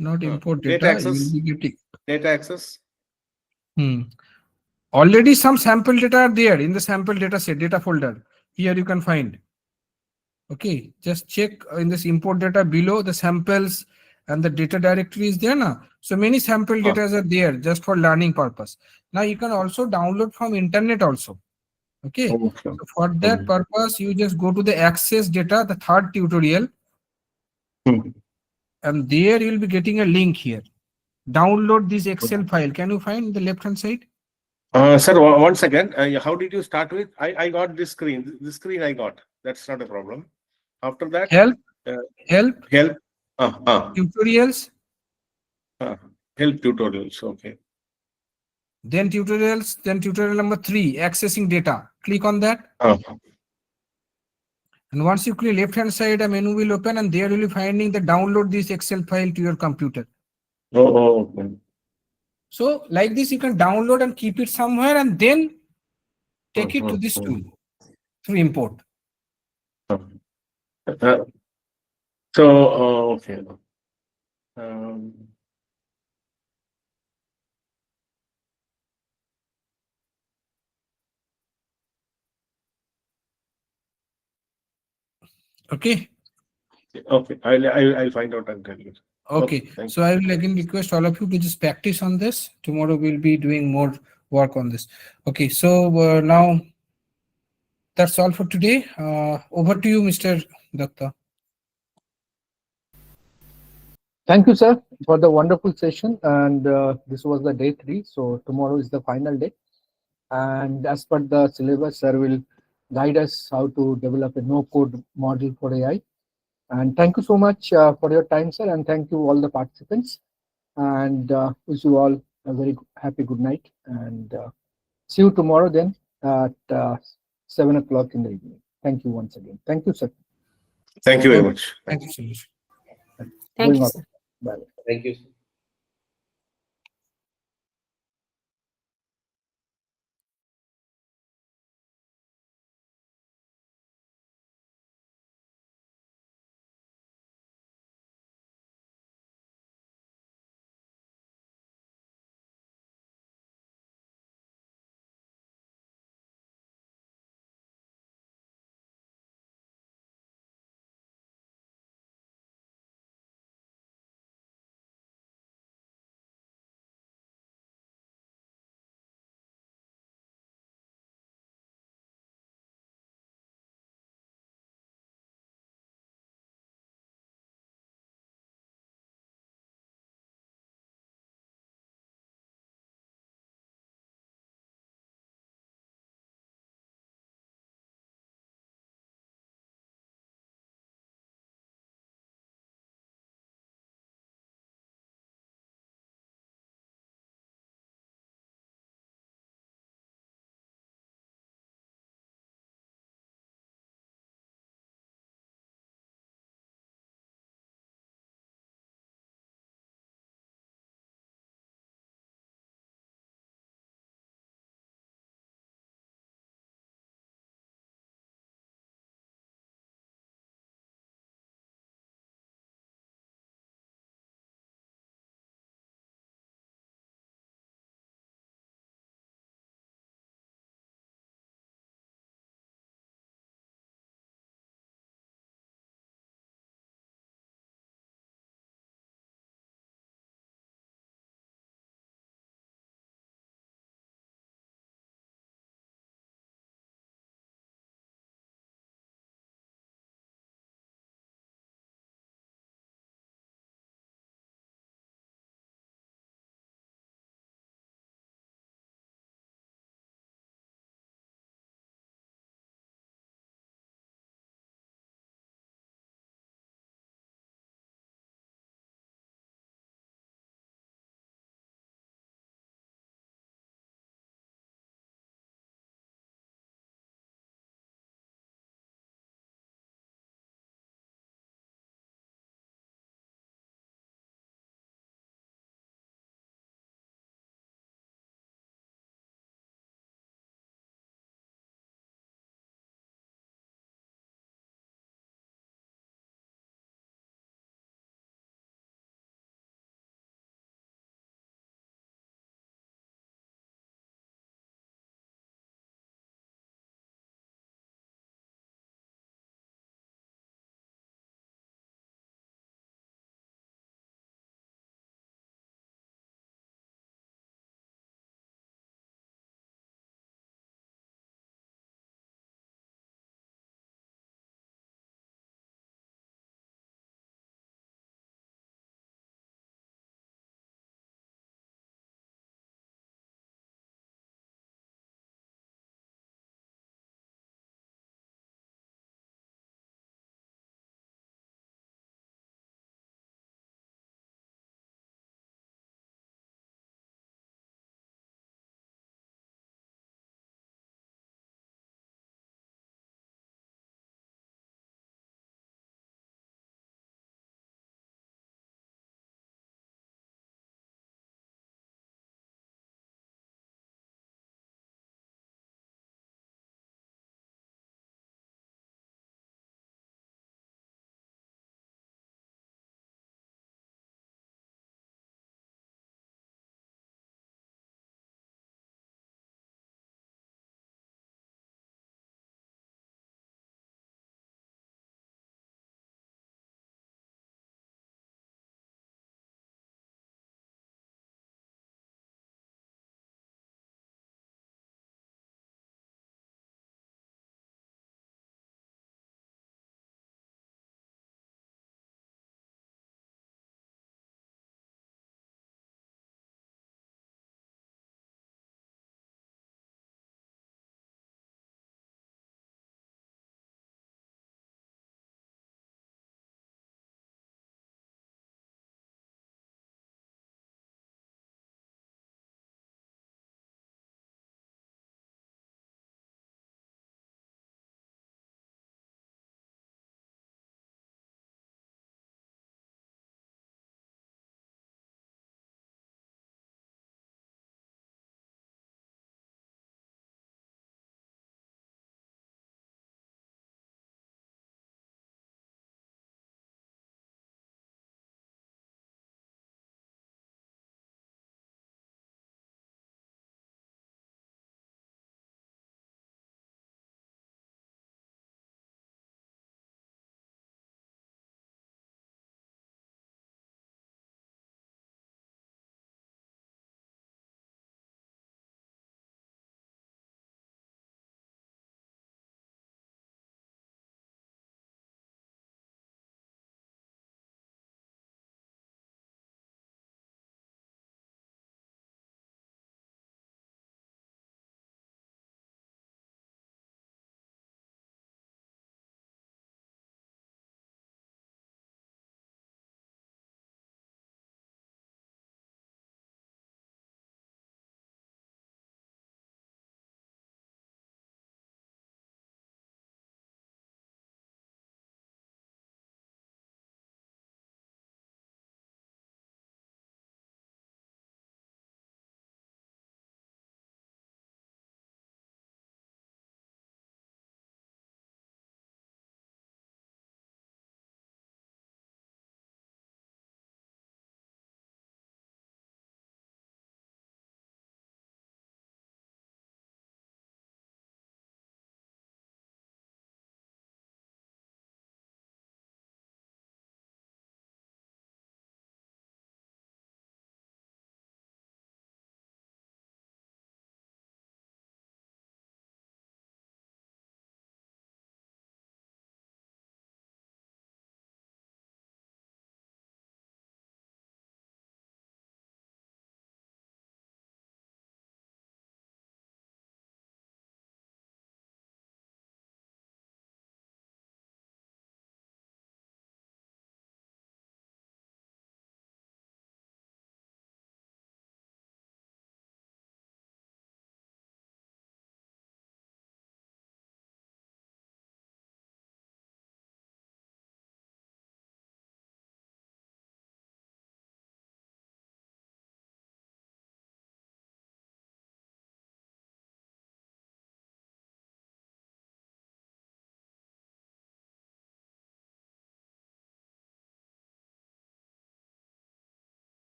Not import data data. access. You will be getting. Data access. Already some sample data are there in the sample data set, data folder. Here you can find. Okay, just check in this import data below the samples and the data directory is there now. So many sample data are there just for learning purpose. Now you can also download from internet also. Okay, so for that purpose, you just go to the access data, the third tutorial, and there you will be getting a link here. Download this Excel file. Can you find the left hand side? Sir, one second. How did you start with? I got this screen. This screen I got. That's not a problem. After that, Help, tutorials, help tutorials. Okay. then tutorials, then tutorial number 3, accessing data. Click on that. And once you click left hand side, a menu will open, and there you will be finding the download this Excel file to your computer. Okay. So like this, you can download and keep it somewhere, and then take it to this tool through import. Okay. Okay. Okay. I'll find out and tell you. Okay, thank so I will again request all of you to just practice on this. Tomorrow we'll be doing more work on this. Okay, so now that's all for today. Over to you, Mr. Datta. Thank you, sir, for the wonderful session. And this was the day 3. So tomorrow is the final day. And as per the syllabus, sir will guide us how to develop a no-code model for AI. And thank you so much for your time, sir. And thank you all the participants. And wish you all a very happy good night. And see you tomorrow then at 7 o'clock in the evening. Thank you once again. Thank you, sir. Thank you very much. Thank you so much. Thank Going you, off. sir. Bye. Thank you.